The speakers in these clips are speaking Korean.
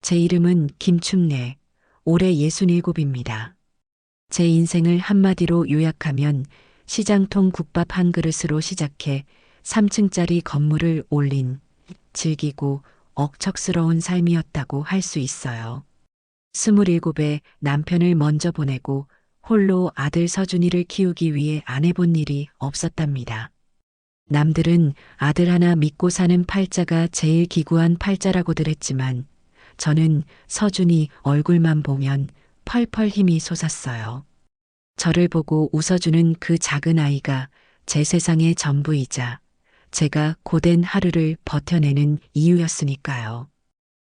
제 이름은 김춘래, 올해 67입니다. 제 인생을 한마디로 요약하면 시장통 국밥 한 그릇으로 시작해 3층짜리 건물을 올린 즐기고 억척스러운 삶이었다고 할 수 있어요. 27에 남편을 먼저 보내고 홀로 아들 서준이를 키우기 위해 안 해본 일이 없었답니다. 남들은 아들 하나 믿고 사는 팔자가 제일 기구한 팔자라고들 했지만 저는 서준이 얼굴만 보면 펄펄 힘이 솟았어요. 저를 보고 웃어주는 그 작은 아이가 제 세상의 전부이자 제가 고된 하루를 버텨내는 이유였으니까요.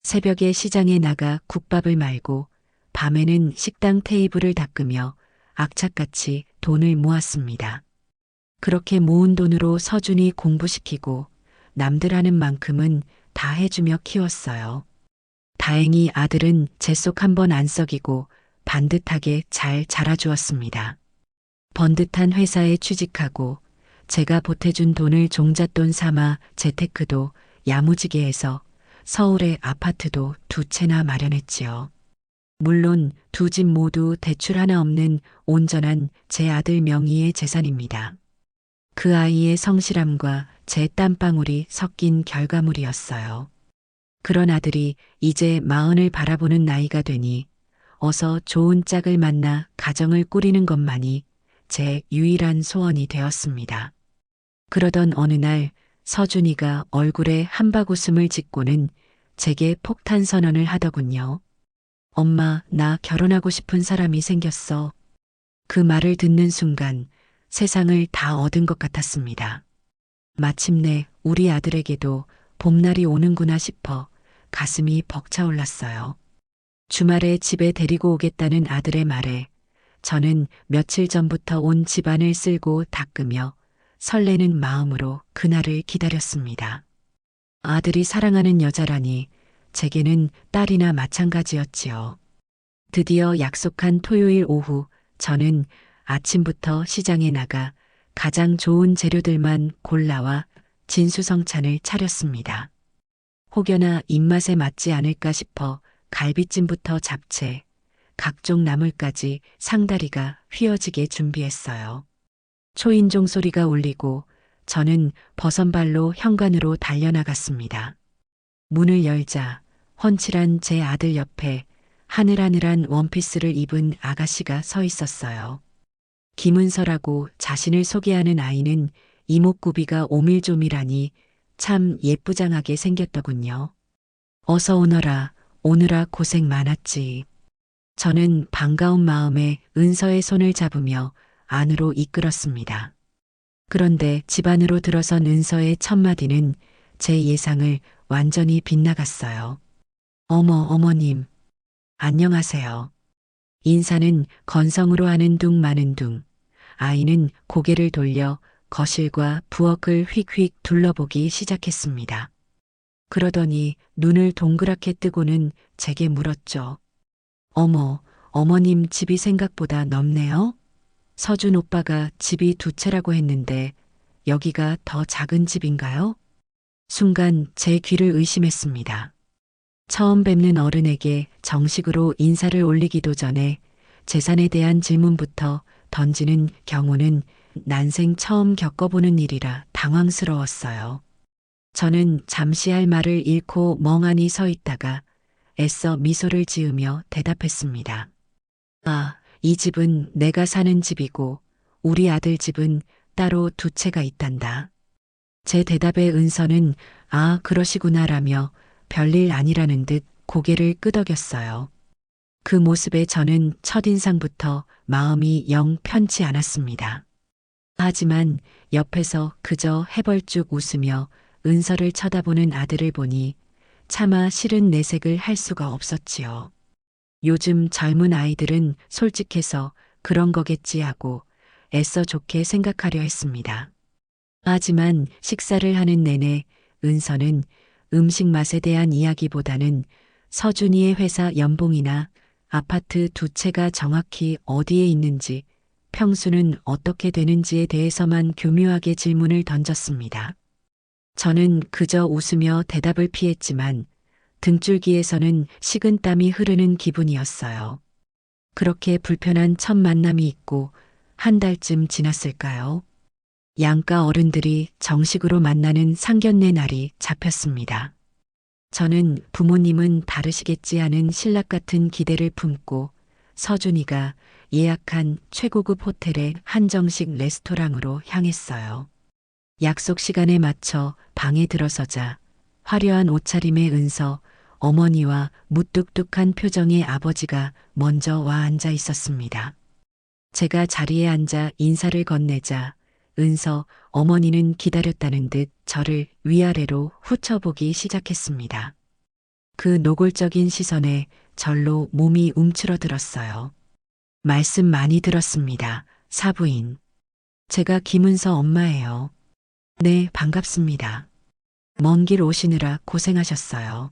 새벽에 시장에 나가 국밥을 말고 밤에는 식당 테이블을 닦으며 악착같이 돈을 모았습니다. 그렇게 모은 돈으로 서준이 공부시키고 남들 하는 만큼은 다 해주며 키웠어요. 다행히 아들은 제 속 한 번 안 썩이고 반듯하게 잘 자라주었습니다. 번듯한 회사에 취직하고 제가 보태준 돈을 종잣돈 삼아 재테크도 야무지게 해서 서울의 아파트도 2채나 마련했지요. 물론 두 집 모두 대출 하나 없는 온전한 제 아들 명의의 재산입니다. 그 아이의 성실함과 제 땀방울이 섞인 결과물이었어요. 그런 아들이 이제 40을 바라보는 나이가 되니 어서 좋은 짝을 만나 가정을 꾸리는 것만이 제 유일한 소원이 되었습니다. 그러던 어느 날 서준이가 얼굴에 한박웃음을 짓고는 제게 폭탄 선언을 하더군요. 엄마, 나 결혼하고 싶은 사람이 생겼어. 그 말을 듣는 순간 세상을 다 얻은 것 같았습니다. 마침내 우리 아들에게도 봄날이 오는구나 싶어 가슴이 벅차올랐어요. 주말에 집에 데리고 오겠다는 아들의 말에 저는 며칠 전부터 온 집안을 쓸고 닦으며 설레는 마음으로 그날을 기다렸습니다. 아들이 사랑하는 여자라니 제게는 딸이나 마찬가지였지요. 드디어 약속한 토요일 오후 저는 아침부터 시장에 나가 가장 좋은 재료들만 골라와 진수성찬을 차렸습니다. 혹여나 입맛에 맞지 않을까 싶어 갈비찜부터 잡채, 각종 나물까지 상다리가 휘어지게 준비했어요. 초인종 소리가 울리고 저는 버선발로 현관으로 달려나갔습니다. 문을 열자 훤칠한 제 아들 옆에 하늘하늘한 원피스를 입은 아가씨가 서 있었어요. 김은서라고 자신을 소개하는 아이는 이목구비가 오밀조밀하니 참 예쁘장하게 생겼더군요. 어서 오너라, 오느라 고생 많았지. 저는 반가운 마음에 은서의 손을 잡으며 안으로 이끌었습니다. 그런데 집 안으로 들어선 은서의 첫 마디는 제 예상을 완전히 빗나갔어요. 어머님. 안녕하세요. 인사는 건성으로 하는 둥 마는 둥. 아이는 고개를 돌려 거실과 부엌을 휙휙 둘러보기 시작했습니다. 그러더니 눈을 동그랗게 뜨고는 제게 물었죠. 어머님 집이 생각보다 넓네요? 서준 오빠가 집이 2채라고 했는데 여기가 더 작은 집인가요? 순간 제 귀를 의심했습니다. 처음 뵙는 어른에게 정식으로 인사를 올리기도 전에 재산에 대한 질문부터 던지는 경우는 난생 처음 겪어보는 일이라 당황스러웠어요. 저는 잠시 할 말을 잃고 멍하니 서 있다가 애써 미소를 지으며 대답했습니다. 아, 이 집은 내가 사는 집이고 우리 아들 집은 따로 2채가 있단다. 제 대답에 은서는 아, 그러시구나라며 별일 아니라는 듯 고개를 끄덕였어요. 그 모습에 저는 첫인상부터 마음이 영 편치 않았습니다. 하지만 옆에서 그저 해벌쭉 웃으며 은서를 쳐다보는 아들을 보니 차마 싫은 내색을 할 수가 없었지요. 요즘 젊은 아이들은 솔직해서 그런 거겠지 하고 애써 좋게 생각하려 했습니다. 하지만 식사를 하는 내내 은서는 음식 맛에 대한 이야기보다는 서준이의 회사 연봉이나 아파트 2채가 정확히 어디에 있는지, 평수는 어떻게 되는지에 대해서만 교묘하게 질문을 던졌습니다. 저는 그저 웃으며 대답을 피했지만 등줄기에서는 식은땀이 흐르는 기분이었어요. 그렇게 불편한 첫 만남이 있고 한 달쯤 지났을까요? 양가 어른들이 정식으로 만나는 상견례 날이 잡혔습니다. 저는 부모님은 다르시겠지 하는 신락 같은 기대를 품고 서준이가 예약한 최고급 호텔의 한정식 레스토랑으로 향했어요. 약속 시간에 맞춰 방에 들어서자 화려한 옷차림의 은서, 어머니와 무뚝뚝한 표정의 아버지가 먼저 와 앉아 있었습니다. 제가 자리에 앉아 인사를 건네자 은서 어머니는 기다렸다는 듯 저를 위아래로 훑어보기 시작했습니다. 그 노골적인 시선에 절로 몸이 움츠러들었어요. 말씀 많이 들었습니다. 사부인. 제가 김은서 엄마예요. 네, 반갑습니다. 먼 길 오시느라 고생하셨어요.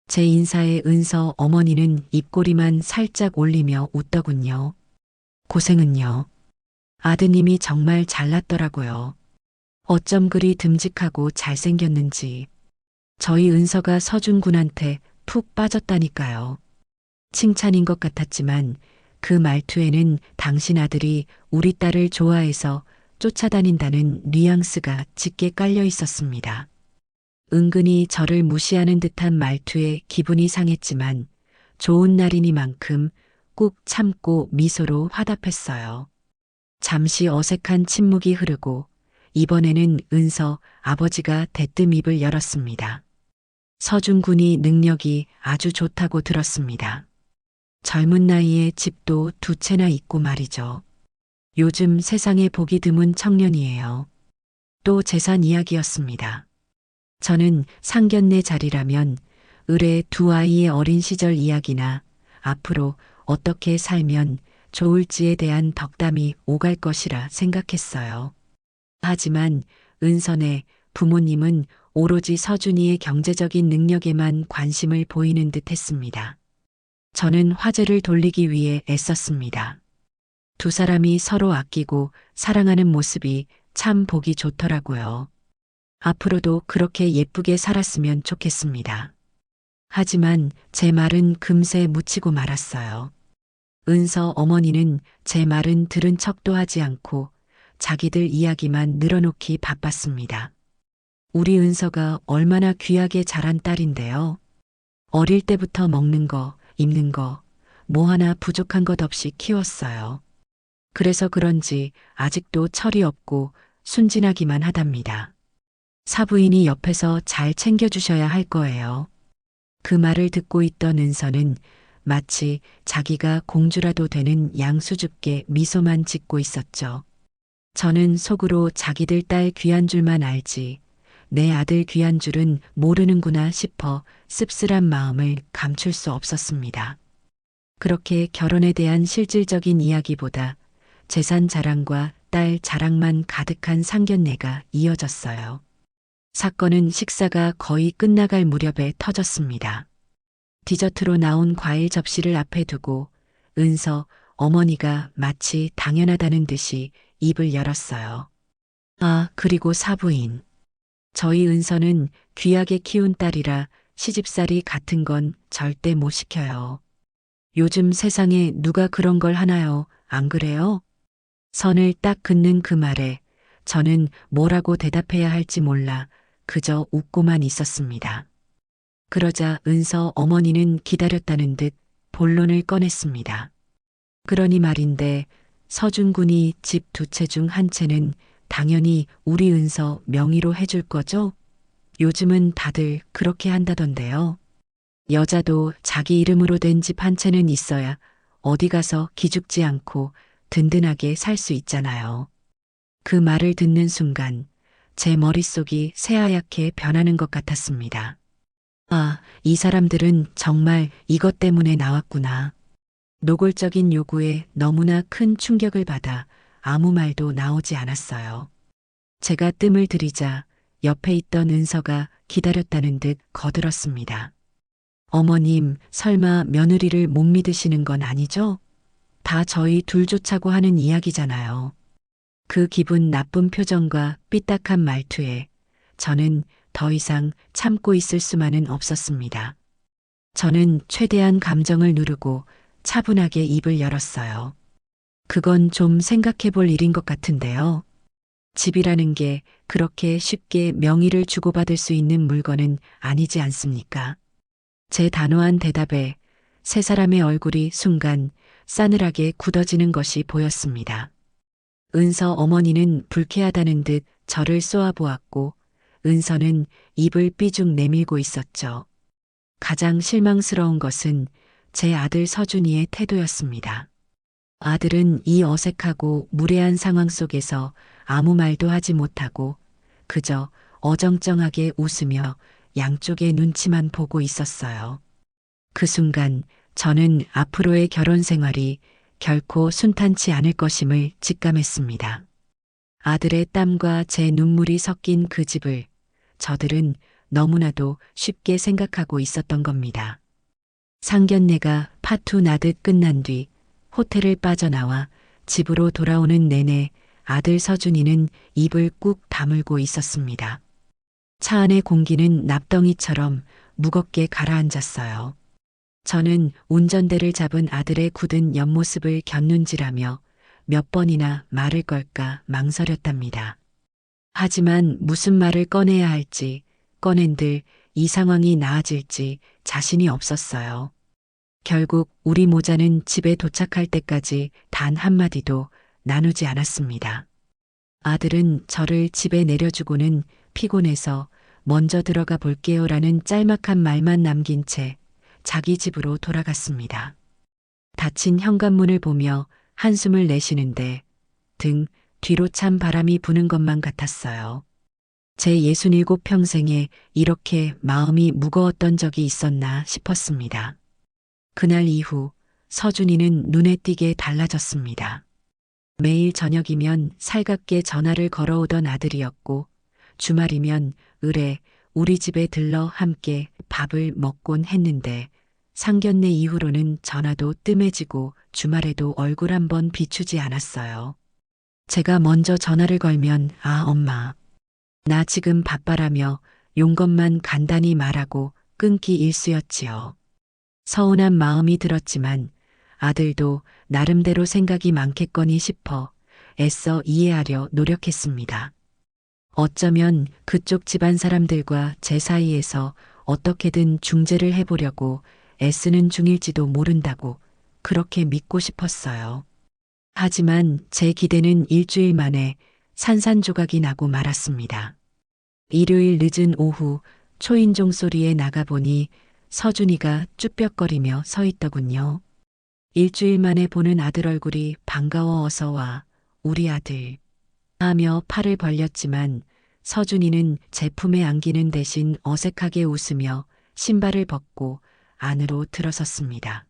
제 인사에 은서 어머니는 입꼬리만 살짝 올리며 웃더군요. 고생은요. 아드님이 정말 잘났더라고요. 어쩜 그리 듬직하고 잘생겼는지. 저희 은서가 서준 군한테 푹 빠졌다니까요. 칭찬인 것 같았지만 그 말투에는 당신 아들이 우리 딸을 좋아해서 쫓아다닌다는 뉘앙스가 짙게 깔려 있었습니다. 은근히 저를 무시하는 듯한 말투에 기분이 상했지만 좋은 날이니만큼 꾹 참고 미소로 화답했어요. 잠시 어색한 침묵이 흐르고 이번에는 은서 아버지가 대뜸 입을 열었습니다. 서준 군이 능력이 아주 좋다고 들었습니다. 젊은 나이에 집도 2채나 있고 말이죠. 요즘 세상에 보기 드문 청년이에요. 또 재산 이야기였습니다. 저는 상견례 자리라면 을의 2아이의 어린 시절 이야기나 앞으로 어떻게 살면 좋을지에 대한 덕담이 오갈 것이라 생각했어요. 하지만 은선의 부모님은 오로지 서준이의 경제적인 능력에만 관심을 보이는 듯 했습니다. 저는 화제를 돌리기 위해 애썼습니다. 두 사람이 서로 아끼고 사랑하는 모습이 참 보기 좋더라고요. 앞으로도 그렇게 예쁘게 살았으면 좋겠습니다. 하지만 제 말은 금세 묻히고 말았어요. 은서 어머니는 제 말은 들은 척도 하지 않고 자기들 이야기만 늘어놓기 바빴습니다. 우리 은서가 얼마나 귀하게 자란 딸인데요. 어릴 때부터 먹는 거, 입는 거, 뭐 하나 부족한 것 없이 키웠어요. 그래서 그런지 아직도 철이 없고 순진하기만 하답니다. 사부인이 옆에서 잘 챙겨주셔야 할 거예요. 그 말을 듣고 있던 은서는 마치 자기가 공주라도 되는 양수줍게 미소만 짓고 있었죠. 저는 속으로 자기들 딸 귀한 줄만 알지 내 아들 귀한 줄은 모르는구나 싶어 씁쓸한 마음을 감출 수 없었습니다. 그렇게 결혼에 대한 실질적인 이야기보다 재산 자랑과 딸 자랑만 가득한 상견례가 이어졌어요. 사건은 식사가 거의 끝나갈 무렵에 터졌습니다. 디저트로 나온 과일 접시를 앞에 두고 은서 어머니가 마치 당연하다는 듯이 입을 열었어요. 아, 그리고 사부인. 저희 은서는 귀하게 키운 딸이라 시집살이 같은 건 절대 못 시켜요. 요즘 세상에 누가 그런 걸 하나요? 안 그래요? 선을 딱 긋는 그 말에 저는 뭐라고 대답해야 할지 몰라 그저 웃고만 있었습니다. 그러자 은서 어머니는 기다렸다는 듯 본론을 꺼냈습니다. 그러니 말인데 서준 군이 집 2채 중 1채는 당연히 우리 은서 명의로 해줄 거죠? 요즘은 다들 그렇게 한다던데요. 여자도 자기 이름으로 된 집 1채는 있어야 어디 가서 기죽지 않고 든든하게 살 수 있잖아요. 그 말을 듣는 순간 제 머릿속이 새하얗게 변하는 것 같았습니다. 아, 이 사람들은 정말 이것 때문에 나왔구나. 노골적인 요구에 너무나 큰 충격을 받아 아무 말도 나오지 않았어요. 제가 뜸을 들이자 옆에 있던 은서가 기다렸다는 듯 거들었습니다. 어머님, 설마 며느리를 못 믿으시는 건 아니죠? 다 저희 둘 좋자고 하는 이야기잖아요. 그 기분 나쁜 표정과 삐딱한 말투에 저는 더 이상 참고 있을 수만은 없었습니다. 저는 최대한 감정을 누르고 차분하게 입을 열었어요. 그건 좀 생각해 볼 일인 것 같은데요. 집이라는 게 그렇게 쉽게 명의를 주고받을 수 있는 물건은 아니지 않습니까? 제 단호한 대답에 세 사람의 얼굴이 순간 싸늘하게 굳어지는 것이 보였습니다. 은서 어머니는 불쾌하다는 듯 저를 쏘아보았고 은서는 입을 삐죽 내밀고 있었죠. 가장 실망스러운 것은 제 아들 서준이의 태도였습니다. 아들은 이 어색하고 무례한 상황 속에서 아무 말도 하지 못하고 그저 어정쩡하게 웃으며 양쪽의 눈치만 보고 있었어요. 그 순간 저는 앞으로의 결혼 생활이 결코 순탄치 않을 것임을 직감했습니다. 아들의 땀과 제 눈물이 섞인 그 집을 저들은 너무나도 쉽게 생각하고 있었던 겁니다. 상견례가 파투 나듯 끝난 뒤 호텔을 빠져나와 집으로 돌아오는 내내 아들 서준이는 입을 꾹 다물고 있었습니다. 차 안의 공기는 납덩이처럼 무겁게 가라앉았어요. 저는 운전대를 잡은 아들의 굳은 옆모습을 곁눈질하며 몇 번이나 말을 걸까 망설였답니다. 하지만 무슨 말을 꺼내야 할지, 꺼낸들 이 상황이 나아질지 자신이 없었어요. 결국 우리 모자는 집에 도착할 때까지 단 한마디도 나누지 않았습니다. 아들은 저를 집에 내려주고는 피곤해서 먼저 들어가 볼게요라는 짤막한 말만 남긴 채 자기 집으로 돌아갔습니다. 닫힌 현관문을 보며 한숨을 내쉬는데 등 뒤로 찬 바람이 부는 것만 같았어요. 제 67평생에 이렇게 마음이 무거웠던 적이 있었나 싶었습니다. 그날 이후 서준이는 눈에 띄게 달라졌습니다. 매일 저녁이면 살갑게 전화를 걸어오던 아들이었고 주말이면 을에 우리 집에 들러 함께 밥을 먹곤 했는데 상견례 이후로는 전화도 뜸해지고 주말에도 얼굴 한번 비추지 않았어요. 제가 먼저 전화를 걸면 아 엄마 나 지금 바빠라며 용건만 간단히 말하고 끊기 일쑤였지요. 서운한 마음이 들었지만 아들도 나름대로 생각이 많겠거니 싶어 애써 이해하려 노력했습니다. 어쩌면 그쪽 집안 사람들과 제 사이에서 어떻게든 중재를 해보려고 애쓰는 중일지도 모른다고 그렇게 믿고 싶었어요. 하지만 제 기대는 일주일 만에 산산조각이 나고 말았습니다. 일요일 늦은 오후 초인종 소리에 나가보니 서준이가 쭈뼛거리며 서 있더군요. 일주일 만에 보는 아들 얼굴이 반가워 어서 와, 우리 아들. 하며 팔을 벌렸지만 서준이는 제 품에 안기는 대신 어색하게 웃으며 신발을 벗고 안으로 들어섰습니다.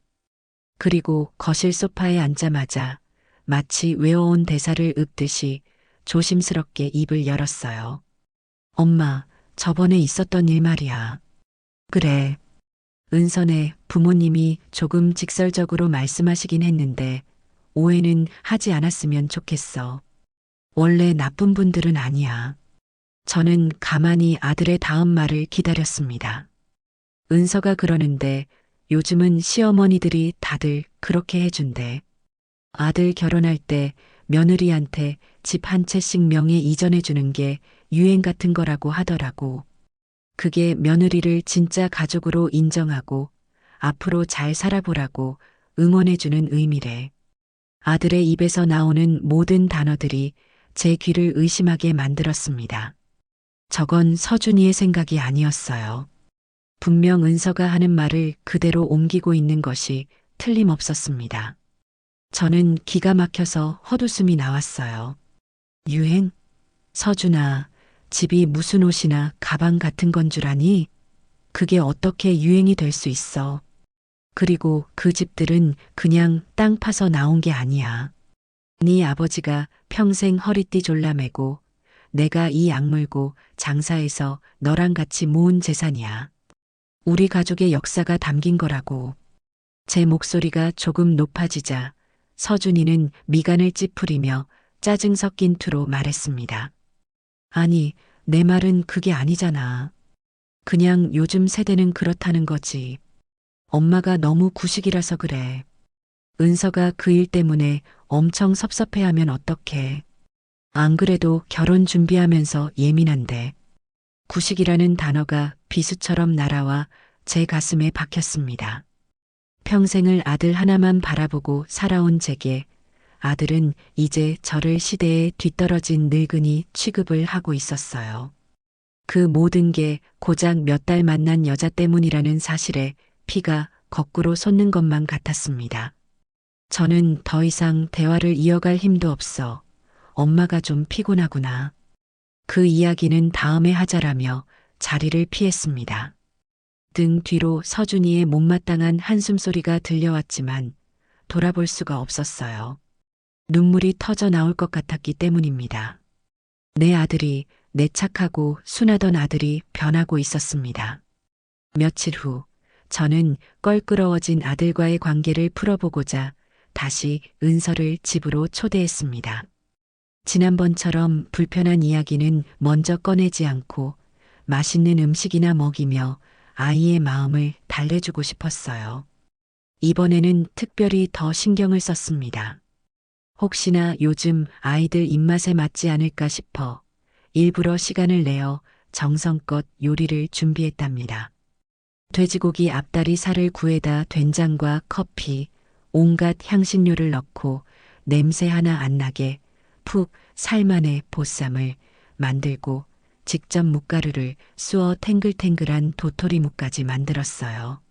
그리고 거실 소파에 앉자마자 마치 외워온 대사를 읊듯이 조심스럽게 입을 열었어요. 엄마, 저번에 있었던 일 말이야. 그래. 은선의 부모님이 조금 직설적으로 말씀하시긴 했는데 오해는 하지 않았으면 좋겠어. 원래 나쁜 분들은 아니야. 저는 가만히 아들의 다음 말을 기다렸습니다. 은서가 그러는데 요즘은 시어머니들이 다들 그렇게 해준대. 아들 결혼할 때 며느리한테 집 한 채씩 명의 이전해 주는 게 유행 같은 거라고 하더라고. 그게 며느리를 진짜 가족으로 인정하고 앞으로 잘 살아보라고 응원해주는 의미래. 아들의 입에서 나오는 모든 단어들이 제 귀를 의심하게 만들었습니다. 저건 서준이의 생각이 아니었어요. 분명 은서가 하는 말을 그대로 옮기고 있는 것이 틀림없었습니다. 저는 기가 막혀서 헛웃음이 나왔어요. 유행? 서준아, 집이 무슨 옷이나 가방 같은 건 줄 아니? 그게 어떻게 유행이 될 수 있어. 그리고 그 집들은 그냥 땅 파서 나온 게 아니야. 네 아버지가 평생 허리띠 졸라매고 내가 이 악물고 장사해서 너랑 같이 모은 재산이야. 우리 가족의 역사가 담긴 거라고. 제 목소리가 조금 높아지자 서준이는 미간을 찌푸리며 짜증 섞인 투로 말했습니다. 아니, 내 말은 그게 아니잖아. 그냥 요즘 세대는 그렇다는 거지. 엄마가 너무 구식이라서 그래. 은서가 그 일 때문에 엄청 섭섭해하면 어떡해. 안 그래도 결혼 준비하면서 예민한데. 구식이라는 단어가 비수처럼 날아와 제 가슴에 박혔습니다. 평생을 아들 하나만 바라보고 살아온 제게 아들은 이제 저를 시대에 뒤떨어진 늙은이 취급을 하고 있었어요. 그 모든 게 고작 몇 달 만난 여자 때문이라는 사실에 피가 거꾸로 솟는 것만 같았습니다. 저는 더 이상 대화를 이어갈 힘도 없어 엄마가 좀 피곤하구나. 그 이야기는 다음에 하자라며 자리를 피했습니다. 등 뒤로 서준이의 못마땅한 한숨소리가 들려왔지만 돌아볼 수가 없었어요. 눈물이 터져 나올 것 같았기 때문입니다. 내 아들이, 내 착하고 순하던 아들이 변하고 있었습니다. 며칠 후 저는 껄끄러워진 아들과의 관계를 풀어보고자 다시 은서를 집으로 초대했습니다. 지난번처럼 불편한 이야기는 먼저 꺼내지 않고 맛있는 음식이나 먹이며 아이의 마음을 달래주고 싶었어요. 이번에는 특별히 더 신경을 썼습니다. 혹시나 요즘 아이들 입맛에 맞지 않을까 싶어 일부러 시간을 내어 정성껏 요리를 준비했답니다. 돼지고기 앞다리 살을 구해다 된장과 커피, 온갖 향신료를 넣고 냄새 하나 안 나게 푹 살만의 보쌈을 만들고 직접 묵가루를 쑤어 탱글탱글한 도토리묵까지 만들었어요.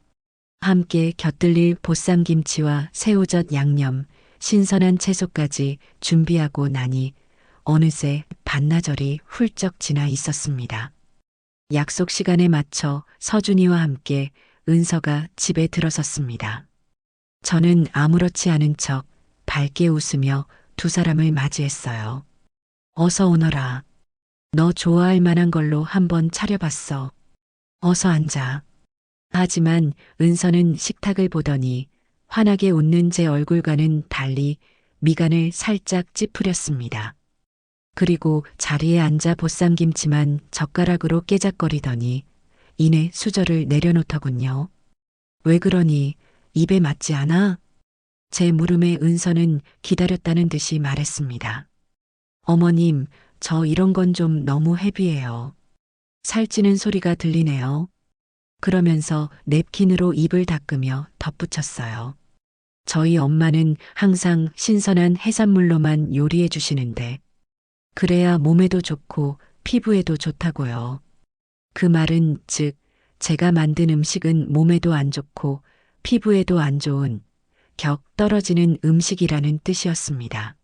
함께 곁들일 보쌈김치와 새우젓 양념, 신선한 채소까지 준비하고 나니 어느새 반나절이 훌쩍 지나 있었습니다. 약속 시간에 맞춰 서준이와 함께 은서가 집에 들어섰습니다. 저는 아무렇지 않은 척 밝게 웃으며 두 사람을 맞이했어요. 어서 오너라. 너 좋아할 만한 걸로 한번 차려봤어. 어서 앉아. 하지만 은서는 식탁을 보더니 환하게 웃는 제 얼굴과는 달리 미간을 살짝 찌푸렸습니다. 그리고 자리에 앉아 보쌈김치만 젓가락으로 깨작거리더니 이내 수저를 내려놓더군요. 왜 그러니? 입에 맞지 않아? 제 물음에 은서는 기다렸다는 듯이 말했습니다. 어머님, 저 이런 건 좀 너무 헤비해요. 살찌는 소리가 들리네요. 그러면서 냅킨으로 입을 닦으며 덧붙였어요. 저희 엄마는 항상 신선한 해산물로만 요리해 주시는데 그래야 몸에도 좋고 피부에도 좋다고요. 그 말은 즉 제가 만든 음식은 몸에도 안 좋고 피부에도 안 좋은 격 떨어지는 음식이라는 뜻이었습니다.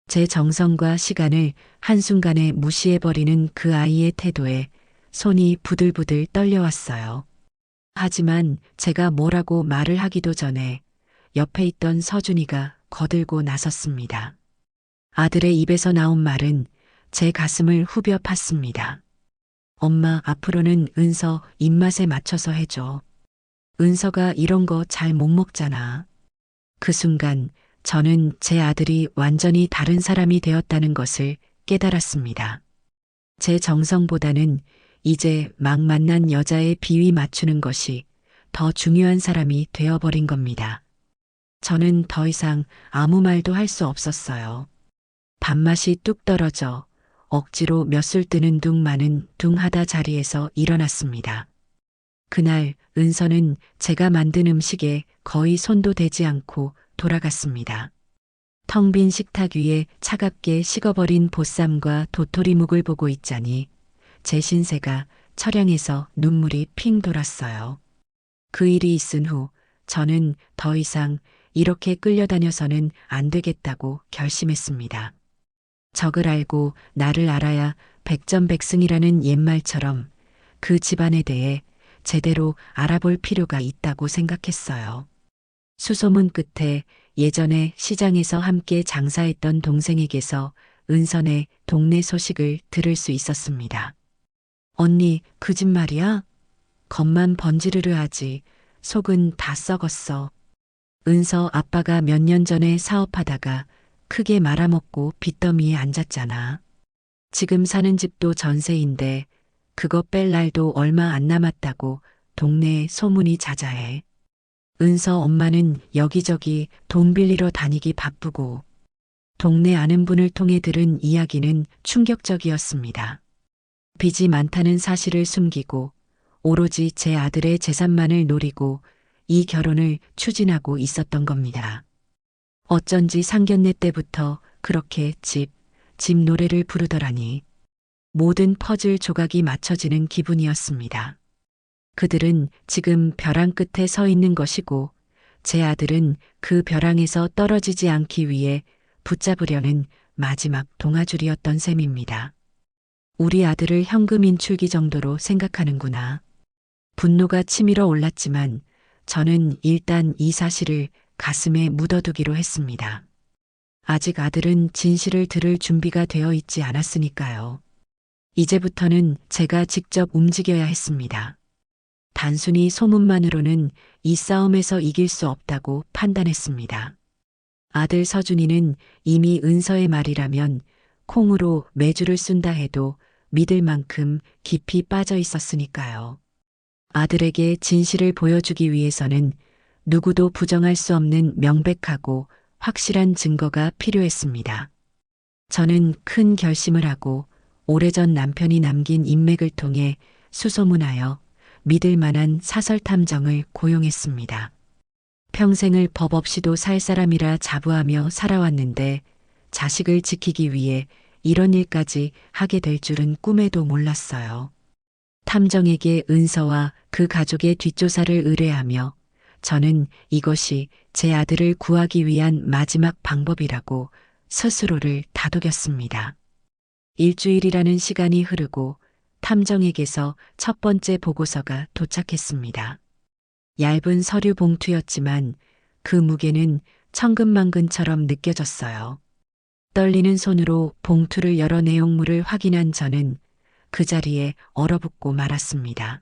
제 정성과 시간을 한순간에 무시해버리는 그 아이의 태도에 손이 부들부들 떨려왔어요. 하지만 제가 뭐라고 말을 하기도 전에 옆에 있던 서준이가 거들고 나섰습니다. 아들의 입에서 나온 말은 제 가슴을 후벼 팠습니다. 엄마, 앞으로는 은서 입맛에 맞춰서 해줘. 은서가 이런 거 잘 못 먹잖아. 그 순간 저는 제 아들이 완전히 다른 사람이 되었다는 것을 깨달았습니다. 제 정성보다는 이제 막 만난 여자의 비위 맞추는 것이 더 중요한 사람이 되어버린 겁니다. 저는 더 이상 아무 말도 할 수 없었어요. 밥맛이 뚝 떨어져 억지로 몇 술 뜨는 둥 마는 둥 하다 자리에서 일어났습니다. 그날 은서는 제가 만든 음식에 거의 손도 대지 않고 돌아갔습니다. 텅 빈 식탁 위에 차갑게 식어버린 보쌈과 도토리묵을 보고 있자니 제 신세가 처량해서 눈물이 핑 돌았어요. 그 일이 있은 후 저는 더 이상 이렇게 끌려다녀서는 안 되겠다고 결심했습니다. 적을 알고 나를 알아야 백전백승이라는 옛말처럼 그 집안에 대해 제대로 알아볼 필요가 있다고 생각했어요. 수소문 끝에 예전에 시장에서 함께 장사했던 동생에게서 은선의 동네 소식을 들을 수 있었습니다. 언니, 그 집 말이야? 겉만 번지르르 하지 속은 다 썩었어. 은서 아빠가 몇 년 전에 사업하다가 크게 말아먹고 빚더미에 앉았잖아. 지금 사는 집도 전세인데 그거 뺄 날도 얼마 안 남았다고 동네에 소문이 자자해. 은서 엄마는 여기저기 돈 빌리러 다니기 바쁘고 동네 아는 분을 통해 들은 이야기는 충격적이었습니다. 빚이 많다는 사실을 숨기고 오로지 제 아들의 재산만을 노리고 이 결혼을 추진하고 있었던 겁니다. 어쩐지 상견례 때부터 그렇게 집 노래를 부르더라니 모든 퍼즐 조각이 맞춰지는 기분이었습니다. 그들은 지금 벼랑 끝에 서 있는 것이고 제 아들은 그 벼랑에서 떨어지지 않기 위해 붙잡으려는 마지막 동아줄이었던 셈입니다. 우리 아들을 현금 인출기 정도로 생각하는구나. 분노가 치밀어 올랐지만 저는 일단 이 사실을 가슴에 묻어두기로 했습니다. 아직 아들은 진실을 들을 준비가 되어 있지 않았으니까요. 이제부터는 제가 직접 움직여야 했습니다. 단순히 소문만으로는 이 싸움에서 이길 수 없다고 판단했습니다. 아들 서준이는 이미 은서의 말이라면 콩으로 매주를 쓴다 해도 믿을 만큼 깊이 빠져 있었으니까요. 아들에게 진실을 보여주기 위해서는 누구도 부정할 수 없는 명백하고 확실한 증거가 필요했습니다. 저는 큰 결심을 하고 오래전 남편이 남긴 인맥을 통해 수소문하여 믿을 만한 사설 탐정을 고용했습니다. 평생을 법 없이도 살 사람이라 자부하며 살아왔는데 자식을 지키기 위해 이런 일까지 하게 될 줄은 꿈에도 몰랐어요. 탐정에게 은서와 그 가족의 뒷조사를 의뢰하며 저는 이것이 제 아들을 구하기 위한 마지막 방법이라고 스스로를 다독였습니다. 일주일이라는 시간이 흐르고 탐정에게서 첫 번째 보고서가 도착했습니다. 얇은 서류 봉투였지만 그 무게는 천근만근처럼 느껴졌어요. 떨리는 손으로 봉투를 열어 내용물을 확인한 저는 그 자리에 얼어붙고 말았습니다.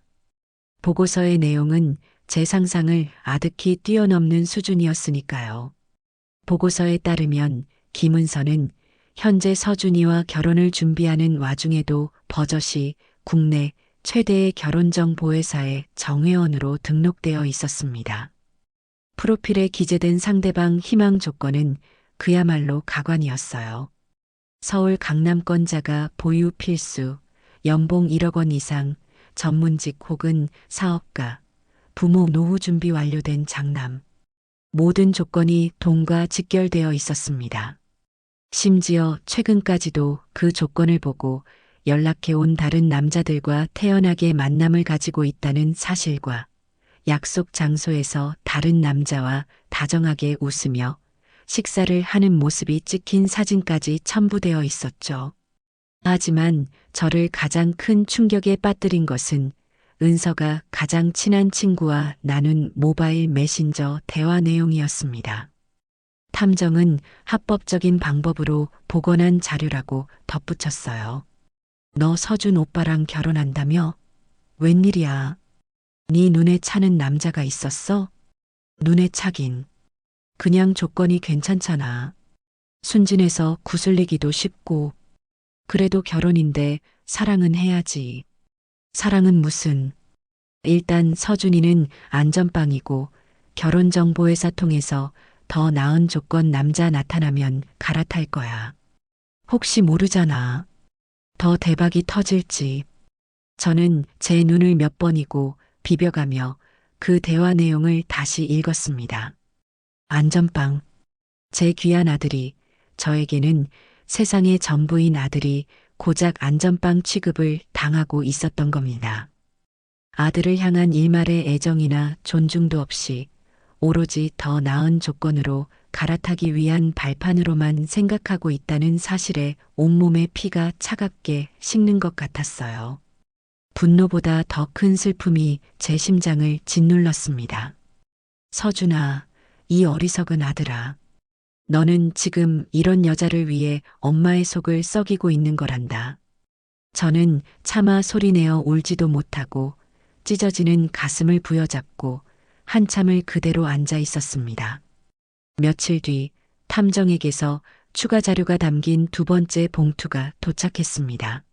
보고서의 내용은 제 상상을 아득히 뛰어넘는 수준이었으니까요. 보고서에 따르면 김은서는 현재 서준이와 결혼을 준비하는 와중에도 버젓이 국내 최대의 결혼정보회사의 정회원으로 등록되어 있었습니다. 프로필에 기재된 상대방 희망 조건은 그야말로 가관이었어요. 서울 강남권자가 보유 필수, 연봉 1억 원 이상, 전문직 혹은 사업가, 부모 노후 준비 완료된 장남. 모든 조건이 돈과 직결되어 있었습니다. 심지어 최근까지도 그 조건을 보고 연락해온 다른 남자들과 태연하게 만남을 가지고 있다는 사실과 약속 장소에서 다른 남자와 다정하게 웃으며 식사를 하는 모습이 찍힌 사진까지 첨부되어 있었죠. 하지만 저를 가장 큰 충격에 빠뜨린 것은 은서가 가장 친한 친구와 나눈 모바일 메신저 대화 내용이었습니다. 탐정은 합법적인 방법으로 복원한 자료라고 덧붙였어요. 너 서준 오빠랑 결혼한다며? 웬일이야? 네 눈에 차는 남자가 있었어? 눈에 차긴. 그냥 조건이 괜찮잖아. 순진해서 구슬리기도 쉽고. 그래도 결혼인데 사랑은 해야지. 사랑은 무슨. 일단 서준이는 안전빵이고 결혼정보회사 통해서 더 나은 조건 남자 나타나면 갈아탈 거야. 혹시 모르잖아. 더 대박이 터질지. 저는 제 눈을 몇 번이고 비벼가며 그 대화 내용을 다시 읽었습니다. 안전빵. 제 귀한 아들이, 저에게는 세상의 전부인 아들이 고작 안전빵 취급을 당하고 있었던 겁니다. 아들을 향한 일말의 애정이나 존중도 없이 오로지 더 나은 조건으로 갈아타기 위한 발판으로만 생각하고 있다는 사실에 온몸의 피가 차갑게 식는 것 같았어요. 분노보다 더 큰 슬픔이 제 심장을 짓눌렀습니다. 서준아, 이 어리석은 아들아. 너는 지금 이런 여자를 위해 엄마의 속을 썩이고 있는 거란다. 저는 차마 소리내어 울지도 못하고 찢어지는 가슴을 부여잡고 한참을 그대로 앉아 있었습니다. 며칠 뒤 탐정에게서 추가 자료가 담긴 두 번째 봉투가 도착했습니다.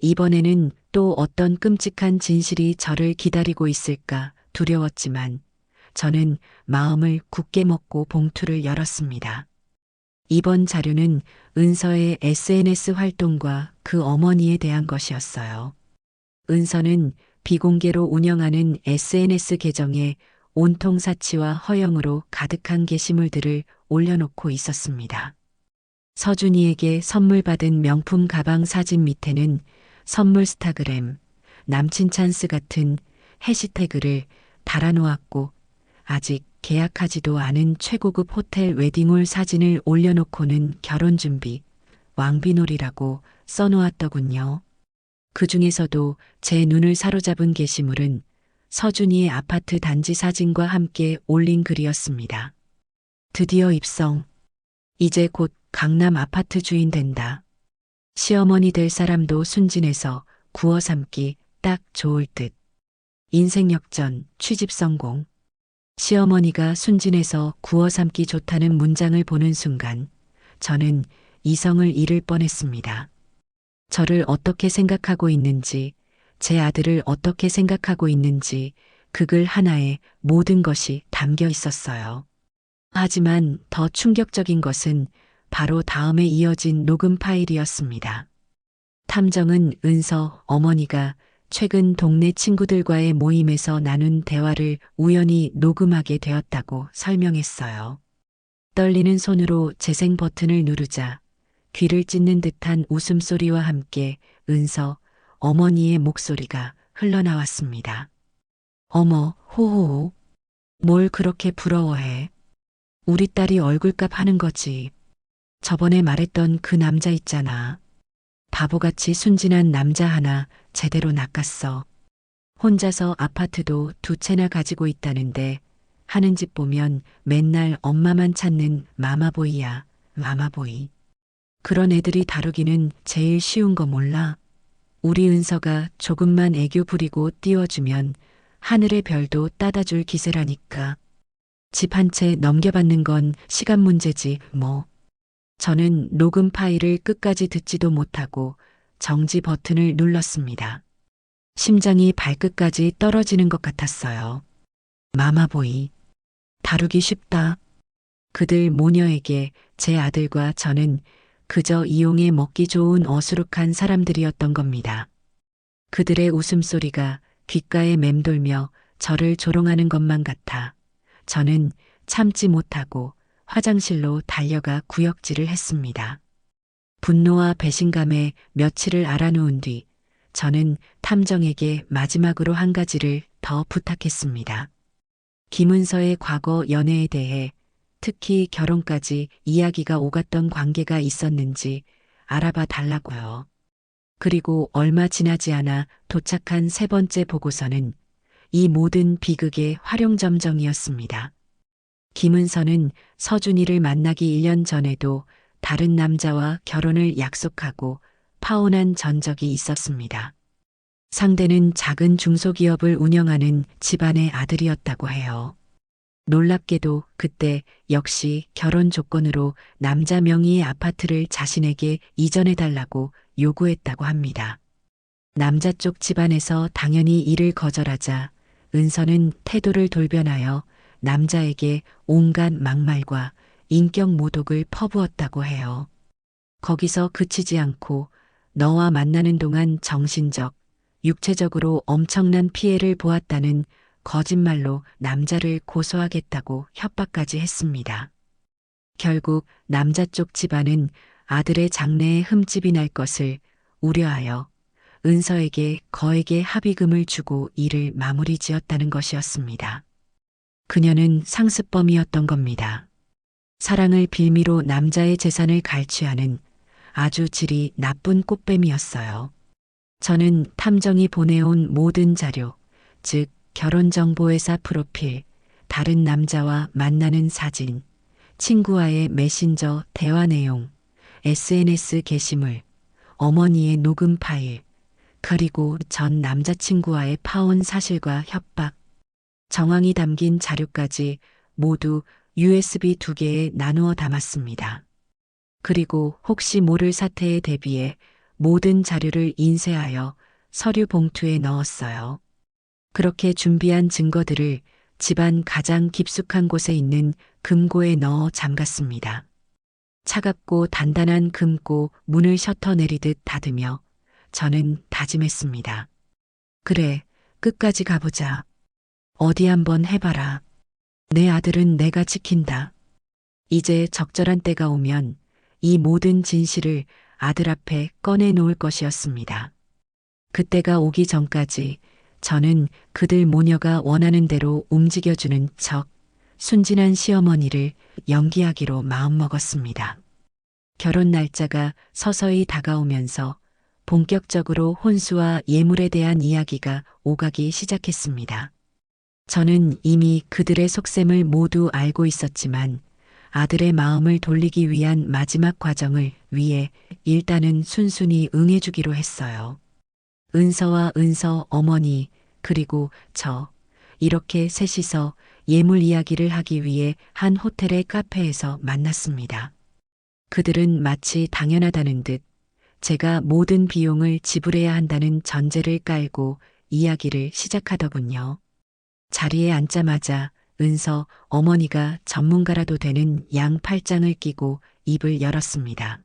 이번에는 또 어떤 끔찍한 진실이 저를 기다리고 있을까 두려웠지만 저는 마음을 굳게 먹고 봉투를 열었습니다. 이번 자료는 은서의 SNS 활동과 그 어머니에 대한 것이었어요. 은서는 비공개로 운영하는 SNS 계정에 온통 사치와 허영으로 가득한 게시물들을 올려놓고 있었습니다. 서준이에게 선물 받은 명품 가방 사진 밑에는 선물 스타그램, 남친 찬스 같은 해시태그를 달아놓았고 아직 계약하지도 않은 최고급 호텔 웨딩홀 사진을 올려놓고는 결혼 준비, 왕비놀이라고 써놓았더군요. 그 중에서도 제 눈을 사로잡은 게시물은 서준이의 아파트 단지 사진과 함께 올린 글이었습니다. 드디어 입성. 이제 곧 강남 아파트 주인 된다. 시어머니 될 사람도 순진해서 구워 삶기 딱 좋을 듯. 인생 역전, 취직 성공. 시어머니가 순진해서 구워 삶기 좋다는 문장을 보는 순간 저는 이성을 잃을 뻔했습니다. 저를 어떻게 생각하고 있는지, 제 아들을 어떻게 생각하고 있는지 그 글 하나에 모든 것이 담겨 있었어요. 하지만 더 충격적인 것은 바로 다음에 이어진 녹음 파일이었습니다. 탐정은 은서 어머니가 최근 동네 친구들과의 모임에서 나눈 대화를 우연히 녹음하게 되었다고 설명했어요. 떨리는 손으로 재생 버튼을 누르자 귀를 찢는 듯한 웃음소리와 함께 은서 어머니의 목소리가 흘러나왔습니다. 어머, 호호호. 뭘 그렇게 부러워해. 우리 딸이 얼굴값 하는 거지. 저번에 말했던 그 남자 있잖아. 바보같이 순진한 남자 하나 제대로 낚았어. 혼자서 아파트도 2채나 가지고 있다는데 하는 짓 보면 맨날 엄마만 찾는 마마보이야, 마마보이. 그런 애들이 다루기는 제일 쉬운 거 몰라? 우리 은서가 조금만 애교 부리고 띄워주면 하늘의 별도 따다줄 기세라니까. 집 한 채 넘겨받는 건 시간 문제지 뭐. 저는 녹음 파일을 끝까지 듣지도 못하고 정지 버튼을 눌렀습니다. 심장이 발끝까지 떨어지는 것 같았어요. 마마보이. 다루기 쉽다. 그들 모녀에게 제 아들과 저는 그저 이용해 먹기 좋은 어수룩한 사람들이었던 겁니다. 그들의 웃음소리가 귓가에 맴돌며 저를 조롱하는 것만 같아 저는 참지 못하고 화장실로 달려가 구역질을 했습니다. 분노와 배신감에 며칠을 알아놓은 뒤 저는 탐정에게 마지막으로 한 가지를 더 부탁했습니다. 김은서의 과거 연애에 대해 특히 결혼까지 이야기가 오갔던 관계가 있었는지 알아봐 달라고요. 그리고 얼마 지나지 않아 도착한 3번째 보고서는 이 모든 비극의 활용점정이었습니다. 김은서는 서준이를 만나기 1년 전에도 다른 남자와 결혼을 약속하고 파혼한 전적이 있었습니다. 상대는 작은 중소기업을 운영하는 집안의 아들이었다고 해요. 놀랍게도 그때 역시 결혼 조건으로 남자 명의의 아파트를 자신에게 이전해달라고 요구했다고 합니다. 남자 쪽 집안에서 당연히 이를 거절하자 은서는 태도를 돌변하여 남자에게 온갖 막말과 인격 모독을 퍼부었다고 해요. 거기서 그치지 않고 너와 만나는 동안 정신적, 육체적으로 엄청난 피해를 보았다는 거짓말로 남자를 고소하겠다고 협박까지 했습니다. 결국 남자 쪽 집안은 아들의 장래에 흠집이 날 것을 우려하여 은서에게 거액의 합의금을 주고 일을 마무리 지었다는 것이었습니다. 그녀는 상습범이었던 겁니다. 사랑을 빌미로 남자의 재산을 갈취하는 아주 질이 나쁜 꽃뱀이었어요. 저는 탐정이 보내온 모든 자료, 즉 결혼정보회사 프로필, 다른 남자와 만나는 사진, 친구와의 메신저 대화 내용, SNS 게시물, 어머니의 녹음 파일, 그리고 전 남자친구와의 파혼 사실과 협박, 정황이 담긴 자료까지 모두 USB 2개에 나누어 담았습니다. 그리고 혹시 모를 사태에 대비해 모든 자료를 인쇄하여 서류 봉투에 넣었어요. 그렇게 준비한 증거들을 집안 가장 깊숙한 곳에 있는 금고에 넣어 잠갔습니다. 차갑고 단단한 금고 문을 셔터 내리듯 닫으며 저는 다짐했습니다. 그래, 끝까지 가보자. 어디 한번 해봐라. 내 아들은 내가 지킨다. 이제 적절한 때가 오면 이 모든 진실을 아들 앞에 꺼내놓을 것이었습니다. 그때가 오기 전까지 저는 그들 모녀가 원하는 대로 움직여주는 척 순진한 시어머니를 연기하기로 마음먹었습니다. 결혼 날짜가 서서히 다가오면서 본격적으로 혼수와 예물에 대한 이야기가 오가기 시작했습니다. 저는 이미 그들의 속셈을 모두 알고 있었지만 아들의 마음을 돌리기 위한 마지막 과정을 위해 일단은 순순히 응해주기로 했어요. 은서와 은서 어머니 그리고 저 이렇게 셋이서 예물 이야기를 하기 위해 한 호텔의 카페에서 만났습니다. 그들은 마치 당연하다는 듯 제가 모든 비용을 지불해야 한다는 전제를 깔고 이야기를 시작하더군요. 자리에 앉자마자 은서 어머니가 전문가라도 되는 양팔짱을 끼고 입을 열었습니다.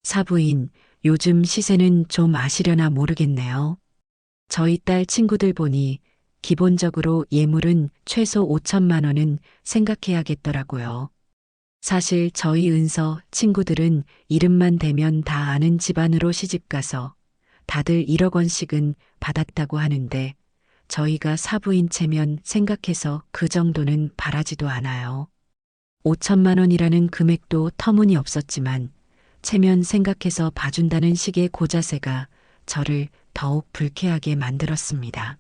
사부인, 요즘 시세는 좀 아시려나 모르겠네요. 저희 딸 친구들 보니 기본적으로 예물은 최소 5천만 원은 생각해야겠더라고요. 사실 저희 은서 친구들은 이름만 대면 다 아는 집안으로 시집가서 다들 1억 원씩은 받았다고 하는데 저희가 사부인 체면 생각해서 그 정도는 바라지도 않아요. 5천만 원이라는 금액도 터무니없었지만 체면 생각해서 봐준다는 식의 고자세가 저를 더욱 불쾌하게 만들었습니다.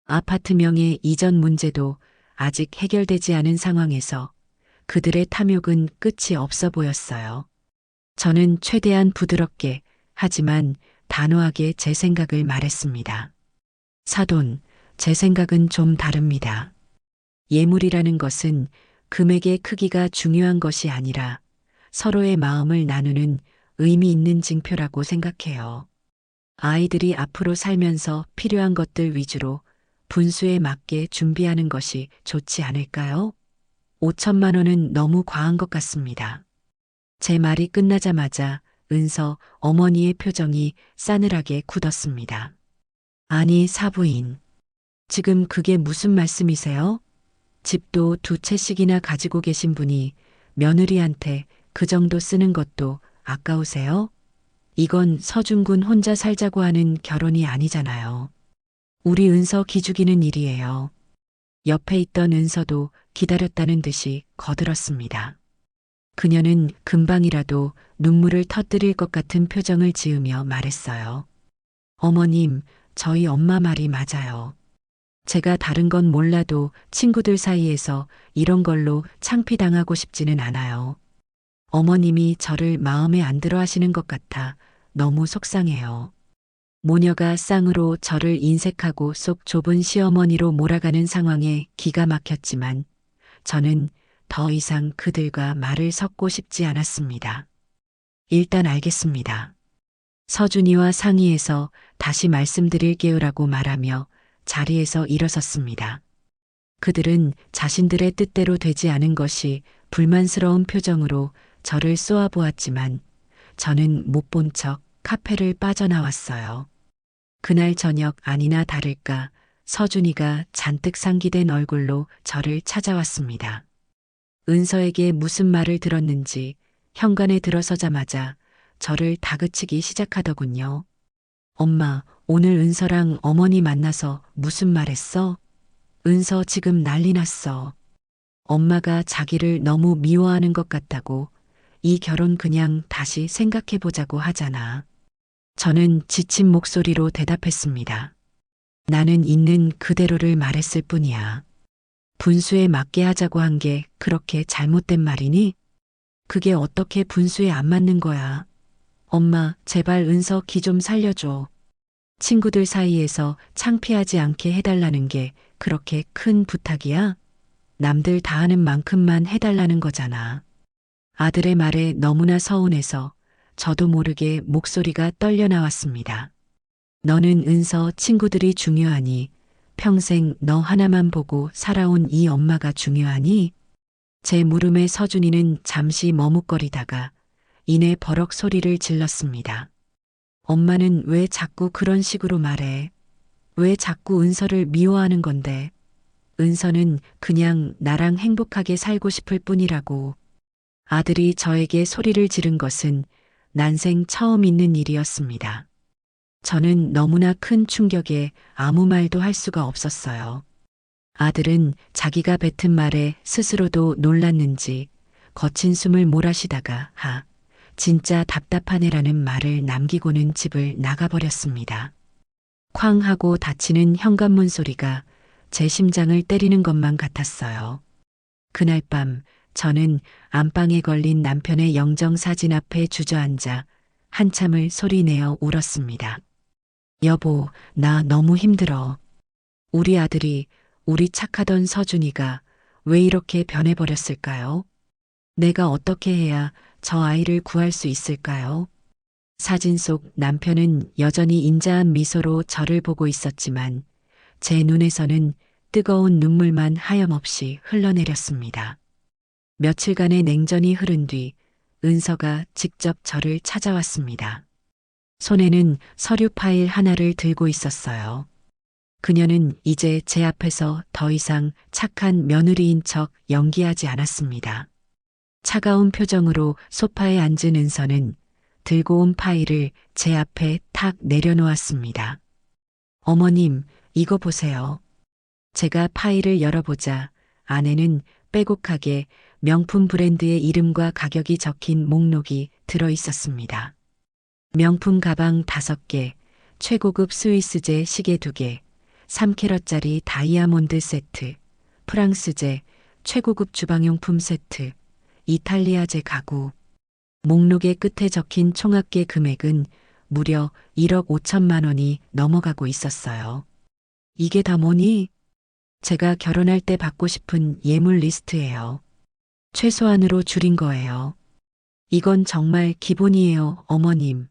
아파트명의 이전 문제도 아직 해결되지 않은 상황에서 그들의 탐욕은 끝이 없어 보였어요. 저는 최대한 부드럽게 하지만 단호하게 제 생각을 말했습니다. 사돈, 제 생각은 좀 다릅니다. 예물이라는 것은 금액의 크기가 중요한 것이 아니라 서로의 마음을 나누는 의미 있는 징표라고 생각해요. 아이들이 앞으로 살면서 필요한 것들 위주로 분수에 맞게 준비하는 것이 좋지 않을까요? 5천만 원은 너무 과한 것 같습니다. 제 말이 끝나자마자 은서 어머니의 표정이 싸늘하게 굳었습니다. 아니, 사부인. 지금 그게 무슨 말씀이세요? 집도 2채씩이나 가지고 계신 분이 며느리한테 그 정도 쓰는 것도 아까우세요? 이건 서준군 혼자 살자고 하는 결혼이 아니잖아요. 우리 은서 기죽이는 일이에요. 옆에 있던 은서도 기다렸다는 듯이 거들었습니다. 그녀는 금방이라도 눈물을 터뜨릴 것 같은 표정을 지으며 말했어요. 어머님, 저희 엄마 말이 맞아요. 제가 다른 건 몰라도 친구들 사이에서 이런 걸로 창피당하고 싶지는 않아요. 어머님이 저를 마음에 안 들어 하시는 것 같아 너무 속상해요. 모녀가 쌍으로 저를 인색하고 속 좁은 시어머니로 몰아가는 상황에 기가 막혔지만 저는 더 이상 그들과 말을 섞고 싶지 않았습니다. 일단 알겠습니다. 서준이와 상의해서 다시 말씀드릴게요라고 말하며 자리에서 일어섰습니다. 그들은 자신들의 뜻대로 되지 않은 것이 불만스러운 표정으로 저를 쏘아보았지만 저는 못 본 척 카페를 빠져나왔어요. 그날 저녁 아니나 다를까 서준이가 잔뜩 상기된 얼굴로 저를 찾아왔습니다. 은서에게 무슨 말을 들었는지 현관에 들어서자마자 저를 다그치기 시작하더군요. 엄마, 오늘 은서랑 어머니 만나서 무슨 말 했어? 은서 지금 난리 났어. 엄마가 자기를 너무 미워하는 것 같다고 이 결혼 그냥 다시 생각해보자고 하잖아. 저는 지친 목소리로 대답했습니다. 나는 있는 그대로를 말했을 뿐이야. 분수에 맞게 하자고 한 게 그렇게 잘못된 말이니? 그게 어떻게 분수에 안 맞는 거야? 엄마, 제발 은서 기 좀 살려줘. 친구들 사이에서 창피하지 않게 해달라는 게 그렇게 큰 부탁이야? 남들 다 하는 만큼만 해달라는 거잖아. 아들의 말에 너무나 서운해서 저도 모르게 목소리가 떨려 나왔습니다. 너는 은서 친구들이 중요하니 평생 너 하나만 보고 살아온 이 엄마가 중요하니? 제 물음에 서준이는 잠시 머뭇거리다가 이내 버럭 소리를 질렀습니다. 엄마는 왜 자꾸 그런 식으로 말해? 왜 자꾸 은서를 미워하는 건데? 은서는 그냥 나랑 행복하게 살고 싶을 뿐이라고. 아들이 저에게 소리를 지른 것은 난생 처음 있는 일이었습니다. 저는 너무나 큰 충격에 아무 말도 할 수가 없었어요. 아들은 자기가 뱉은 말에 스스로도 놀랐는지 거친 숨을 몰아쉬다가 진짜 답답하네라는 말을 남기고는 집을 나가버렸습니다. 쾅 하고 닫히는 현관문 소리가 제 심장을 때리는 것만 같았어요. 그날 밤 저는 안방에 걸린 남편의 영정사진 앞에 주저앉아 한참을 소리내어 울었습니다. 여보, 나 너무 힘들어. 우리 아들이, 우리 착하던 서준이가 왜 이렇게 변해버렸을까요? 내가 어떻게 해야 저 아이를 구할 수 있을까요? 사진 속 남편은 여전히 인자한 미소로 저를 보고 있었지만 제 눈에서는 뜨거운 눈물만 하염없이 흘러내렸습니다. 며칠간의 냉전이 흐른 뒤 은서가 직접 저를 찾아왔습니다. 손에는 서류 파일 하나를 들고 있었어요. 그녀는 이제 제 앞에서 더 이상 착한 며느리인 척 연기하지 않았습니다. 차가운 표정으로 소파에 앉은 은서는 들고 온 파일을 제 앞에 탁 내려놓았습니다. 어머님, 이거 보세요. 제가 파일을 열어보자 안에는 빼곡하게 명품 브랜드의 이름과 가격이 적힌 목록이 들어 있었습니다. 명품 가방 5개, 최고급 스위스제 시계 2개, 3캐럿짜리 다이아몬드 세트, 프랑스제, 최고급 주방용품 세트, 이탈리아제 가구. 목록의 끝에 적힌 총합계 금액은 무려 1억 5천만 원이 넘어가고 있었어요. 이게 다 뭐니? 제가 결혼할 때 받고 싶은 예물 리스트예요. 최소한으로 줄인 거예요. 이건 정말 기본이에요, 어머님.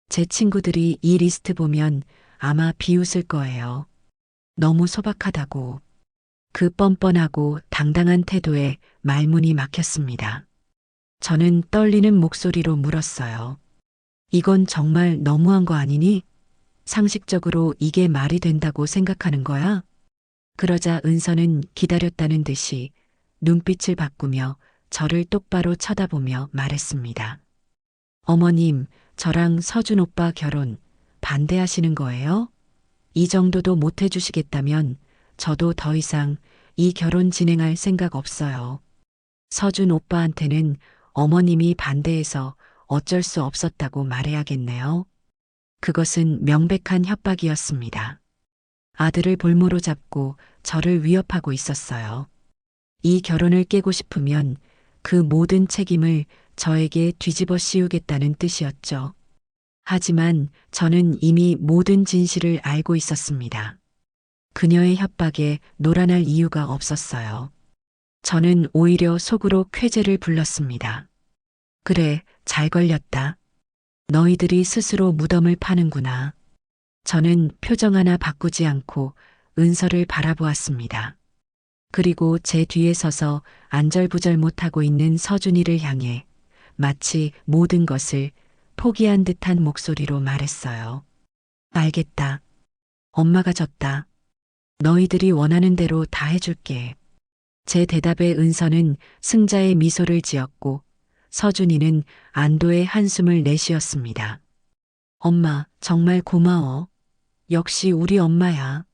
제 친구들이 이 리스트 보면 아마 비웃을 거예요. 너무 소박하다고. 그 뻔뻔하고 당당한 태도에 말문이 막혔습니다. 저는 떨리는 목소리로 물었어요. 이건 정말 너무한 거 아니니? 상식적으로 이게 말이 된다고 생각하는 거야? 그러자 은서는 기다렸다는 듯이 눈빛을 바꾸며 저를 똑바로 쳐다보며 말했습니다. 어머님, 저랑 서준 오빠 결혼 반대하시는 거예요? 이 정도도 못 해주시겠다면 저도 더 이상 이 결혼 진행할 생각 없어요. 서준 오빠한테는 어머님이 반대해서 어쩔 수 없었다고 말해야겠네요. 그것은 명백한 협박이었습니다. 아들을 볼모로 잡고 저를 위협하고 있었어요. 이 결혼을 깨고 싶으면 그 모든 책임을 저에게 뒤집어 씌우겠다는 뜻이었죠. 하지만 저는 이미 모든 진실을 알고 있었습니다. 그녀의 협박에 놀아날 이유가 없었어요. 저는 오히려 속으로 쾌재를 불렀습니다. 그래, 잘 걸렸다. 너희들이 스스로 무덤을 파는구나. 저는 표정 하나 바꾸지 않고 은서를 바라보았습니다. 그리고 제 뒤에 서서 안절부절 못하고 있는 서준이를 향해 마치 모든 것을 포기한 듯한 목소리로 말했어요. 알겠다. 엄마가 졌다. 너희들이 원하는 대로 다 해줄게. 제 대답에 은서는 승자의 미소를 지었고 서준이는 안도의 한숨을 내쉬었습니다. 엄마, 정말 고마워. 역시 우리 엄마야.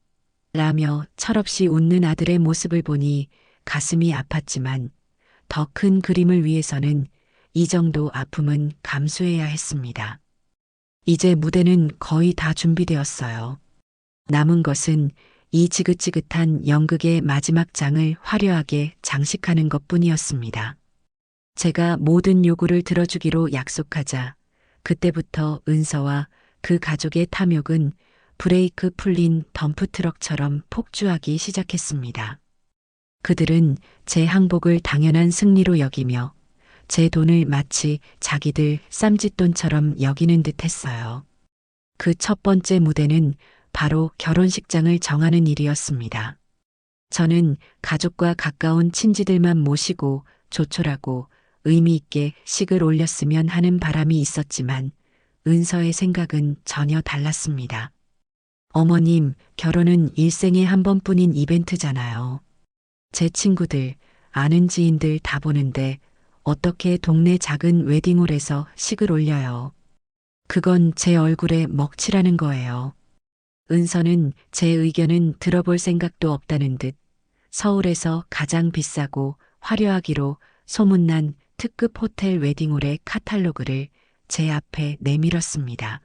라며 철없이 웃는 아들의 모습을 보니 가슴이 아팠지만 더 큰 그림을 위해서는 이 정도 아픔은 감수해야 했습니다. 이제 무대는 거의 다 준비되었어요. 남은 것은 이 지긋지긋한 연극의 마지막 장을 화려하게 장식하는 것뿐이었습니다. 제가 모든 요구를 들어주기로 약속하자 그때부터 은서와 그 가족의 탐욕은 브레이크 풀린 덤프트럭처럼 폭주하기 시작했습니다. 그들은 제 항복을 당연한 승리로 여기며 제 돈을 마치 자기들 쌈짓돈처럼 여기는 듯 했어요. 그 첫 번째 무대는 바로 결혼식장을 정하는 일이었습니다. 저는 가족과 가까운 친지들만 모시고 조촐하고 의미 있게 식을 올렸으면 하는 바람이 있었지만 은서의 생각은 전혀 달랐습니다. 어머님, 결혼은 일생에 한 번뿐인 이벤트잖아요. 제 친구들, 아는 지인들 다 보는데 어떻게 동네 작은 웨딩홀에서 식을 올려요. 그건 제 얼굴에 먹칠하는 거예요. 은서는 제 의견은 들어볼 생각도 없다는 듯 서울에서 가장 비싸고 화려하기로 소문난 특급 호텔 웨딩홀의 카탈로그를 제 앞에 내밀었습니다.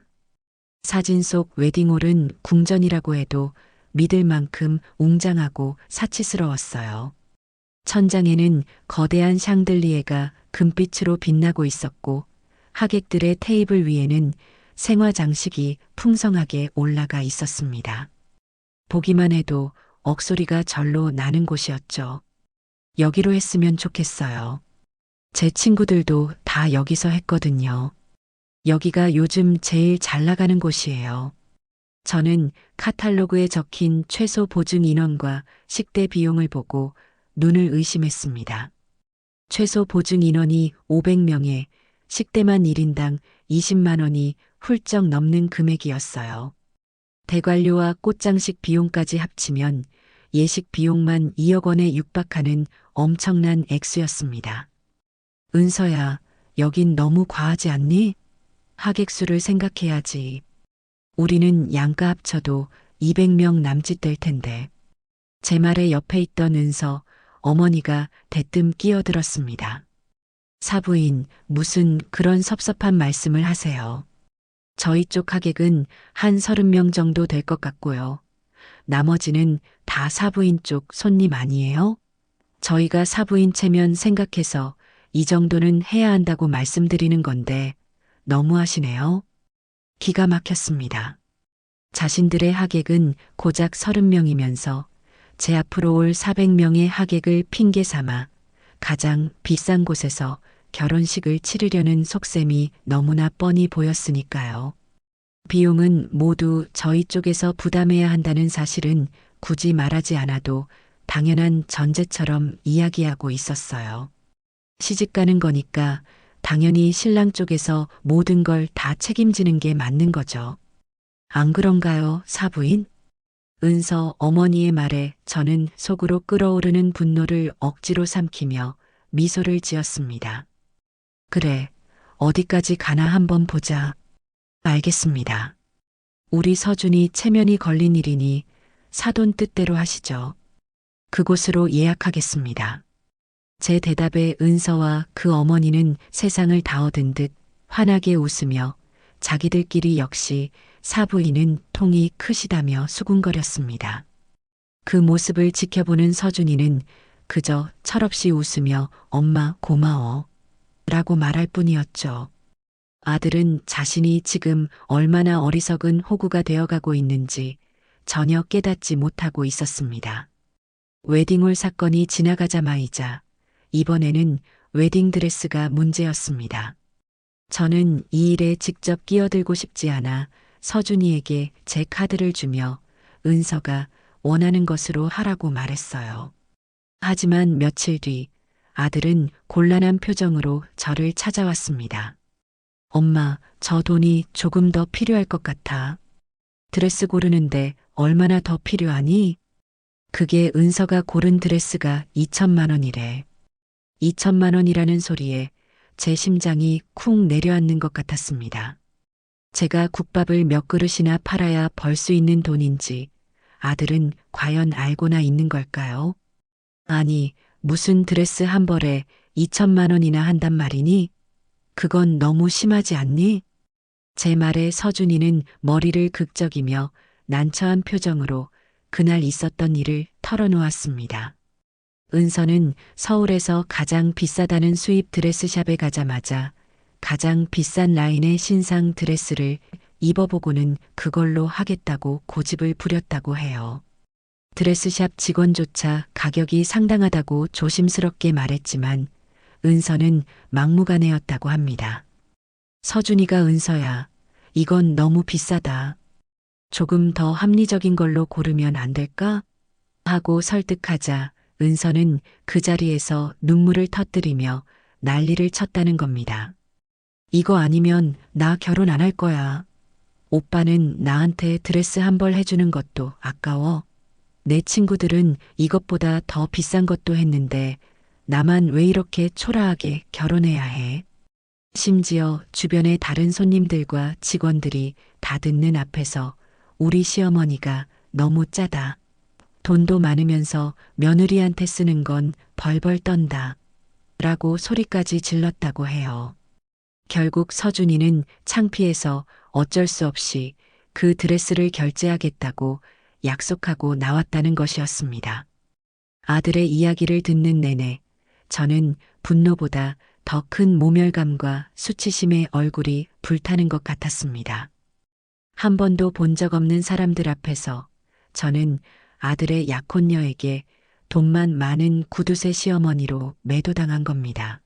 사진 속 웨딩홀은 궁전이라고 해도 믿을 만큼 웅장하고 사치스러웠어요. 천장에는 거대한 샹들리에가 금빛으로 빛나고 있었고 하객들의 테이블 위에는 생화 장식이 풍성하게 올라가 있었습니다. 보기만 해도 억소리가 절로 나는 곳이었죠. 여기로 했으면 좋겠어요. 제 친구들도 다 여기서 했거든요. 여기가 요즘 제일 잘 나가는 곳이에요. 저는 카탈로그에 적힌 최소 보증 인원과 식대 비용을 보고 눈을 의심했습니다. 최소 보증 인원이 500명에 식대만 1인당 20만 원이 훌쩍 넘는 금액이었어요. 대관료와 꽃장식 비용까지 합치면 예식 비용만 2억 원에 육박하는 엄청난 액수였습니다. 은서야, 여긴 너무 과하지 않니? 하객 수를 생각해야지. 우리는 양가 합쳐도 200명 남짓 될 텐데. 제 말에 옆에 있던 은서, 어머니가 대뜸 끼어들었습니다. 사부인, 무슨 그런 섭섭한 말씀을 하세요. 저희 쪽 하객은 한 30명 정도 될 것 같고요. 나머지는 다 사부인 쪽 손님 아니에요? 저희가 사부인 체면 생각해서 이 정도는 해야 한다고 말씀드리는 건데 너무하시네요. 기가 막혔습니다. 자신들의 하객은 고작 30명이면서 제 앞으로 올 400명의 하객을 핑계 삼아 가장 비싼 곳에서 결혼식을 치르려는 속셈이 너무나 뻔히 보였으니까요. 비용은 모두 저희 쪽에서 부담해야 한다는 사실은 굳이 말하지 않아도 당연한 전제처럼 이야기하고 있었어요. 시집 가는 거니까 당연히 신랑 쪽에서 모든 걸 다 책임지는 게 맞는 거죠. 안 그런가요, 사부인? 은서 어머니의 말에 저는 속으로 끓어오르는 분노를 억지로 삼키며 미소를 지었습니다. 그래, 어디까지 가나 한번 보자. 알겠습니다. 우리 서준이 체면이 걸린 일이니 사돈 뜻대로 하시죠. 그곳으로 예약하겠습니다. 제 대답에 은서와 그 어머니는 세상을 다 얻은 듯 환하게 웃으며 자기들끼리 역시 사부인은 통이 크시다며 수군거렸습니다. 그 모습을 지켜보는 서준이는 그저 철없이 웃으며 엄마 고마워 라고 말할 뿐이었죠. 아들은 자신이 지금 얼마나 어리석은 호구가 되어가고 있는지 전혀 깨닫지 못하고 있었습니다. 웨딩홀 사건이 지나가자마이자 이번에는 웨딩드레스가 문제였습니다. 저는 이 일에 직접 끼어들고 싶지 않아 서준이에게 제 카드를 주며 은서가 원하는 것으로 하라고 말했어요. 하지만 며칠 뒤 아들은 곤란한 표정으로 저를 찾아왔습니다. 엄마, 저 돈이 조금 더 필요할 것 같아. 드레스 고르는데 얼마나 더 필요하니? 그게 은서가 고른 드레스가 2천만 원이래. 2천만 원이라는 소리에 제 심장이 쿵 내려앉는 것 같았습니다. 제가 국밥을 몇 그릇이나 팔아야 벌 수 있는 돈인지 아들은 과연 알고나 있는 걸까요? 아니, 무슨 드레스 한 벌에 2천만 원이나 한단 말이니? 그건 너무 심하지 않니? 제 말에 서준이는 머리를 극적이며 난처한 표정으로 그날 있었던 일을 털어놓았습니다. 은서는 서울에서 가장 비싸다는 수입 드레스샵에 가자마자 가장 비싼 라인의 신상 드레스를 입어보고는 그걸로 하겠다고 고집을 부렸다고 해요. 드레스샵 직원조차 가격이 상당하다고 조심스럽게 말했지만 은서는 막무가내였다고 합니다. 서준이가 은서야, 이건 너무 비싸다. 조금 더 합리적인 걸로 고르면 안 될까? 하고 설득하자 은서는 그 자리에서 눈물을 터뜨리며 난리를 쳤다는 겁니다. 이거 아니면 나 결혼 안 할 거야. 오빠는 나한테 드레스 한 벌 해주는 것도 아까워. 내 친구들은 이것보다 더 비싼 것도 했는데 나만 왜 이렇게 초라하게 결혼해야 해? 심지어 주변의 다른 손님들과 직원들이 다 듣는 앞에서 우리 시어머니가 너무 짜다. 돈도 많으면서 며느리한테 쓰는 건 벌벌 떤다. 라고 소리까지 질렀다고 해요. 결국 서준이는 창피해서 어쩔 수 없이 그 드레스를 결제하겠다고 약속하고 나왔다는 것이었습니다. 아들의 이야기를 듣는 내내 저는 분노보다 더 큰 모멸감과 수치심의 얼굴이 불타는 것 같았습니다. 한 번도 본 적 없는 사람들 앞에서 저는 아들의 약혼녀에게 돈만 많은 구두쇠 시어머니로 매도당한 겁니다.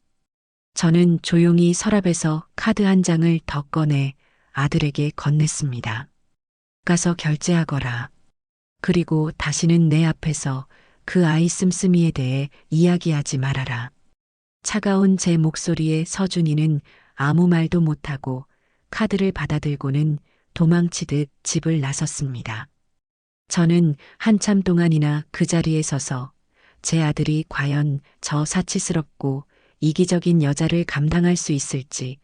저는 조용히 서랍에서 카드 한 장을 더 꺼내 아들에게 건넸습니다. 가서 결제하거라. 그리고 다시는 내 앞에서 그 아이 씀씀이에 대해 이야기하지 말아라. 차가운 제 목소리에 서준이는 아무 말도 못하고 카드를 받아들고는 도망치듯 집을 나섰습니다. 저는 한참 동안이나 그 자리에 서서 제 아들이 과연 저 사치스럽고 이기적인 여자를 감당할 수 있을지,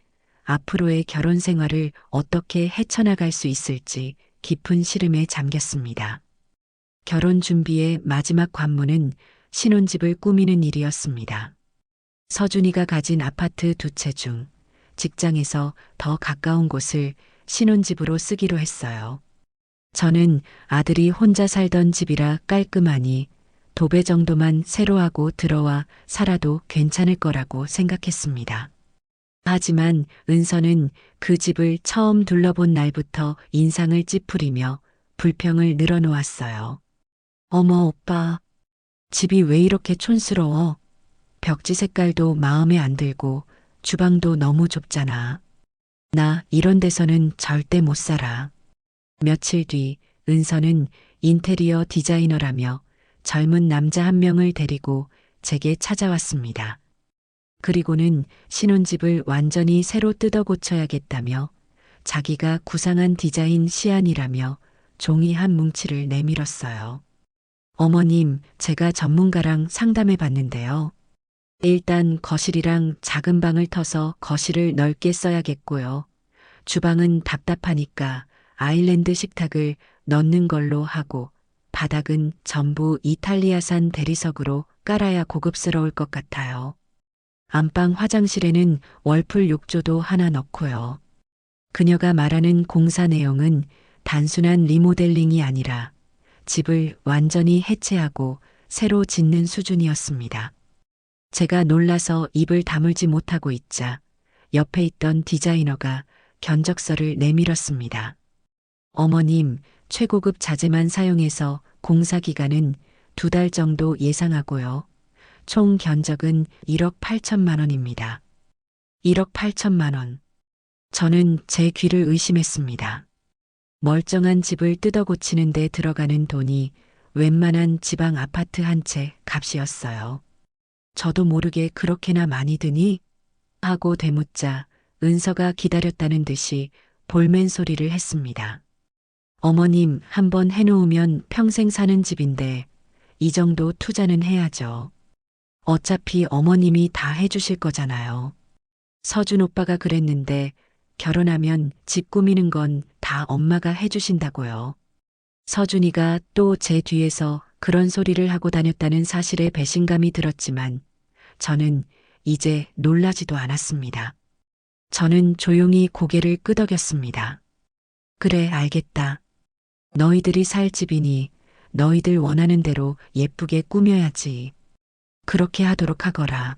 앞으로의 결혼 생활을 어떻게 헤쳐나갈 수 있을지 깊은 시름에 잠겼습니다. 결혼 준비의 마지막 관문은 신혼집을 꾸미는 일이었습니다. 서준이가 가진 아파트 두 채 중 직장에서 더 가까운 곳을 신혼집으로 쓰기로 했어요. 저는 아들이 혼자 살던 집이라 깔끔하니 도배 정도만 새로 하고 들어와 살아도 괜찮을 거라고 생각했습니다. 하지만 은서는 그 집을 처음 둘러본 날부터 인상을 찌푸리며 불평을 늘어놓았어요. 어머 오빠, 집이 왜 이렇게 촌스러워? 벽지 색깔도 마음에 안 들고 주방도 너무 좁잖아. 나 이런 데서는 절대 못 살아. 며칠 뒤 은서는 인테리어 디자이너라며 젊은 남자 한 명을 데리고 제게 찾아왔습니다. 그리고는 신혼집을 완전히 새로 뜯어 고쳐야겠다며 자기가 구상한 디자인 시안이라며 종이 한 뭉치를 내밀었어요. 어머님, 제가 전문가랑 상담해 봤는데요. 일단 거실이랑 작은 방을 터서 거실을 넓게 써야겠고요. 주방은 답답하니까 아일랜드 식탁을 넣는 걸로 하고 바닥은 전부 이탈리아산 대리석으로 깔아야 고급스러울 것 같아요. 안방 화장실에는 월풀 욕조도 하나 넣고요. 그녀가 말하는 공사 내용은 단순한 리모델링이 아니라 집을 완전히 해체하고 새로 짓는 수준이었습니다. 제가 놀라서 입을 다물지 못하고 있자 옆에 있던 디자이너가 견적서를 내밀었습니다. 어머님, 최고급 자재만 사용해서 공사 기간은 2달 정도 예상하고요. 총 견적은 1억 8천만 원입니다. 1억 8천만 원. 저는 제 귀를 의심했습니다. 멀쩡한 집을 뜯어 고치는 데 들어가는 돈이 웬만한 지방 아파트 한 채 값이었어요. 저도 모르게 그렇게나 많이 드니? 하고 되묻자 은서가 기다렸다는 듯이 볼멘 소리를 했습니다. 어머님, 한번 해놓으면 평생 사는 집인데 이 정도 투자는 해야죠. 어차피 어머님이 다 해주실 거잖아요. 서준 오빠가 그랬는데 결혼하면 집 꾸미는 건 다 엄마가 해주신다고요. 서준이가 또 제 뒤에서 그런 소리를 하고 다녔다는 사실에 배신감이 들었지만 저는 이제 놀라지도 않았습니다. 저는 조용히 고개를 끄덕였습니다. 그래, 알겠다. 너희들이 살 집이니 너희들 원하는 대로 예쁘게 꾸며야지. 그렇게 하도록 하거라.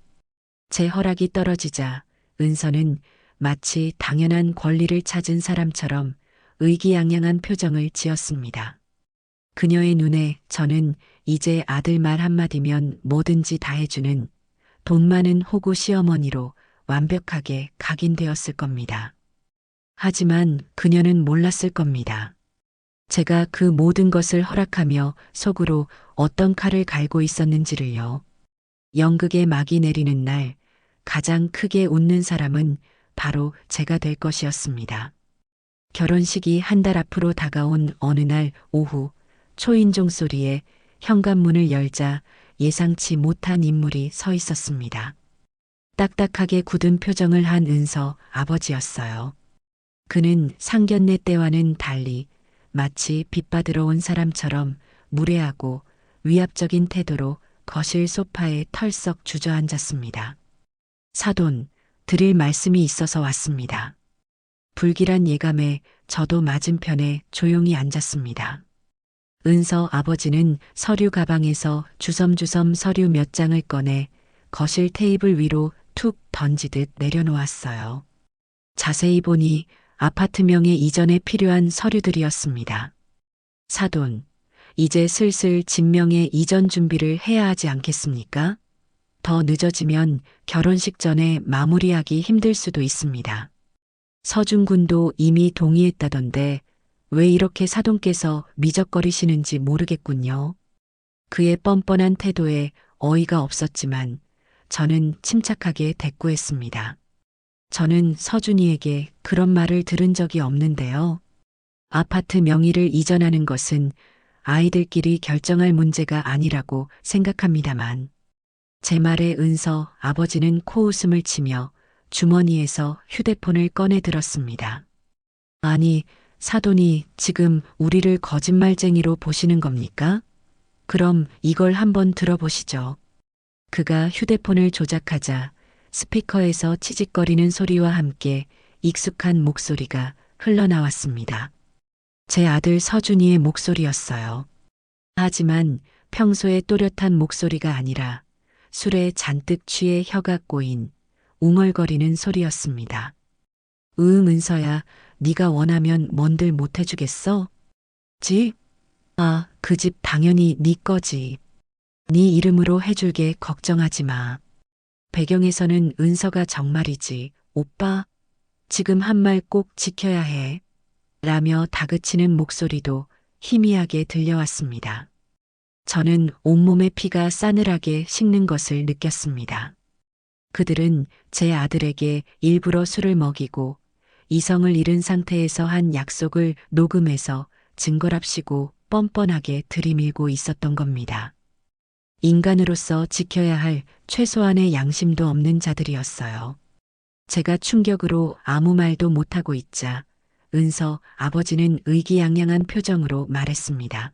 제 허락이 떨어지자 은서는 마치 당연한 권리를 찾은 사람처럼 의기양양한 표정을 지었습니다. 그녀의 눈에 저는 이제 아들 말 한마디면 뭐든지 다 해주는 돈 많은 호구 시어머니로 완벽하게 각인되었을 겁니다. 하지만 그녀는 몰랐을 겁니다. 제가 그 모든 것을 허락하며 속으로 어떤 칼을 갈고 있었는지를요. 연극의 막이 내리는 날 가장 크게 웃는 사람은 바로 제가 될 것이었습니다. 결혼식이 한 달 앞으로 다가온 어느 날 오후 초인종 소리에 현관문을 열자 예상치 못한 인물이 서 있었습니다. 딱딱하게 굳은 표정을 한 은서 아버지였어요. 그는 상견례 때와는 달리 마치 빛받으러 온 사람처럼 무례하고 위압적인 태도로 거실 소파에 털썩 주저앉았습니다. 사돈, 드릴 말씀이 있어서 왔습니다. 불길한 예감에 저도 맞은편에 조용히 앉았습니다. 은서 아버지는 서류 가방에서 주섬주섬 서류 몇 장을 꺼내 거실 테이블 위로 툭 던지듯 내려놓았어요. 자세히 보니 아파트 명의 이전에 필요한 서류들이었습니다. 사돈, 이제 슬슬 진명의 이전 준비를 해야 하지 않겠습니까? 더 늦어지면 결혼식 전에 마무리하기 힘들 수도 있습니다. 서준군도 이미 동의했다던데 왜 이렇게 사돈께서 미적거리시는지 모르겠군요. 그의 뻔뻔한 태도에 어이가 없었지만 저는 침착하게 대꾸했습니다. 저는 서준이에게 그런 말을 들은 적이 없는데요. 아파트 명의를 이전하는 것은 아이들끼리 결정할 문제가 아니라고 생각합니다만. 제 말에 은서 아버지는 코웃음을 치며 주머니에서 휴대폰을 꺼내 들었습니다. 아니, 사돈이 지금 우리를 거짓말쟁이로 보시는 겁니까? 그럼 이걸 한번 들어보시죠. 그가 휴대폰을 조작하자 스피커에서 치직거리는 소리와 함께 익숙한 목소리가 흘러나왔습니다. 제 아들 서준이의 목소리였어요. 하지만 평소의 또렷한 목소리가 아니라 술에 잔뜩 취해 혀가 꼬인 웅얼거리는 소리였습니다. 은서야, 네가 원하면 뭔들 못 해주겠어? 집? 아, 그 집 당연히 네 거지. 네 이름으로 해줄게 걱정하지 마. 배경에서는 은서가 정말이지. 오빠, 지금 한 말 꼭 지켜야 해. 라며 다그치는 목소리도 희미하게 들려왔습니다. 저는 온몸의 피가 싸늘하게 식는 것을 느꼈습니다. 그들은 제 아들에게 일부러 술을 먹이고 이성을 잃은 상태에서 한 약속을 녹음해서 증거랍시고 뻔뻔하게 들이밀고 있었던 겁니다. 인간으로서 지켜야 할 최소한의 양심도 없는 자들이었어요. 제가 충격으로 아무 말도 못하고 있자 은서 아버지는 의기양양한 표정으로 말했습니다.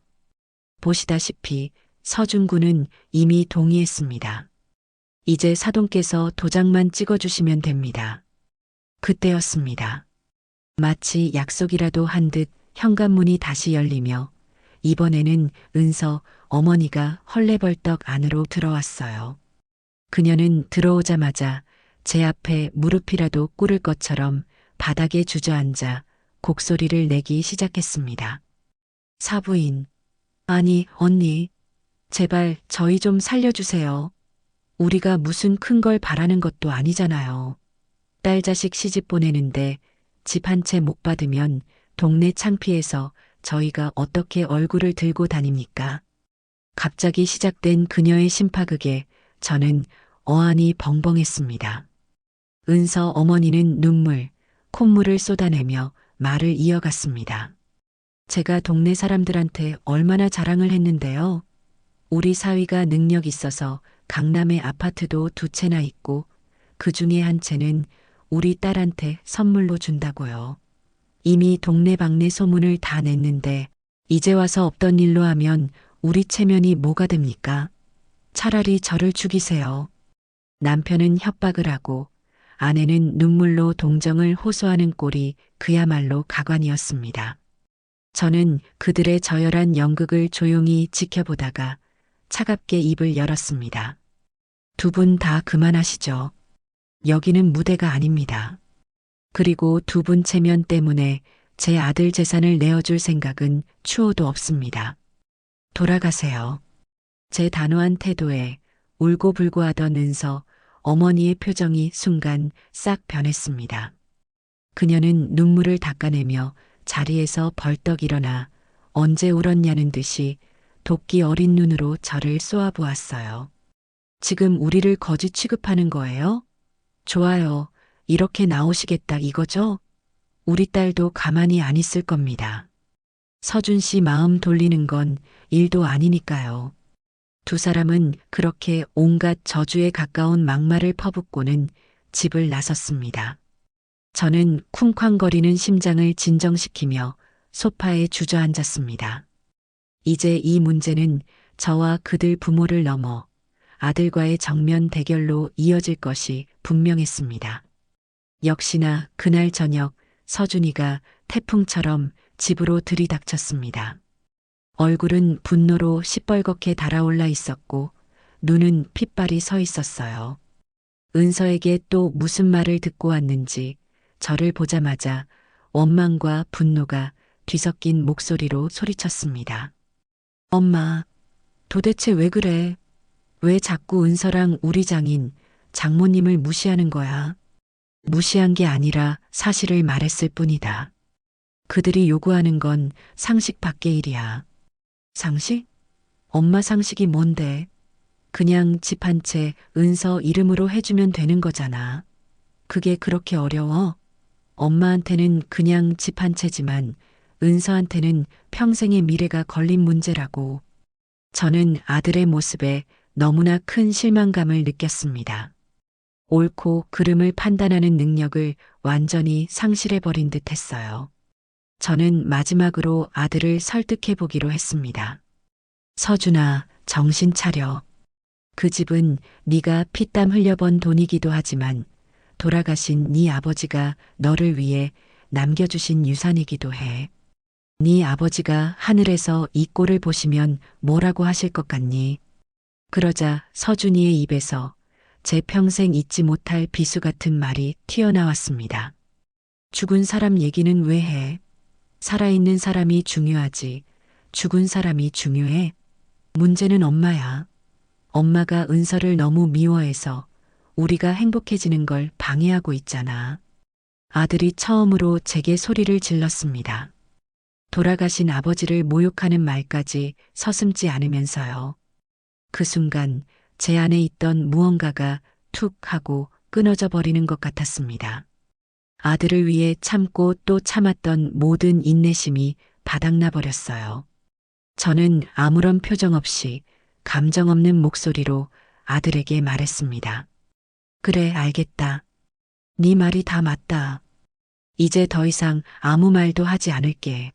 보시다시피 서준군은 이미 동의했습니다. 이제 사돈께서 도장만 찍어주시면 됩니다. 그때였습니다. 마치 약속이라도 한 듯 현관문이 다시 열리며 이번에는 은서 어머니가 헐레벌떡 안으로 들어왔어요. 그녀는 들어오자마자 제 앞에 무릎이라도 꿇을 것처럼 바닥에 주저앉아 곡소리를 내기 시작했습니다. 사부인, 아니 언니, 제발 저희 좀 살려주세요. 우리가 무슨 큰 걸 바라는 것도 아니잖아요. 딸 자식 시집 보내는데 집 한 채 못 받으면 동네 창피해서 저희가 어떻게 얼굴을 들고 다닙니까? 갑자기 시작된 그녀의 심파극에 저는 어안이 벙벙했습니다. 은서 어머니는 눈물, 콧물을 쏟아내며 말을 이어갔습니다. 제가 동네 사람들한테 얼마나 자랑을 했는데요. 우리 사위가 능력 있어서 강남에 아파트도 2채나 있고 그 중에 한 채는 우리 딸한테 선물로 준다고요. 이미 동네방네 소문을 다 냈는데 이제 와서 없던 일로 하면 우리 체면이 뭐가 됩니까? 차라리 저를 죽이세요. 남편은 협박을 하고 아내는 눈물로 동정을 호소하는 꼴이 그야말로 가관이었습니다. 저는 그들의 저열한 연극을 조용히 지켜보다가 차갑게 입을 열었습니다. 두 분 다 그만하시죠. 여기는 무대가 아닙니다. 그리고 두 분 체면 때문에 제 아들 재산을 내어줄 생각은 추호도 없습니다. 돌아가세요. 제 단호한 태도에 울고불고 하던 은서 어머니의 표정이 순간 싹 변했습니다. 그녀는 눈물을 닦아내며 자리에서 벌떡 일어나 언제 울었냐는 듯이 도끼 어린 눈으로 저를 쏘아보았어요. 지금 우리를 거지 취급하는 거예요? 좋아요. 이렇게 나오시겠다 이거죠? 우리 딸도 가만히 안 있을 겁니다. 서준 씨 마음 돌리는 건 일도 아니니까요. 두 사람은 그렇게 온갖 저주에 가까운 막말을 퍼붓고는 집을 나섰습니다. 저는 쿵쾅거리는 심장을 진정시키며 소파에 주저앉았습니다. 이제 이 문제는 저와 그들 부모를 넘어 아들과의 정면 대결로 이어질 것이 분명했습니다. 역시나 그날 저녁 서준이가 태풍처럼 집으로 들이닥쳤습니다. 얼굴은 분노로 시뻘겋게 달아올라 있었고 눈은 핏발이 서 있었어요. 은서에게 또 무슨 말을 듣고 왔는지 저를 보자마자 원망과 분노가 뒤섞인 목소리로 소리쳤습니다. 엄마, 도대체 왜 그래? 왜 자꾸 은서랑 우리 장인, 장모님을 무시하는 거야? 무시한 게 아니라 사실을 말했을 뿐이다. 그들이 요구하는 건 상식 밖의 일이야. 상식? 엄마 상식이 뭔데? 그냥 집 한 채 은서 이름으로 해주면 되는 거잖아. 그게 그렇게 어려워? 엄마한테는 그냥 집 한 채지만 은서한테는 평생의 미래가 걸린 문제라고. 저는 아들의 모습에 너무나 큰 실망감을 느꼈습니다. 옳고 그름을 판단하는 능력을 완전히 상실해버린 듯 했어요. 저는 마지막으로 아들을 설득해 보기로 했습니다. 서준아, 정신 차려. 그 집은 네가 피땀 흘려번 돈이기도 하지만 돌아가신 네 아버지가 너를 위해 남겨주신 유산이기도 해. 네 아버지가 하늘에서 이 꼴을 보시면 뭐라고 하실 것 같니? 그러자 서준이의 입에서 제 평생 잊지 못할 비수 같은 말이 튀어나왔습니다. 죽은 사람 얘기는 왜 해? 살아있는 사람이 중요하지. 죽은 사람이 중요해? 문제는 엄마야. 엄마가 은서를 너무 미워해서 우리가 행복해지는 걸 방해하고 있잖아. 아들이 처음으로 제게 소리를 질렀습니다. 돌아가신 아버지를 모욕하는 말까지 서슴지 않으면서요. 그 순간 제 안에 있던 무언가가 툭 하고 끊어져 버리는 것 같았습니다. 아들을 위해 참고 또 참았던 모든 인내심이 바닥나 버렸어요. 저는 아무런 표정 없이 감정 없는 목소리로 아들에게 말했습니다. 그래, 알겠다. 네 말이 다 맞다. 이제 더 이상 아무 말도 하지 않을게.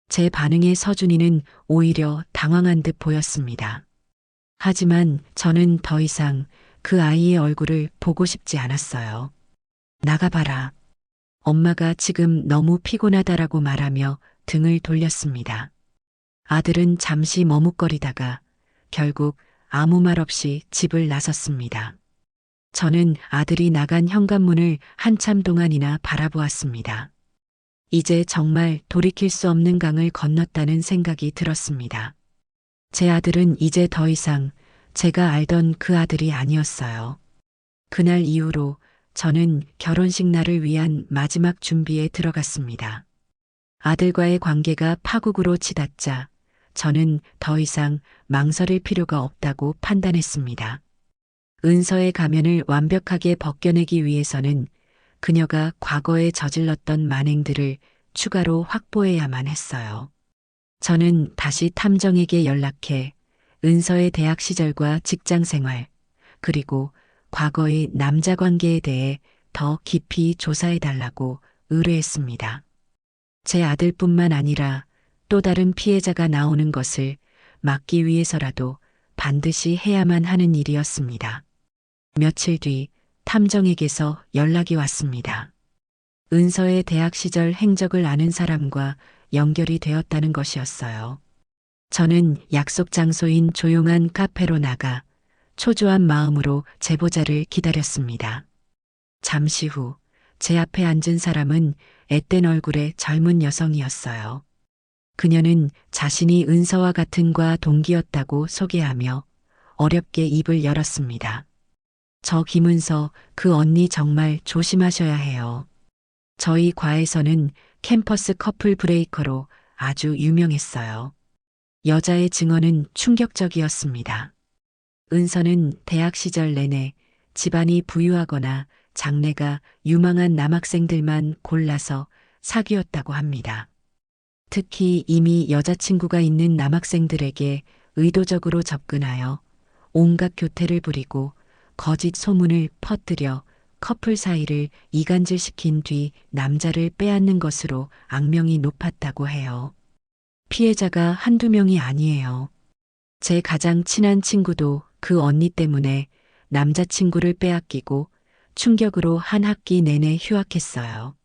제 반응에 서준이는 오히려 당황한 듯 보였습니다. 하지만 저는 더 이상 그 아이의 얼굴을 보고 싶지 않았어요. 나가봐라. 엄마가 지금 너무 피곤하다라고 말하며 등을 돌렸습니다. 아들은 잠시 머뭇거리다가 결국 아무 말 없이 집을 나섰습니다. 저는 아들이 나간 현관문을 한참 동안이나 바라보았습니다. 이제 정말 돌이킬 수 없는 강을 건넜다는 생각이 들었습니다. 제 아들은 이제 더 이상 제가 알던 그 아들이 아니었어요. 그날 이후로 저는 결혼식 날을 위한 마지막 준비에 들어갔습니다. 아들과의 관계가 파국으로 치닫자 저는 더 이상 망설일 필요가 없다고 판단했습니다. 은서의 가면을 완벽하게 벗겨내기 위해서는 그녀가 과거에 저질렀던 만행들을 추가로 확보해야만 했어요. 저는 다시 탐정에게 연락해 은서의 대학 시절과 직장 생활, 그리고 과거의 남자 관계에 대해 더 깊이 조사해달라고 의뢰했습니다. 제 아들뿐만 아니라 또 다른 피해자가 나오는 것을 막기 위해서라도 반드시 해야만 하는 일이었습니다. 며칠 뒤 탐정에게서 연락이 왔습니다. 은서의 대학 시절 행적을 아는 사람과 연결이 되었다는 것이었어요. 저는 약속 장소인 조용한 카페로 나가 초조한 마음으로 제보자를 기다렸습니다. 잠시 후 제 앞에 앉은 사람은 앳된 얼굴의 젊은 여성이었어요. 그녀는 자신이 은서와 같은 과 동기였다고 소개하며 어렵게 입을 열었습니다. 저 김은서, 그 언니 정말 조심하셔야 해요. 저희 과에서는 캠퍼스 커플 브레이커로 아주 유명했어요. 여자의 증언은 충격적이었습니다. 은서는 대학 시절 내내 집안이 부유하거나 장래가 유망한 남학생들만 골라서 사귀었다고 합니다. 특히 이미 여자친구가 있는 남학생들에게 의도적으로 접근하여 온갖 교태를 부리고 거짓 소문을 퍼뜨려 커플 사이를 이간질시킨 뒤 남자를 빼앗는 것으로 악명이 높았다고 해요. 피해자가 한두 명이 아니에요. 제 가장 친한 친구도 그 언니 때문에 남자친구를 빼앗기고 충격으로 한 학기 내내 휴학했어요.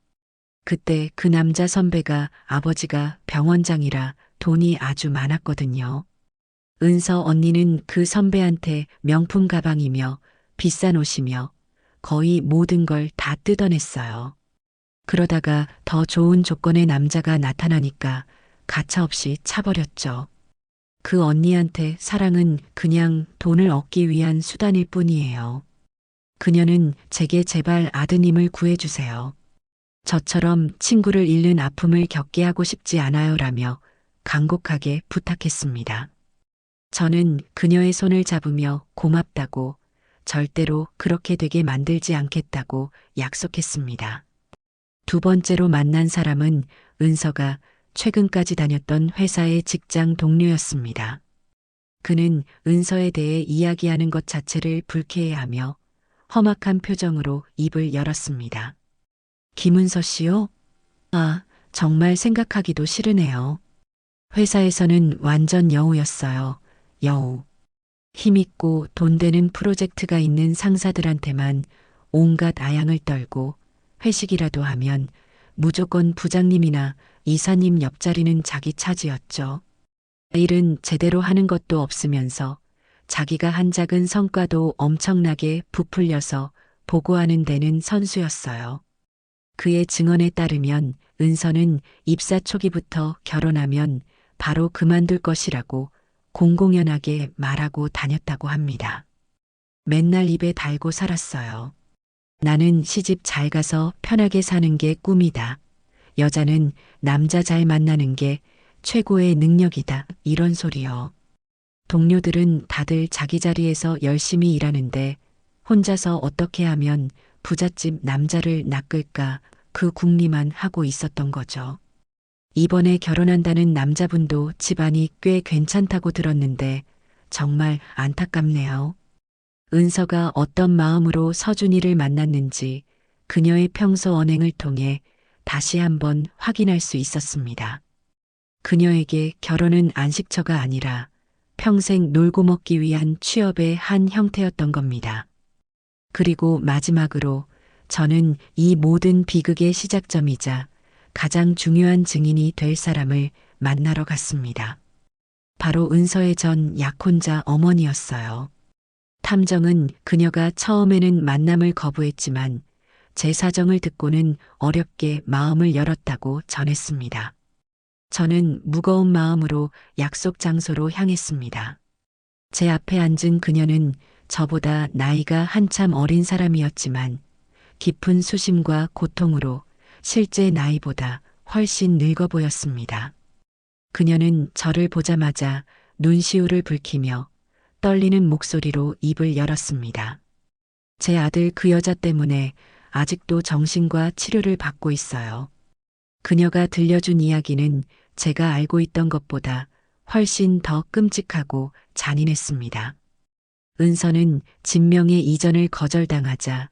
그때 그 남자 선배가 아버지가 병원장이라 돈이 아주 많았거든요. 은서 언니는 그 선배한테 명품 가방이며 비싼 옷이며 거의 모든 걸 다 뜯어냈어요. 그러다가 더 좋은 조건의 남자가 나타나니까 가차없이 차버렸죠. 그 언니한테 사랑은 그냥 돈을 얻기 위한 수단일 뿐이에요. 그녀는 제게 제발 아드님을 구해주세요. 저처럼 친구를 잃는 아픔을 겪게 하고 싶지 않아요라며 간곡하게 부탁했습니다. 저는 그녀의 손을 잡으며 고맙다고 절대로 그렇게 되게 만들지 않겠다고 약속했습니다. 두 번째로 만난 사람은 은서가 최근까지 다녔던 회사의 직장 동료였습니다. 그는 은서에 대해 이야기하는 것 자체를 불쾌해하며 험악한 표정으로 입을 열었습니다. 김은서 씨요? 아, 정말 생각하기도 싫으네요. 회사에서는 완전 여우였어요. 여우. 힘있고 돈 되는 프로젝트가 있는 상사들한테만 온갖 아양을 떨고 회식이라도 하면 무조건 부장님이나 이사님 옆자리는 자기 차지였죠. 일은 제대로 하는 것도 없으면서 자기가 한 작은 성과도 엄청나게 부풀려서 보고하는 데는 선수였어요. 그의 증언에 따르면 은서는 입사 초기부터 결혼하면 바로 그만둘 것이라고 공공연하게 말하고 다녔다고 합니다. 맨날 입에 달고 살았어요. 나는 시집 잘 가서 편하게 사는 게 꿈이다. 여자는 남자 잘 만나는 게 최고의 능력이다. 이런 소리요. 동료들은 다들 자기 자리에서 열심히 일하는데 혼자서 어떻게 하면 부잣집 남자를 낚을까 그 궁리만 하고 있었던 거죠. 이번에 결혼한다는 남자분도 집안이 꽤 괜찮다고 들었는데 정말 안타깝네요. 은서가 어떤 마음으로 서준이를 만났는지 그녀의 평소 언행을 통해 다시 한번 확인할 수 있었습니다. 그녀에게 결혼은 안식처가 아니라 평생 놀고 먹기 위한 취업의 한 형태였던 겁니다. 그리고 마지막으로 저는 이 모든 비극의 시작점이자 가장 중요한 증인이 될 사람을 만나러 갔습니다. 바로 은서의 전 약혼자 어머니였어요. 탐정은 그녀가 처음에는 만남을 거부했지만 제 사정을 듣고는 어렵게 마음을 열었다고 전했습니다. 저는 무거운 마음으로 약속 장소로 향했습니다. 제 앞에 앉은 그녀는 저보다 나이가 한참 어린 사람이었지만 깊은 수심과 고통으로 실제 나이보다 훨씬 늙어 보였습니다. 그녀는 저를 보자마자 눈시울을 붉히며 떨리는 목소리로 입을 열었습니다. 제 아들 그 여자 때문에 아직도 정신과 치료를 받고 있어요. 그녀가 들려준 이야기는 제가 알고 있던 것보다 훨씬 더 끔찍하고 잔인했습니다. 은서는 진명의 이전을 거절당하자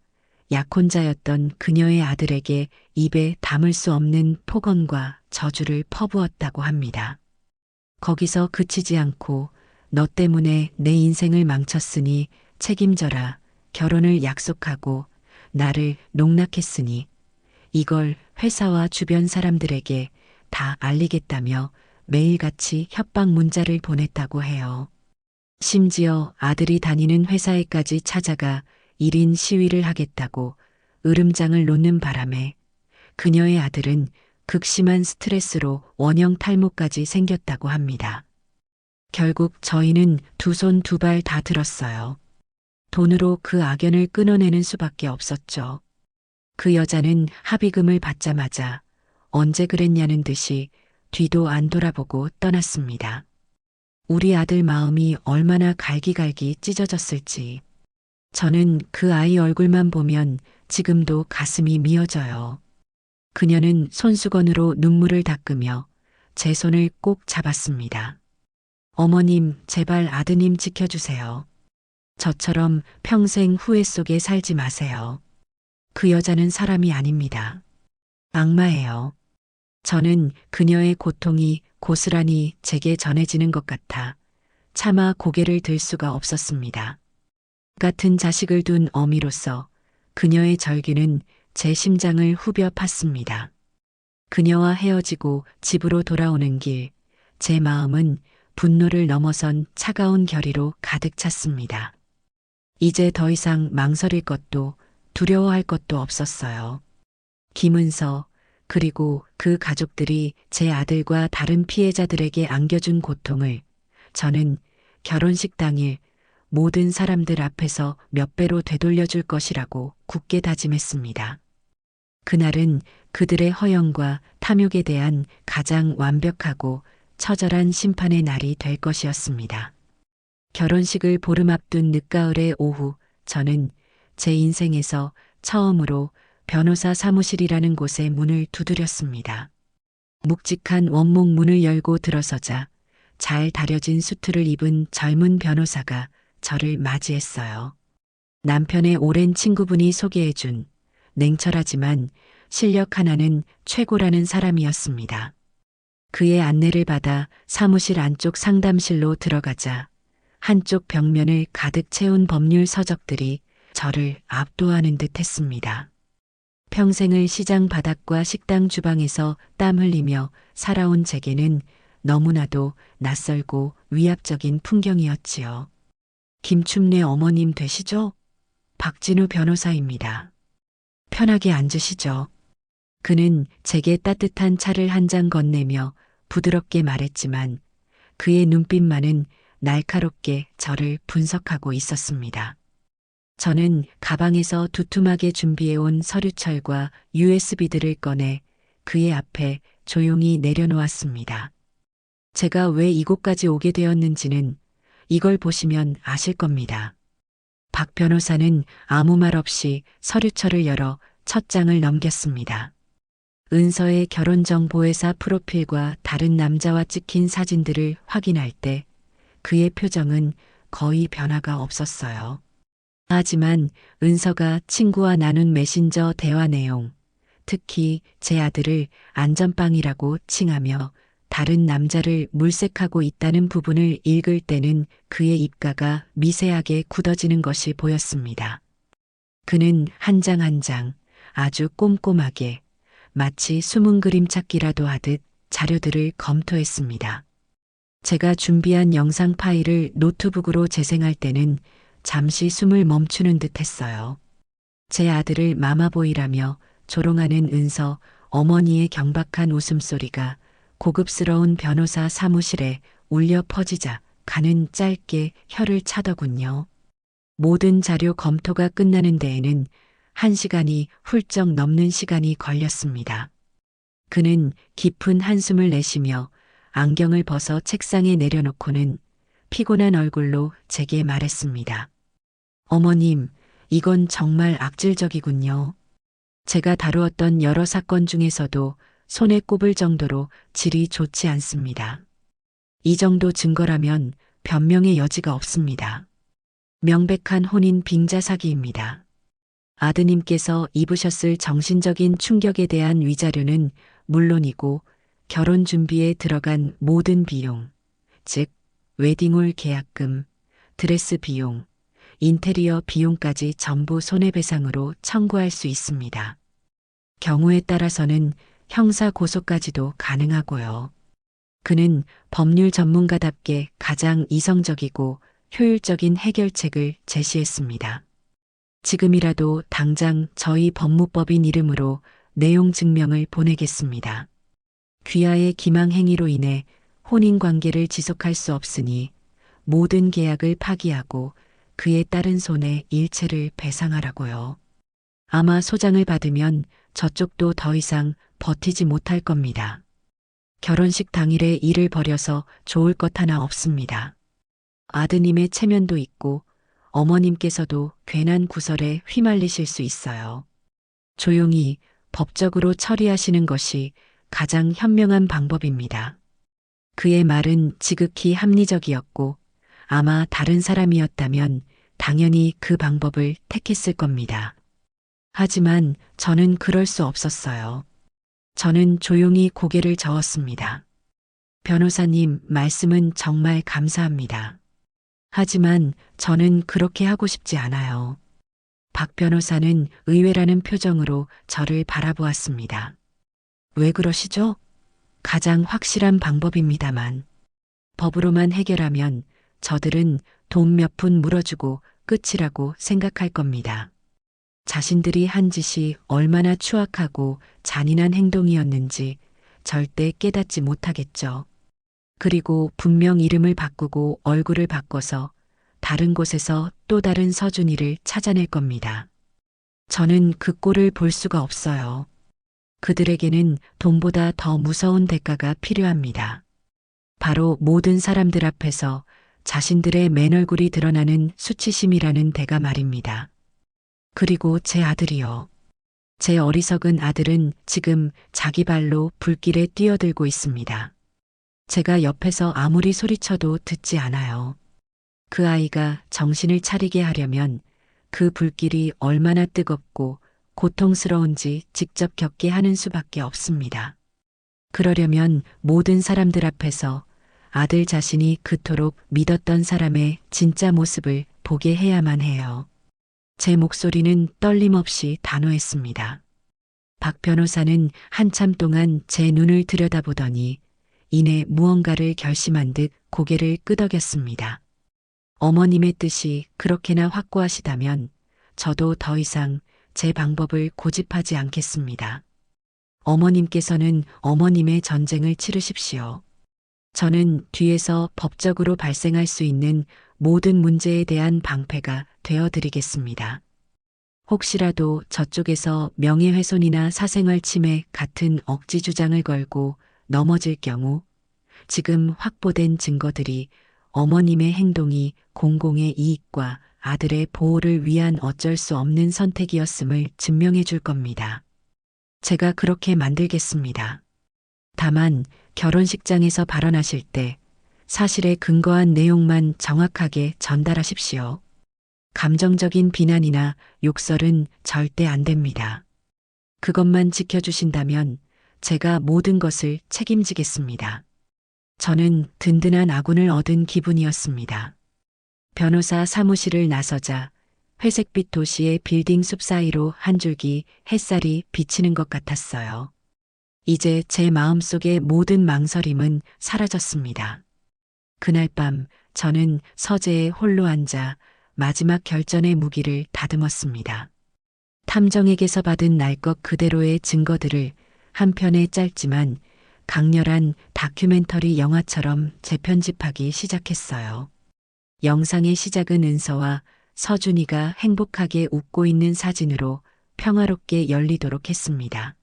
약혼자였던 그녀의 아들에게 입에 담을 수 없는 폭언과 저주를 퍼부었다고 합니다. 거기서 그치지 않고 너 때문에 내 인생을 망쳤으니 책임져라. 결혼을 약속하고 나를 농락했으니 이걸 회사와 주변 사람들에게 다 알리겠다며 매일같이 협박 문자를 보냈다고 해요. 심지어 아들이 다니는 회사에까지 찾아가 1인 시위를 하겠다고 으름장을 놓는 바람에 그녀의 아들은 극심한 스트레스로 원형 탈모까지 생겼다고 합니다. 결국 저희는 두 손 두 발 다 들었어요. 돈으로 그 악연을 끊어내는 수밖에 없었죠. 그 여자는 합의금을 받자마자 언제 그랬냐는 듯이 뒤도 안 돌아보고 떠났습니다. 우리 아들 마음이 얼마나 갈기갈기 찢어졌을지. 저는 그 아이 얼굴만 보면 지금도 가슴이 미어져요. 그녀는 손수건으로 눈물을 닦으며 제 손을 꼭 잡았습니다. 어머님, 제발 아드님 지켜주세요. 저처럼 평생 후회 속에 살지 마세요. 그 여자는 사람이 아닙니다. 악마예요. 저는 그녀의 고통이 고스란히 제게 전해지는 것 같아 차마 고개를 들 수가 없었습니다. 같은 자식을 둔 어미로서 그녀의 절규는 제 심장을 후벼 팠습니다. 그녀와 헤어지고 집으로 돌아오는 길, 제 마음은 분노를 넘어선 차가운 결의로 가득 찼습니다. 이제 더 이상 망설일 것도 두려워할 것도 없었어요. 김은서, 그리고 그 가족들이 제 아들과 다른 피해자들에게 안겨준 고통을 저는 결혼식 당일 모든 사람들 앞에서 몇 배로 되돌려줄 것이라고 굳게 다짐했습니다. 그날은 그들의 허영과 탐욕에 대한 가장 완벽하고 처절한 심판의 날이 될 것이었습니다. 결혼식을 보름 앞둔 늦가을의 오후, 저는 제 인생에서 처음으로 변호사 사무실이라는 곳에 문을 두드렸습니다. 묵직한 원목 문을 열고 들어서자 잘 다려진 수트를 입은 젊은 변호사가 저를 맞이했어요. 남편의 오랜 친구분이 소개해준 냉철하지만 실력 하나는 최고라는 사람이었습니다. 그의 안내를 받아 사무실 안쪽 상담실로 들어가자 한쪽 벽면을 가득 채운 법률 서적들이 저를 압도하는 듯 했습니다. 평생을 시장 바닥과 식당 주방에서 땀 흘리며 살아온 제게는 너무나도 낯설고 위압적인 풍경이었지요. 김춤래 어머님 되시죠? 박진우 변호사입니다. 편하게 앉으시죠. 그는 제게 따뜻한 차를 한 잔 건네며 부드럽게 말했지만 그의 눈빛만은 날카롭게 저를 분석하고 있었습니다. 저는 가방에서 두툼하게 준비해온 서류철과 USB들을 꺼내 그의 앞에 조용히 내려놓았습니다. 제가 왜 이곳까지 오게 되었는지는 이걸 보시면 아실 겁니다. 박 변호사는 아무 말 없이 서류철을 열어 첫 장을 넘겼습니다. 은서의 결혼정보회사 프로필과 다른 남자와 찍힌 사진들을 확인할 때 그의 표정은 거의 변화가 없었어요. 하지만 은서가 친구와 나눈 메신저 대화 내용, 특히 제 아들을 안전빵이라고 칭하며 다른 남자를 물색하고 있다는 부분을 읽을 때는 그의 입가가 미세하게 굳어지는 것이 보였습니다. 그는 한 장 한 장 아주 꼼꼼하게 마치 숨은 그림 찾기라도 하듯 자료들을 검토했습니다. 제가 준비한 영상 파일을 노트북으로 재생할 때는 잠시 숨을 멈추는 듯 했어요. 제 아들을 마마보이라며 조롱하는 은서 어머니의 경박한 웃음소리가 고급스러운 변호사 사무실에 울려 퍼지자 가는 짧게 혀를 차더군요. 모든 자료 검토가 끝나는 데에는 1시간이 훌쩍 넘는 시간이 걸렸습니다. 그는 깊은 한숨을 내쉬며 안경을 벗어 책상에 내려놓고는 피곤한 얼굴로 제게 말했습니다. 어머님, 이건 정말 악질적이군요. 제가 다루었던 여러 사건 중에서도 손에 꼽을 정도로 질이 좋지 않습니다. 이 정도 증거라면 변명의 여지가 없습니다. 명백한 혼인 빙자 사기입니다. 아드님께서 입으셨을 정신적인 충격에 대한 위자료는 물론이고 결혼 준비에 들어간 모든 비용, 즉 웨딩홀 계약금, 드레스 비용, 인테리어 비용까지 전부 손해배상으로 청구할 수 있습니다. 경우에 따라서는 형사 고소까지도 가능하고요. 그는 법률 전문가답게 가장 이성적이고 효율적인 해결책을 제시했습니다. 지금이라도 당장 저희 법무법인 이름으로 내용 증명을 보내겠습니다. 귀하의 기망행위로 인해 혼인관계를 지속할 수 없으니 모든 계약을 파기하고 그에 따른 손해 일체를 배상하라고요. 아마 소장을 받으면 저쪽도 더 이상 버티지 못할 겁니다. 결혼식 당일에 일을 벌여서 좋을 것 하나 없습니다. 아드님의 체면도 있고 어머님께서도 괜한 구설에 휘말리실 수 있어요. 조용히 법적으로 처리하시는 것이 가장 현명한 방법입니다. 그의 말은 지극히 합리적이었고 아마 다른 사람이었다면 당연히 그 방법을 택했을 겁니다. 하지만 저는 그럴 수 없었어요. 저는 조용히 고개를 저었습니다. 변호사님, 말씀은 정말 감사합니다. 하지만 저는 그렇게 하고 싶지 않아요. 박 변호사는 의외라는 표정으로 저를 바라보았습니다. 왜 그러시죠? 가장 확실한 방법입니다만. 법으로만 해결하면 저들은 돈 몇 푼 물어주고 끝이라고 생각할 겁니다. 자신들이 한 짓이 얼마나 추악하고 잔인한 행동이었는지 절대 깨닫지 못하겠죠. 그리고 분명 이름을 바꾸고 얼굴을 바꿔서 다른 곳에서 또 다른 서준이를 찾아낼 겁니다. 저는 그 꼴을 볼 수가 없어요. 그들에게는 돈보다 더 무서운 대가가 필요합니다. 바로 모든 사람들 앞에서 자신들의 맨얼굴이 드러나는 수치심이라는 대가 말입니다. 그리고 제 아들이요. 제 어리석은 아들은 지금 자기 발로 불길에 뛰어들고 있습니다. 제가 옆에서 아무리 소리쳐도 듣지 않아요. 그 아이가 정신을 차리게 하려면 그 불길이 얼마나 뜨겁고 고통스러운지 직접 겪게 하는 수밖에 없습니다. 그러려면 모든 사람들 앞에서 아들 자신이 그토록 믿었던 사람의 진짜 모습을 보게 해야만 해요. 제 목소리는 떨림없이 단호했습니다. 박 변호사는 한참 동안 제 눈을 들여다보더니 이내 무언가를 결심한 듯 고개를 끄덕였습니다. 어머님의 뜻이 그렇게나 확고하시다면 저도 더 이상 제 방법을 고집하지 않겠습니다. 어머님께서는 어머님의 전쟁을 치르십시오. 저는 뒤에서 법적으로 발생할 수 있는 모든 문제에 대한 방패가 되어드리겠습니다. 혹시라도 저쪽에서 명예훼손이나 사생활 침해 같은 억지 주장을 걸고 넘어질 경우 지금 확보된 증거들이 어머님의 행동이 공공의 이익과 아들의 보호를 위한 어쩔 수 없는 선택이었음을 증명해 줄 겁니다. 제가 그렇게 만들겠습니다. 다만 결혼식장에서 발언하실 때 사실에 근거한 내용만 정확하게 전달하십시오. 감정적인 비난이나 욕설은 절대 안 됩니다. 그것만 지켜주신다면 제가 모든 것을 책임지겠습니다. 저는 든든한 아군을 얻은 기분이었습니다. 변호사 사무실을 나서자 회색빛 도시의 빌딩 숲 사이로 한 줄기 햇살이 비치는 것 같았어요. 이제 제 마음속의 모든 망설임은 사라졌습니다. 그날 밤 저는 서재에 홀로 앉아 마지막 결전의 무기를 다듬었습니다. 탐정에게서 받은 날 것 그대로의 증거들을 한 편의 짧지만 강렬한 다큐멘터리 영화처럼 재편집하기 시작했어요. 영상의 시작은 은서와 서준이가 행복하게 웃고 있는 사진으로 평화롭게 열리도록 했습니다.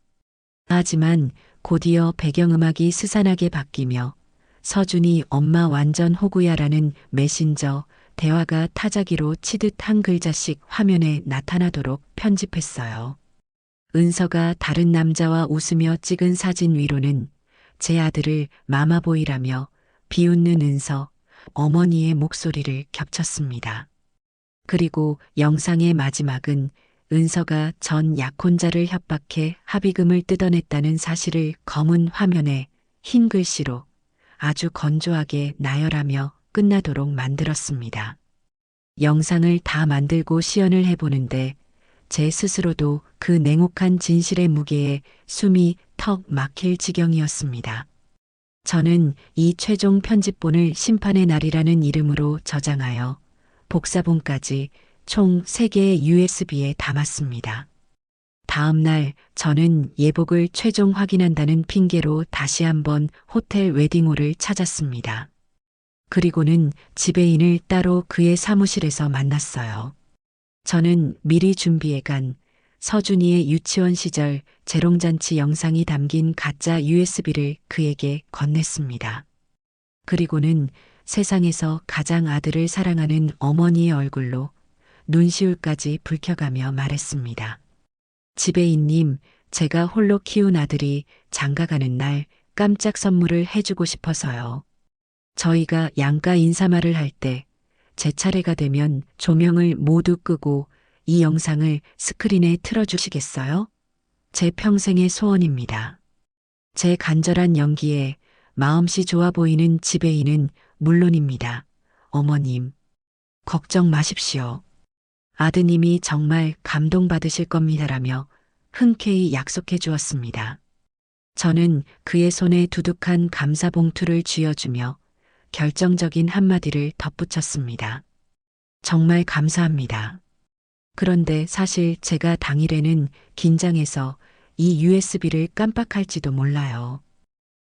하지만 곧이어 배경음악이 스산하게 바뀌며 서준이 엄마 완전 호구야라는 메신저 대화가 타자기로 치듯 한 글자씩 화면에 나타나도록 편집했어요. 은서가 다른 남자와 웃으며 찍은 사진 위로는 제 아들을 마마보이라며 비웃는 은서, 어머니의 목소리를 겹쳤습니다. 그리고 영상의 마지막은 은서가 전 약혼자를 협박해 합의금을 뜯어냈다는 사실을 검은 화면에 흰 글씨로 아주 건조하게 나열하며 끝나도록 만들었습니다. 영상을 다 만들고 시연을 해보는데 제 스스로도 그 냉혹한 진실의 무게에 숨이 턱 막힐 지경이었습니다. 저는 이 최종 편집본을 심판의 날이라는 이름으로 저장하여 복사본까지 총 3개의 USB에 담았습니다. 다음 날 저는 예복을 최종 확인한다는 핑계로 다시 한번 호텔 웨딩홀을 찾았습니다. 그리고는 지배인을 따로 그의 사무실에서 만났어요. 저는 미리 준비해간 서준이의 유치원 시절 재롱잔치 영상이 담긴 가짜 USB를 그에게 건넸습니다. 그리고는 세상에서 가장 아들을 사랑하는 어머니의 얼굴로 눈시울까지 붉혀가며 말했습니다. 지배인님, 제가 홀로 키운 아들이 장가가는 날 깜짝 선물을 해주고 싶어서요. 저희가 양가 인사말을 할 때 제 차례가 되면 조명을 모두 끄고 이 영상을 스크린에 틀어주시겠어요? 제 평생의 소원입니다. 제 간절한 연기에 마음씨 좋아 보이는 지배인은 물론입니다. 어머님, 걱정 마십시오. 아드님이 정말 감동받으실 겁니다라며 흔쾌히 약속해 주었습니다. 저는 그의 손에 두둑한 감사 봉투를 쥐어주며 결정적인 한마디를 덧붙였습니다. 정말 감사합니다. 그런데 사실 제가 당일에는 긴장해서 이 USB를 깜빡할지도 몰라요.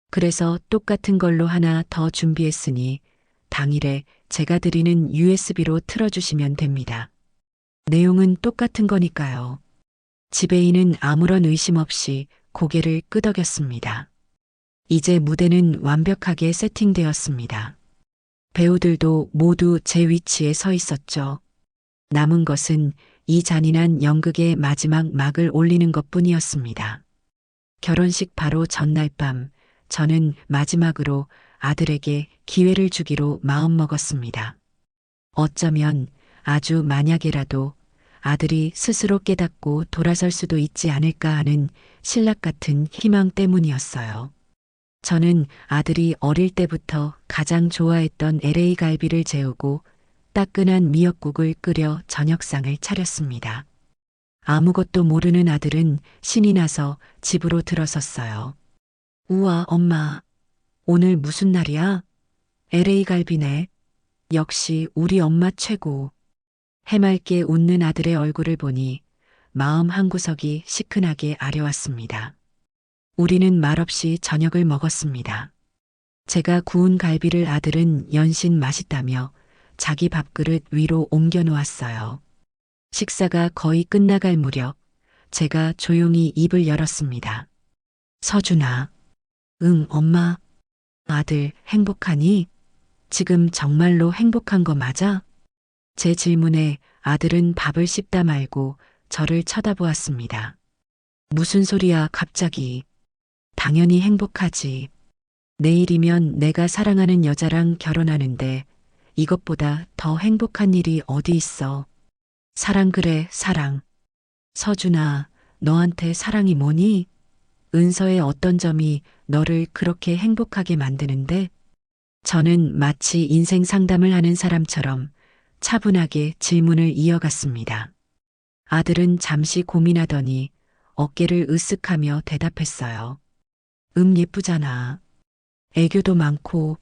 그래서 똑같은 걸로 하나 더 준비했으니 당일에 제가 드리는 USB로 틀어주시면 됩니다. 내용은 똑같은 거니까요. 지배인은 아무런 의심 없이 고개를 끄덕였습니다. 이제 무대는 완벽하게 세팅되었습니다. 배우들도 모두 제 위치에 서 있었죠. 남은 것은 이 잔인한 연극의 마지막 막을 올리는 것뿐이었습니다. 결혼식 바로 전날 밤, 저는 마지막으로 아들에게 기회를 주기로 마음먹었습니다. 어쩌면 아주 만약에라도 아들이 스스로 깨닫고 돌아설 수도 있지 않을까 하는 신락 같은 희망 때문이었어요. 저는 아들이 어릴 때부터 가장 좋아했던 LA 갈비를 재우고 따끈한 미역국을 끓여 저녁상을 차렸습니다. 아무것도 모르는 아들은 신이 나서 집으로 들어섰어요. 우와, 엄마. 오늘 무슨 날이야? LA 갈비네. 역시 우리 엄마 최고. 해맑게 웃는 아들의 얼굴을 보니 마음 한구석이 시큰하게 아려왔습니다. 우리는 말없이 저녁을 먹었습니다. 제가 구운 갈비를 아들은 연신 맛있다며 자기 밥그릇 위로 옮겨 놓았어요. 식사가 거의 끝나갈 무렵 제가 조용히 입을 열었습니다. 서준아. 응, 엄마. 아들, 행복하니? 지금 정말로 행복한 거 맞아? 제 질문에 아들은 밥을 씹다 말고 저를 쳐다보았습니다. 무슨 소리야, 갑자기. 당연히 행복하지. 내일이면 내가 사랑하는 여자랑 결혼하는데 이것보다 더 행복한 일이 어디 있어. 사랑 그래, 사랑. 서준아, 너한테 사랑이 뭐니? 은서의 어떤 점이 너를 그렇게 행복하게 만드는데? 저는 마치 인생 상담을 하는 사람처럼 차분하게 질문을 이어갔습니다. 아들은 잠시 고민하더니 어깨를 으쓱하며 대답했어요. 예쁘잖아. 애교도 많고,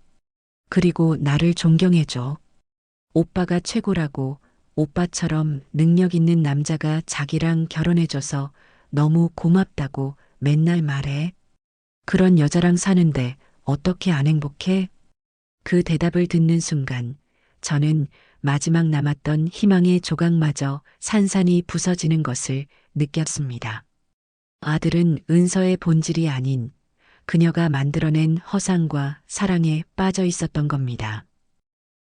그리고 나를 존경해줘. 오빠가 최고라고, 오빠처럼 능력 있는 남자가 자기랑 결혼해줘서 너무 고맙다고 맨날 말해. 그런 여자랑 사는데 어떻게 안 행복해? 그 대답을 듣는 순간 저는 마지막 남았던 희망의 조각마저 산산이 부서지는 것을 느꼈습니다. 아들은 은서의 본질이 아닌 그녀가 만들어낸 허상과 사랑에 빠져 있었던 겁니다.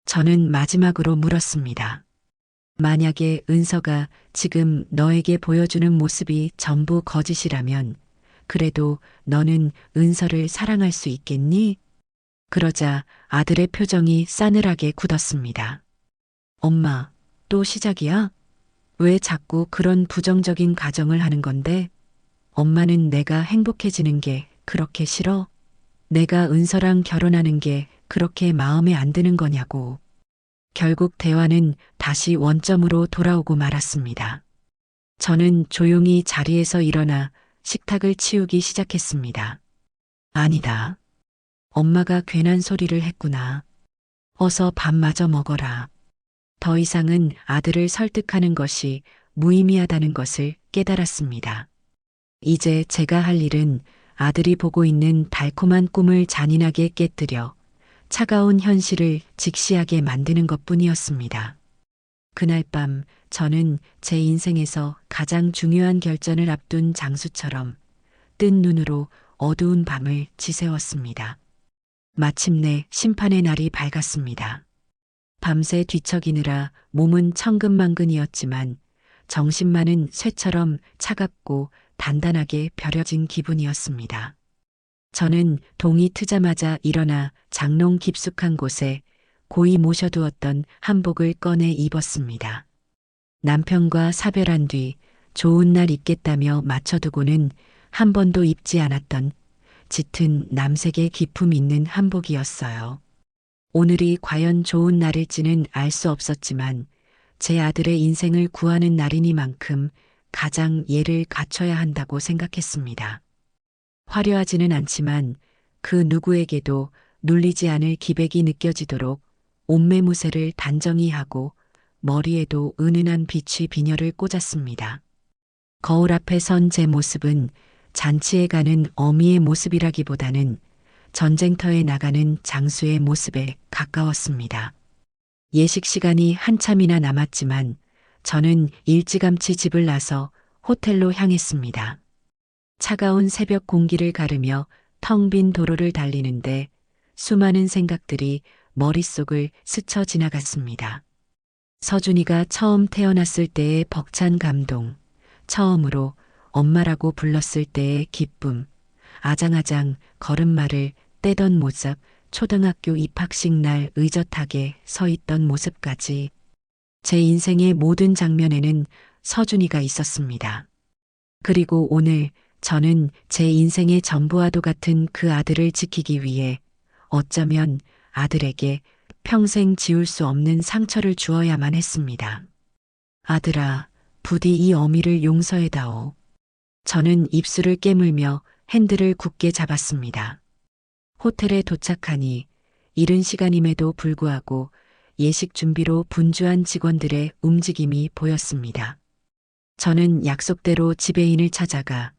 저는 마지막으로 물었습니다. 만약에 은서가 지금 너에게 보여주는 모습이 전부 거짓이라면 그래도 너는 은서를 사랑할 수 있겠니? 그러자 아들의 표정이 싸늘하게 굳었습니다. 엄마, 또 시작이야? 왜 자꾸 그런 부정적인 가정을 하는 건데? 엄마는 내가 행복해지는 게 그렇게 싫어? 내가 은서랑 결혼하는 게 그렇게 마음에 안 드는 거냐고. 결국 대화는 다시 원점으로 돌아오고 말았습니다. 저는 조용히 자리에서 일어나 식탁을 치우기 시작했습니다. 아니다. 엄마가 괜한 소리를 했구나. 어서 밥마저 먹어라. 더 이상은 아들을 설득하는 것이 무의미하다는 것을 깨달았습니다. 이제 제가 할 일은 아들이 보고 있는 달콤한 꿈을 잔인하게 깨뜨려 차가운 현실을 직시하게 만드는 것뿐이었습니다. 그날 밤 저는 제 인생에서 가장 중요한 결전을 앞둔 장수처럼 뜬 눈으로 어두운 밤을 지새웠습니다. 마침내 심판의 날이 밝았습니다. 밤새 뒤척이느라 몸은 천근만근이었지만 정신만은 쇠처럼 차갑고 단단하게 벼려진 기분이었습니다. 저는 동이 트자마자 일어나 장롱 깊숙한 곳에 고이 모셔두었던 한복을 꺼내 입었습니다. 남편과 사별한 뒤 좋은 날 입겠다며 맞춰두고는 한 번도 입지 않았던 짙은 남색의 기품 있는 한복이었어요. 오늘이 과연 좋은 날일지는 알 수 없었지만 제 아들의 인생을 구하는 날이니만큼 가장 예를 갖춰야 한다고 생각했습니다. 화려하지는 않지만 그 누구에게도 눌리지 않을 기백이 느껴지도록 옷매무새를 단정히 하고 머리에도 은은한 빛의 비녀를 꽂았습니다. 거울 앞에 선 제 모습은 잔치에 가는 어미의 모습이라기보다는 전쟁터에 나가는 장수의 모습에 가까웠습니다. 예식 시간이 한참이나 남았지만 저는 일찌감치 집을 나서 호텔로 향했습니다. 차가운 새벽 공기를 가르며 텅 빈 도로를 달리는데 수많은 생각들이 머릿속을 스쳐 지나갔습니다. 서준이가 처음 태어났을 때의 벅찬 감동, 처음으로 엄마라고 불렀을 때의 기쁨, 아장아장 걸음마를 떼던 모습, 초등학교 입학식 날 의젓하게 서 있던 모습까지 제 인생의 모든 장면에는 서준이가 있었습니다. 그리고 오늘 저는 제 인생의 전부와도 같은 그 아들을 지키기 위해 어쩌면 아들에게 평생 지울 수 없는 상처를 주어야만 했습니다. 아들아, 부디 이 어미를 용서해다오. 저는 입술을 깨물며 핸들을 굳게 잡았습니다. 호텔에 도착하니 이른 시간임에도 불구하고 예식 준비로 분주한 직원들의 움직임이 보였습니다. 저는 약속대로 지배인을 찾아가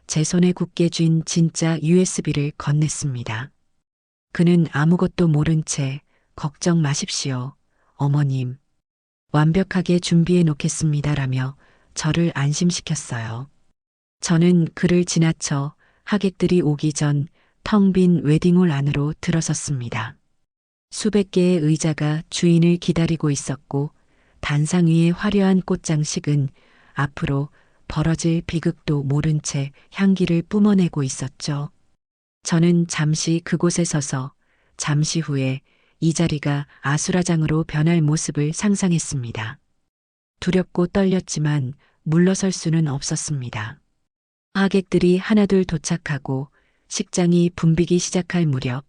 제 손에 굳게 쥔 진짜 USB를 건넸습니다. 그는 아무것도 모른 채 걱정 마십시오, 어머님. 완벽하게 준비해 놓겠습니다라며 저를 안심시켰어요. 저는 그를 지나쳐 하객들이 오기 전 텅 빈 웨딩홀 안으로 들어섰습니다. 수백 개의 의자가 주인을 기다리고 있었고 단상 위의 화려한 꽃장식은 앞으로 벌어질 비극도 모른 채 향기를 뿜어내고 있었죠. 저는 잠시 그곳에 서서 잠시 후에 이 자리가 아수라장으로 변할 모습을 상상했습니다. 두렵고 떨렸지만 물러설 수는 없었습니다. 하객들이 하나둘 도착하고 식장이 붐비기 시작할 무렵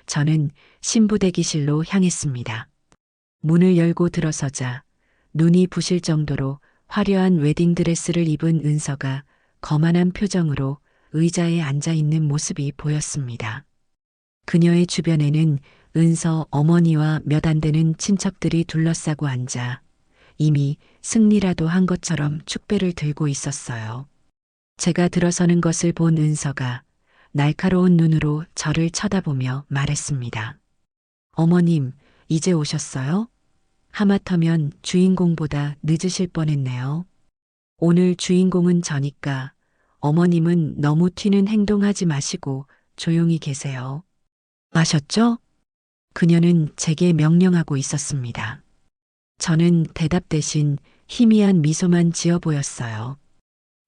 저는 신부 대기실로 향했습니다. 문을 열고 들어서자 눈이 부실 정도로 화려한 웨딩드레스를 입은 은서가 거만한 표정으로 의자에 앉아 있는 모습이 보였습니다. 그녀의 주변에는 은서 어머니와 몇 안 되는 친척들이 둘러싸고 앉아 이미 승리라도 한 것처럼 축배를 들고 있었어요. 제가 들어서는 것을 본 은서가 날카로운 눈으로 저를 쳐다보며 말했습니다. 어머님, 이제 오셨어요? 하마터면 주인공보다 늦으실 뻔했네요. 오늘 주인공은 저니까 어머님은 너무 튀는 행동하지 마시고 조용히 계세요. 아셨죠? 그녀는 제게 명령하고 있었습니다. 저는 대답 대신 희미한 미소만 지어 보였어요.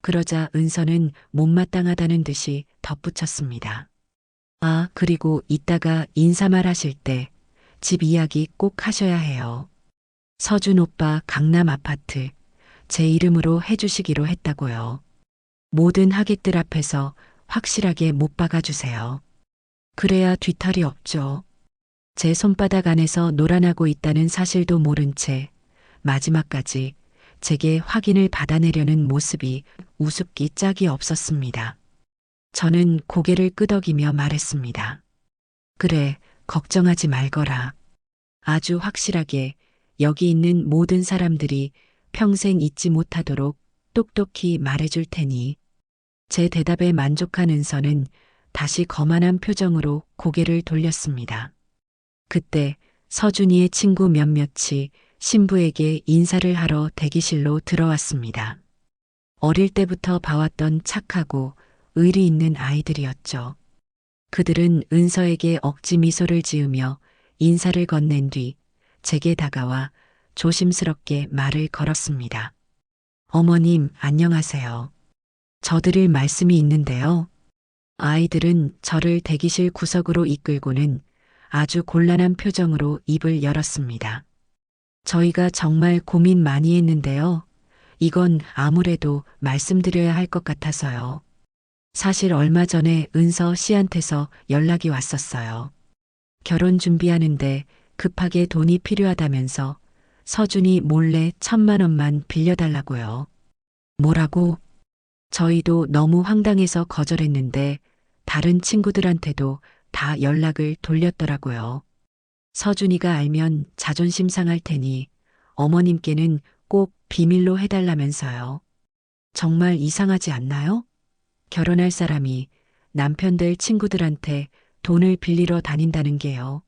그러자 은서는 못마땅하다는 듯이 덧붙였습니다. 아, 그리고 이따가 인사말 하실 때 집 이야기 꼭 하셔야 해요. 서준 오빠 강남 아파트 제 이름으로 해주시기로 했다고요. 모든 하객들 앞에서 확실하게 못 박아주세요. 그래야 뒤탈이 없죠. 제 손바닥 안에서 놀아나고 있다는 사실도 모른 채 마지막까지 제게 확인을 받아내려는 모습이 우습기 짝이 없었습니다. 저는 고개를 끄덕이며 말했습니다. 그래, 걱정하지 말거라. 아주 확실하게 여기 있는 모든 사람들이 평생 잊지 못하도록 똑똑히 말해줄 테니. 제 대답에 만족한 은서는 다시 거만한 표정으로 고개를 돌렸습니다. 그때 서준이의 친구 몇몇이 신부에게 인사를 하러 대기실로 들어왔습니다. 어릴 때부터 봐왔던 착하고 의리 있는 아이들이었죠. 그들은 은서에게 억지 미소를 지으며 인사를 건넨 뒤 제게 다가와 조심스럽게 말을 걸었습니다. 어머님, 안녕하세요. 저 드릴 말씀이 있는데요. 아이들은 저를 대기실 구석으로 이끌고는 아주 곤란한 표정으로 입을 열었습니다. 저희가 정말 고민 많이 했는데요. 이건 아무래도 말씀드려야 할 것 같아서요. 사실 얼마 전에 은서 씨한테서 연락이 왔었어요. 결혼 준비하는데 급하게 돈이 필요하다면서 서준이 몰래 1,000만 원만 빌려달라고요. 뭐라고? 저희도 너무 황당해서 거절했는데 다른 친구들한테도 다 연락을 돌렸더라고요. 서준이가 알면 자존심 상할 테니 어머님께는 꼭 비밀로 해달라면서요. 정말 이상하지 않나요? 결혼할 사람이 남편 될 친구들한테 돈을 빌리러 다닌다는 게요.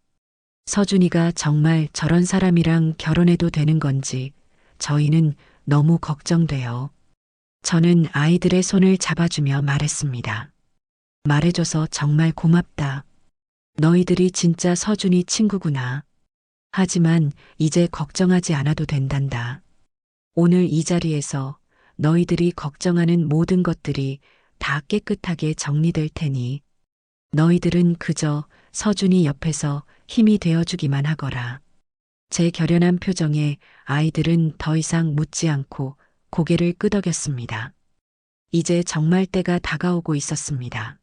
서준이가 정말 저런 사람이랑 결혼해도 되는 건지 저희는 너무 걱정돼요. 저는 아이들의 손을 잡아주며 말했습니다. 말해줘서 정말 고맙다. 너희들이 진짜 서준이 친구구나. 하지만 이제 걱정하지 않아도 된단다. 오늘 이 자리에서 너희들이 걱정하는 모든 것들이 다 깨끗하게 정리될 테니 너희들은 그저 서준이 옆에서 힘이 되어주기만 하거라. 제 결연한 표정에 아이들은 더 이상 묻지 않고 고개를 끄덕였습니다. 이제 정말 때가 다가오고 있었습니다.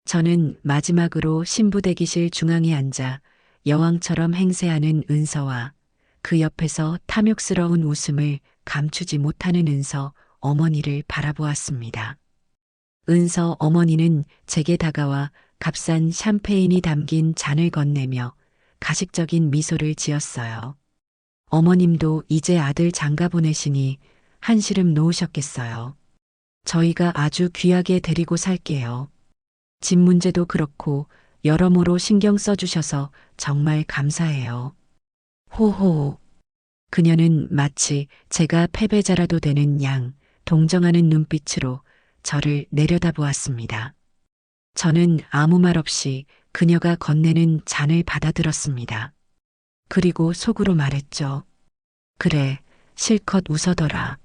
저는 마지막으로 신부 대기실 중앙에 앉아 여왕처럼 행세하는 은서와 그 옆에서 탐욕스러운 웃음을 감추지 못하는 은서 어머니를 바라보았습니다. 은서 어머니는 제게 다가와 값싼 샴페인이 담긴 잔을 건네며 가식적인 미소를 지었어요. 어머님도 이제 아들 장가 보내시니 한시름 놓으셨겠어요. 저희가 아주 귀하게 데리고 살게요. 집 문제도 그렇고 여러모로 신경 써주셔서 정말 감사해요. 호호. 그녀는 마치 제가 패배자라도 되는 양 동정하는 눈빛으로 저를 내려다보았습니다. 저는 아무 말 없이 그녀가 건네는 잔을 받아들었습니다. 그리고 속으로 말했죠. 그래, 실컷 웃어더라.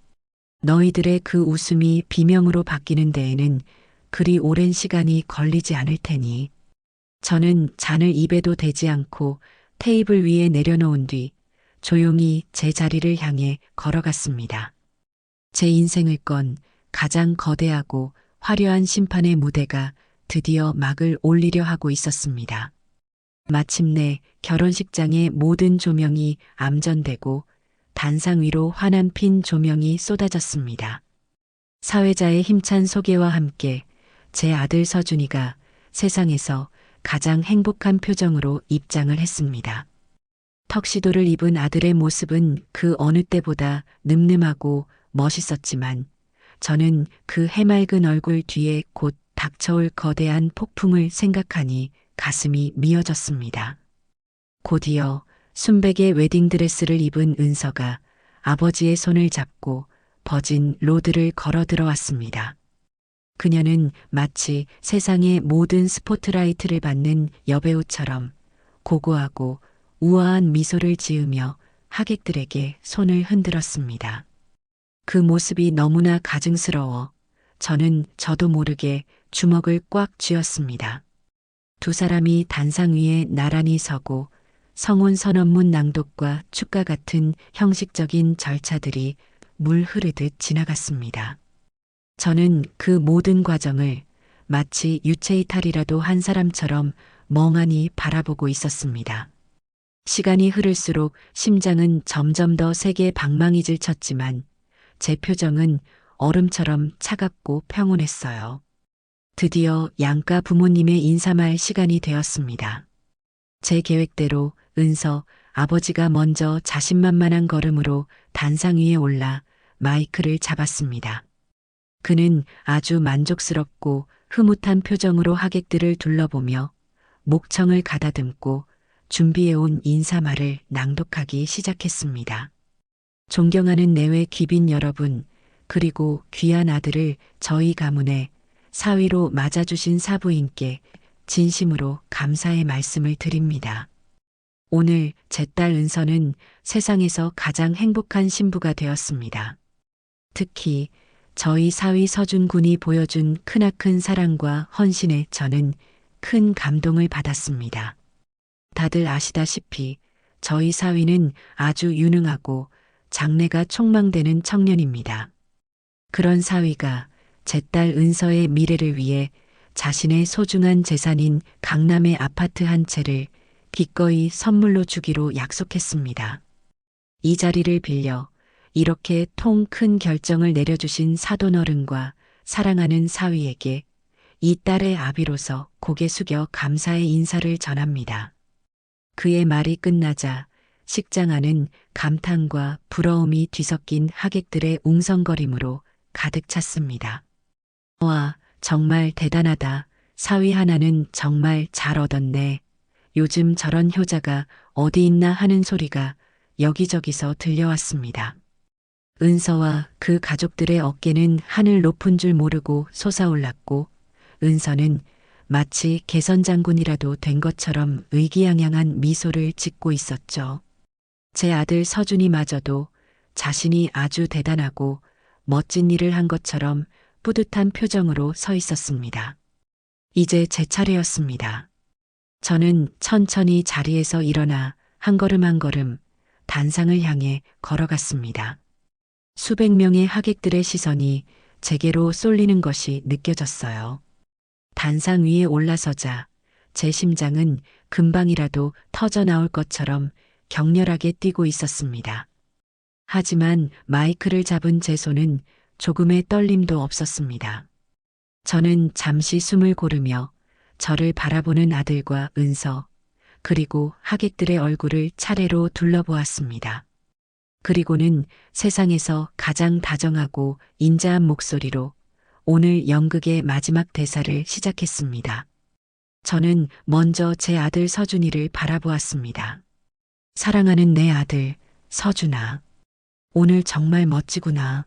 너희들의 그 웃음이 비명으로 바뀌는 데에는 그리 오랜 시간이 걸리지 않을 테니. 저는 잔을 입에도 대지 않고 테이블 위에 내려놓은 뒤 조용히 제 자리를 향해 걸어갔습니다. 제 인생을 건 가장 거대하고 화려한 심판의 무대가 드디어 막을 올리려 하고 있었습니다. 마침내 결혼식장의 모든 조명이 암전되고 단상 위로 환한 핀 조명이 쏟아졌습니다. 사회자의 힘찬 소개와 함께 제 아들 서준이가 세상에서 가장 행복한 표정으로 입장을 했습니다. 턱시도를 입은 아들의 모습은 그 어느 때보다 늠름하고 멋있었지만 저는 그 해맑은 얼굴 뒤에 곧 닥쳐올 거대한 폭풍을 생각하니 가슴이 미어졌습니다. 곧이어 순백의 웨딩드레스를 입은 은서가 아버지의 손을 잡고 버진 로드를 걸어 들어왔습니다. 그녀는 마치 세상의 모든 스포트라이트를 받는 여배우처럼 고고하고 우아한 미소를 지으며 하객들에게 손을 흔들었습니다. 그 모습이 너무나 가증스러워 저는 저도 모르게 주먹을 꽉 쥐었습니다. 두 사람이 단상 위에 나란히 서고 성혼 선언문 낭독과 축가 같은 형식적인 절차들이 물 흐르듯 지나갔습니다. 저는 그 모든 과정을 마치 유체이탈이라도 한 사람처럼 멍하니 바라보고 있었습니다. 시간이 흐를수록 심장은 점점 더 세게 방망이질 쳤지만 제 표정은 얼음처럼 차갑고 평온했어요. 드디어 양가 부모님의 인사말 시간이 되었습니다. 제 계획대로 은서 아버지가 먼저 자신만만한 걸음으로 단상 위에 올라 마이크를 잡았습니다. 그는 아주 만족스럽고 흐뭇한 표정으로 하객들을 둘러보며 목청을 가다듬고 준비해온 인사말을 낭독하기 시작했습니다. 존경하는 내외 귀빈 여러분, 그리고 귀한 아들을 저희 가문에 사위로 맞아주신 사부인께 진심으로 감사의 말씀을 드립니다. 오늘 제 딸 은서는 세상에서 가장 행복한 신부가 되었습니다. 특히 저희 사위 서준 군이 보여준 크나큰 사랑과 헌신에 저는 큰 감동을 받았습니다. 다들 아시다시피 저희 사위는 아주 유능하고 장래가 촉망되는 청년입니다. 그런 사위가 제 딸 은서의 미래를 위해 자신의 소중한 재산인 강남의 아파트 한 채를 기꺼이 선물로 주기로 약속했습니다. 이 자리를 빌려 이렇게 통 큰 결정을 내려주신 사돈어른과 사랑하는 사위에게 이 딸의 아비로서 고개 숙여 감사의 인사를 전합니다. 그의 말이 끝나자 식장 안은 감탄과 부러움이 뒤섞인 하객들의 웅성거림으로 가득 찼습니다. 와, 정말 대단하다. 사위 하나는 정말 잘 얻었네. 요즘 저런 효자가 어디 있나 하는 소리가 여기저기서 들려왔습니다. 은서와 그 가족들의 어깨는 하늘 높은 줄 모르고 솟아올랐고 은서는 마치 개선장군이라도 된 것처럼 의기양양한 미소를 짓고 있었죠. 제 아들 서준이마저도 자신이 아주 대단하고 멋진 일을 한 것처럼 뿌듯한 표정으로 서 있었습니다. 이제 제 차례였습니다. 저는 천천히 자리에서 일어나 한 걸음 한 걸음 단상을 향해 걸어갔습니다. 수백 명의 하객들의 시선이 제게로 쏠리는 것이 느껴졌어요. 단상 위에 올라서자 제 심장은 금방이라도 터져 나올 것처럼 격렬하게 뛰고 있었습니다. 하지만 마이크를 잡은 제 손은 조금의 떨림도 없었습니다. 저는 잠시 숨을 고르며 저를 바라보는 아들과 은서, 그리고 하객들의 얼굴을 차례로 둘러보았습니다. 그리고는 세상에서 가장 다정하고 인자한 목소리로 오늘 연극의 마지막 대사를 시작했습니다. 저는 먼저 제 아들 서준이를 바라보았습니다. 사랑하는 내 아들, 서준아. 오늘 정말 멋지구나.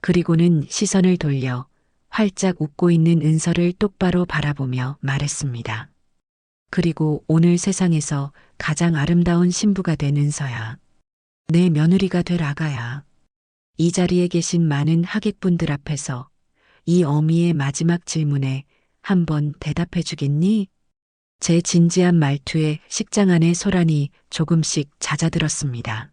그리고는 시선을 돌려 활짝 웃고 있는 은서를 똑바로 바라보며 말했습니다. 그리고 오늘 세상에서 가장 아름다운 신부가 된 은서야. 내 며느리가 될 아가야. 이 자리에 계신 많은 하객분들 앞에서 이 어미의 마지막 질문에 한번 대답해 주겠니? 제 진지한 말투에 식장 안의 소란이 조금씩 잦아들었습니다.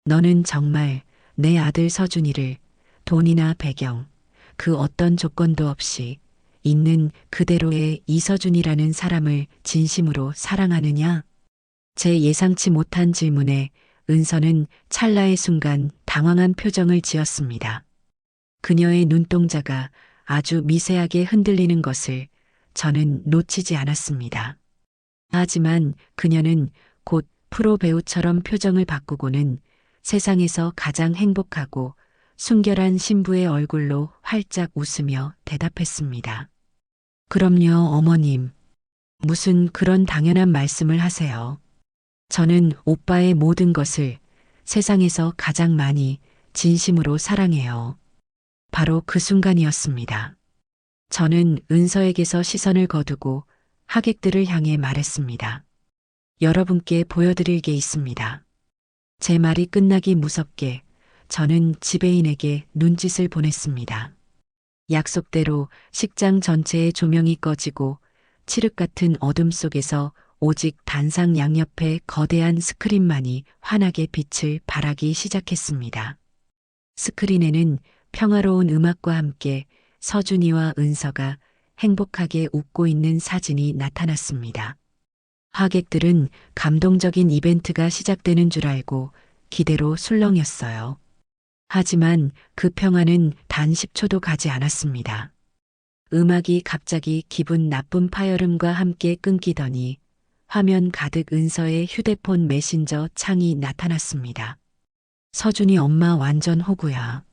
너는 정말 내 아들 서준이를 돈이나 배경, 그 어떤 조건도 없이 있는 그대로의 이서준이라는 사람을 진심으로 사랑하느냐? 제 예상치 못한 질문에 은서는 찰나의 순간 당황한 표정을 지었습니다. 그녀의 눈동자가 아주 미세하게 흔들리는 것을 저는 놓치지 않았습니다. 하지만 그녀는 곧 프로 배우처럼 표정을 바꾸고는 세상에서 가장 행복하고 순결한 신부의 얼굴로 활짝 웃으며 대답했습니다. 그럼요, 어머님. 무슨 그런 당연한 말씀을 하세요. 저는 오빠의 모든 것을 세상에서 가장 많이 진심으로 사랑해요. 바로 그 순간이었습니다. 저는 은서에게서 시선을 거두고 하객들을 향해 말했습니다. 여러분께 보여드릴 게 있습니다. 제 말이 끝나기 무섭게 저는 지배인에게 눈짓을 보냈습니다. 약속대로 식장 전체의 조명이 꺼지고 칠흑 같은 어둠 속에서 오직 단상 양옆에 거대한 스크린만이 환하게 빛을 발하기 시작했습니다. 스크린에는 평화로운 음악과 함께 서준이와 은서가 행복하게 웃고 있는 사진이 나타났습니다. 하객들은 감동적인 이벤트가 시작되는 줄 알고 기대로 술렁였어요. 하지만 그 평화는 단 10초도 가지 않았습니다. 음악이 갑자기 기분 나쁜 파열음과 함께 끊기더니 화면 가득 은서의 휴대폰 메신저 창이 나타났습니다. 서준이 엄마 완전 호구야.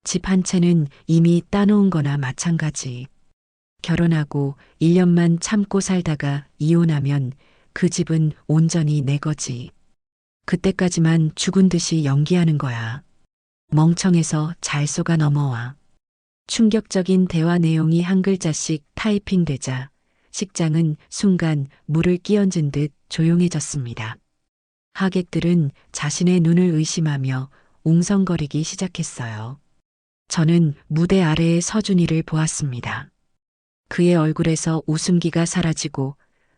집 한 채는 이미 따놓은 거나 마찬가지. 결혼하고 1년만 참고 살다가 이혼하면 그 집은 온전히 내 거지. 그때까지만 죽은 듯이 연기하는 거야. 멍청해서 잘 속아 넘어와. 충격적인 대화 내용이 한 글자씩 타이핑되자 식장은 순간 물을 끼얹은 듯 조용해졌습니다. 하객들은 자신의 눈을 의심하며 웅성거리기 시작했어요. 저는 무대 아래의 서준이를 보았습니다. 그의 얼굴에서 웃음기가 사라지고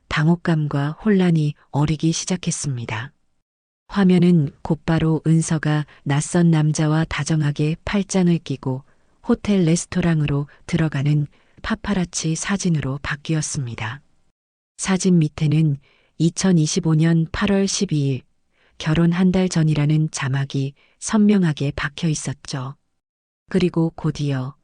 당혹감과 혼란이 어리기 시작했습니다. 화면은 곧바로 은서가 낯선 남자와 다정하게 팔짱을 끼고 호텔 레스토랑으로 들어가는 파파라치 사진으로 바뀌었습니다. 사진 밑에는 2025년 8월 12일 결혼 한 달 전이라는 자막이 선명하게 박혀 있었죠. 그리고 곧이어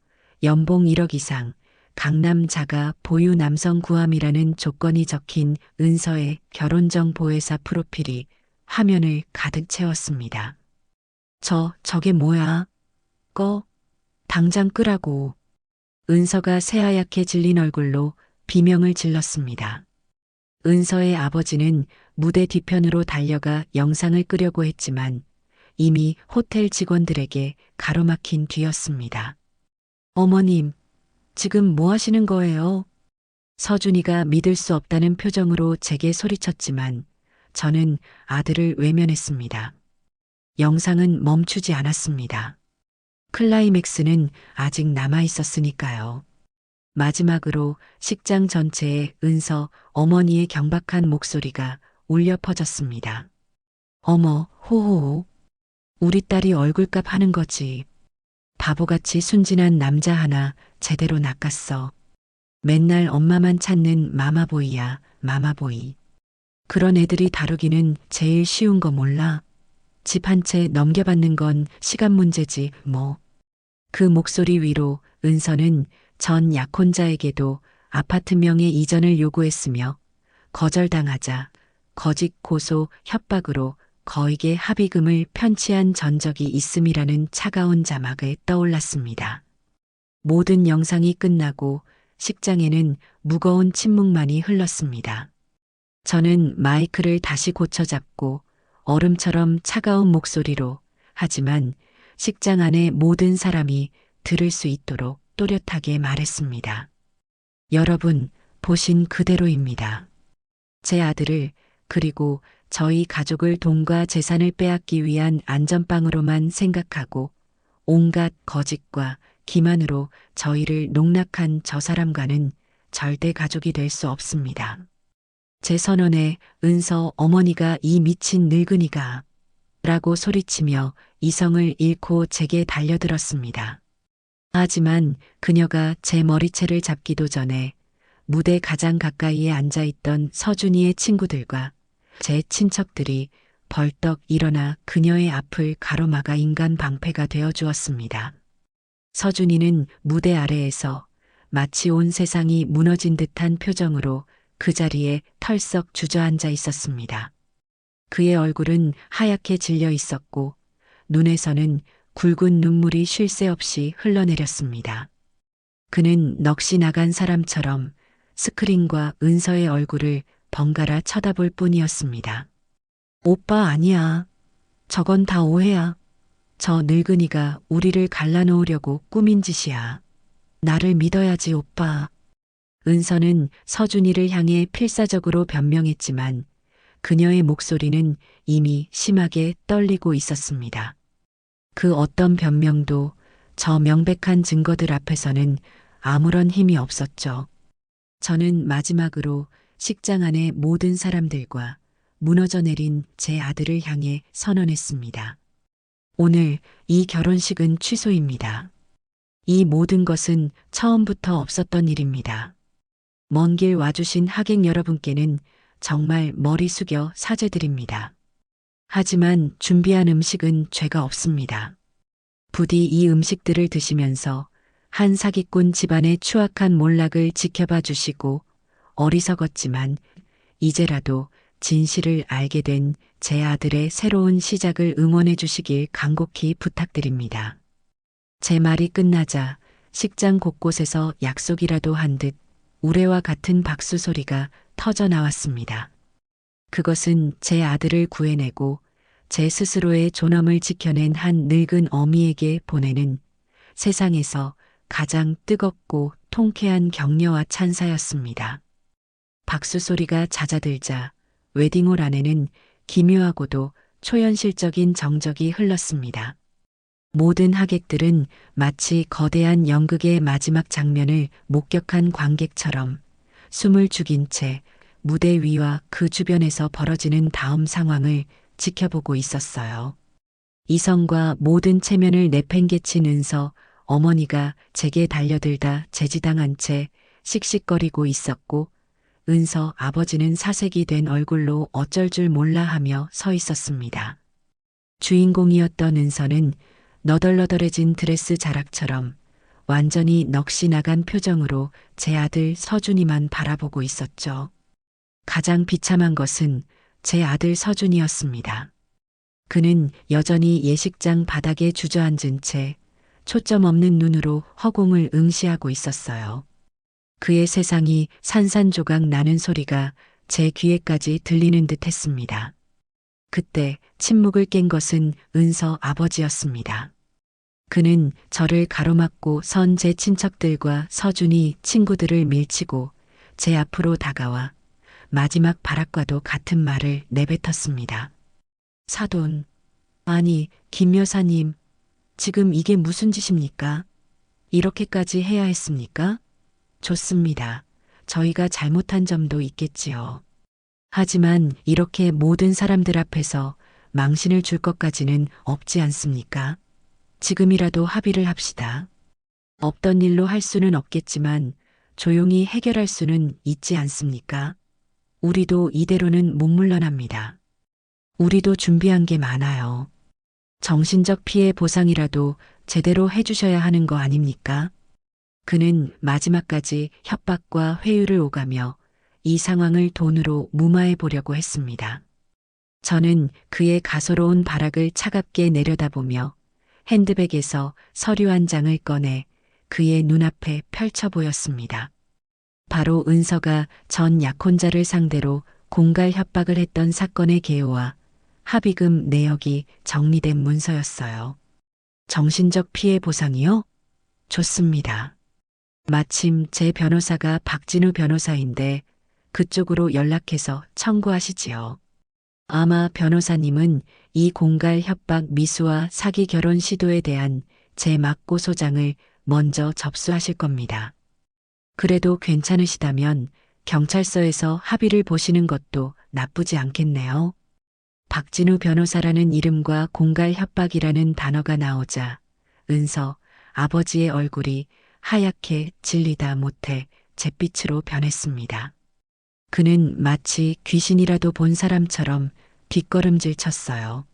연봉 1억 이상, 강남 자가 보유 남성 구함이라는 조건이 적힌 은서의 결혼정 보혜사 프로필이 화면을 가득 채웠습니다. 저게 뭐야? 당장 끄라고. 은서가 새하얗게 질린 얼굴로 비명을 질렀습니다. 은서의 아버지는 무대 뒤편으로 달려가 영상을 끄려고 했지만 이미 호텔 직원들에게 가로막힌 뒤였습니다. 어머님, 지금 뭐 하시는 거예요? 서준이가 믿을 수 없다는 표정으로 제게 소리쳤지만 저는 아들을 외면했습니다. 영상은 멈추지 않았습니다. 클라이맥스는 아직 남아 있었으니까요. 마지막으로 식장 전체에 은서 어머니의 경박한 목소리가 울려 퍼졌습니다. 어머, 호호호. 우리 딸이 얼굴값 하는 거지. 바보같이 순진한 남자 하나 제대로 낚았어. 맨날 엄마만 찾는 마마보이야, 마마보이. 그런 애들이 다루기는 제일 쉬운 거 몰라? 집 한 채 넘겨받는 건 시간 문제지, 뭐. 그 목소리 위로 은서는 전 약혼자에게도 아파트명의 이전을 요구했으며 거절당하자 거짓 고소 협박으로 거액의 합의금을 편취한 전적이 있음이라는 차가운 자막에 떠올랐습니다. 모든 영상이 끝나고 식장에는 무거운 침묵만이 흘렀습니다. 저는 마이크를 다시 고쳐잡고 얼음처럼 차가운 목소리로 하지만 식장 안의 모든 사람이 들을 수 있도록 또렷하게 말했습니다. 여러분, 보신 그대로입니다. 제 아들을 그리고 저희 가족을 돈과 재산을 빼앗기 위한 안전빵으로만 생각하고 온갖 거짓과 기만으로 저희를 농락한 저 사람과는 절대 가족이 될 수 없습니다. 제 선언에 은서 어머니가 이 미친 늙은이가 라고 소리치며 이성을 잃고 제게 달려들었습니다. 하지만 그녀가 제 머리채를 잡기도 전에 무대 가장 가까이에 앉아있던 서준이의 친구들과 제 친척들이 벌떡 일어나 그녀의 앞을 가로막아 인간 방패가 되어 주었습니다. 서준이는 무대 아래에서 마치 온 세상이 무너진 듯한 표정으로 그 자리에 털썩 주저앉아 있었습니다. 그의 얼굴은 하얗게 질려 있었고 눈에서는 굵은 눈물이 쉴 새 없이 흘러내렸습니다. 그는 넋이 나간 사람처럼 스크린과 은서의 얼굴을 번갈아 쳐다볼 뿐이었습니다. 오빠 아니야. 저건 다 오해야. 저 늙은이가 우리를 갈라놓으려고 꾸민 짓이야. 나를 믿어야지 오빠. 은서는 서준이를 향해 필사적으로 변명했지만 그녀의 목소리는 이미 심하게 떨리고 있었습니다. 그 어떤 변명도 저 명백한 증거들 앞에서는 아무런 힘이 없었죠. 저는 마지막으로 식장 안의 모든 사람들과 무너져 내린 제 아들을 향해 선언했습니다. 오늘 이 결혼식은 취소입니다. 이 모든 것은 처음부터 없었던 일입니다. 먼 길 와주신 하객 여러분께는 정말 머리 숙여 사죄드립니다. 하지만 준비한 음식은 죄가 없습니다. 부디 이 음식들을 드시면서 한 사기꾼 집안의 추악한 몰락을 지켜봐 주시고 어리석었지만 이제라도 진실을 알게 된 제 아들의 새로운 시작을 응원해 주시길 간곡히 부탁드립니다. 제 말이 끝나자 식장 곳곳에서 약속이라도 한 듯 우레와 같은 박수 소리가 터져 나왔습니다. 그것은 제 아들을 구해내고 제 스스로의 존엄을 지켜낸 한 늙은 어미에게 보내는 세상에서 가장 뜨겁고 통쾌한 격려와 찬사였습니다. 박수 소리가 잦아들자 웨딩홀 안에는 기묘하고도 초현실적인 정적이 흘렀습니다. 모든 하객들은 마치 거대한 연극의 마지막 장면을 목격한 관객처럼 숨을 죽인 채 무대 위와 그 주변에서 벌어지는 다음 상황을 지켜보고 있었어요. 이성과 모든 체면을 내팽개친 은서 어머니가 제게 달려들다 제지당한 채 씩씩거리고 있었고 은서 아버지는 사색이 된 얼굴로 어쩔 줄 몰라 하며 서 있었습니다. 주인공이었던 은서는 너덜너덜해진 드레스 자락처럼 완전히 넋이 나간 표정으로 제 아들 서준이만 바라보고 있었죠. 가장 비참한 것은 제 아들 서준이었습니다. 그는 여전히 예식장 바닥에 주저앉은 채 초점 없는 눈으로 허공을 응시하고 있었어요. 그의 세상이 산산조각 나는 소리가 제 귀에까지 들리는 듯 했습니다. 그때 침묵을 깬 것은 은서 아버지였습니다. 그는 저를 가로막고 선 제 친척들과 서준이 친구들을 밀치고 제 앞으로 다가와 마지막 발악과도 같은 말을 내뱉었습니다. 사돈, 아니, 김 여사님, 지금 이게 무슨 짓입니까? 이렇게까지 해야 했습니까? 좋습니다. 저희가 잘못한 점도 있겠지요. 하지만 이렇게 모든 사람들 앞에서 망신을 줄 것까지는 없지 않습니까? 지금이라도 합의를 합시다. 없던 일로 할 수는 없겠지만 조용히 해결할 수는 있지 않습니까? 우리도 이대로는 못 물러납니다. 우리도 준비한 게 많아요. 정신적 피해 보상이라도 제대로 해주셔야 하는 거 아닙니까? 그는 마지막까지 협박과 회유를 오가며 이 상황을 돈으로 무마해 보려고 했습니다. 저는 그의 가소로운 발악을 차갑게 내려다보며 핸드백에서 서류 한 장을 꺼내 그의 눈앞에 펼쳐 보였습니다. 바로 은서가 전 약혼자를 상대로 공갈 협박을 했던 사건의 개요와 합의금 내역이 정리된 문서였어요. 정신적 피해 보상이요? 좋습니다. 마침 제 변호사가 박진우 변호사인데 그쪽으로 연락해서 청구하시지요. 아마 변호사님은 이 공갈 협박 미수와 사기 결혼 시도에 대한 제 맞고소장을 먼저 접수하실 겁니다. 그래도 괜찮으시다면 경찰서에서 합의를 보시는 것도 나쁘지 않겠네요. 박진우 변호사라는 이름과 공갈 협박이라는 단어가 나오자 은서 아버지의 얼굴이 하얗게 질리다 못해 잿빛으로 변했습니다. 그는 마치 귀신이라도 본 사람처럼 뒷걸음질 쳤어요.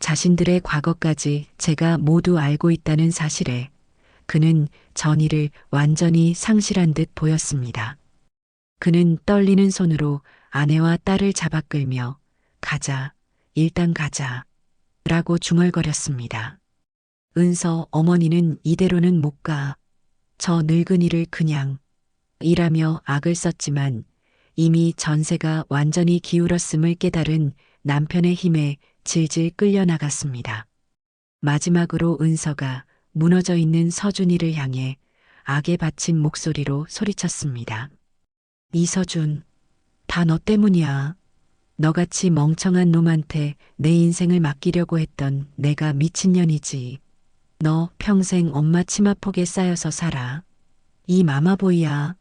자신들의 과거까지 제가 모두 알고 있다는 사실에 그는 전의를 완전히 상실한 듯 보였습니다. 그는 떨리는 손으로 아내와 딸을 잡아 끌며 가자, 일단 가자, 라고 중얼거렸습니다. 은서 어머니는 이대로는 못 가. 저 늙은이를 그냥 이라며 악을 썼지만 이미 전세가 완전히 기울었음을 깨달은 남편의 힘에 질질 끌려나갔습니다. 마지막으로 은서가 무너져 있는 서준이를 향해 악에 받친 목소리로 소리쳤습니다. 이서준, 다 너 때문이야. 너같이 멍청한 놈한테 내 인생을 맡기려고 했던 내가 미친년이지. 너 평생 엄마 치마폭에 쌓여서 살아. 이 마마보이야.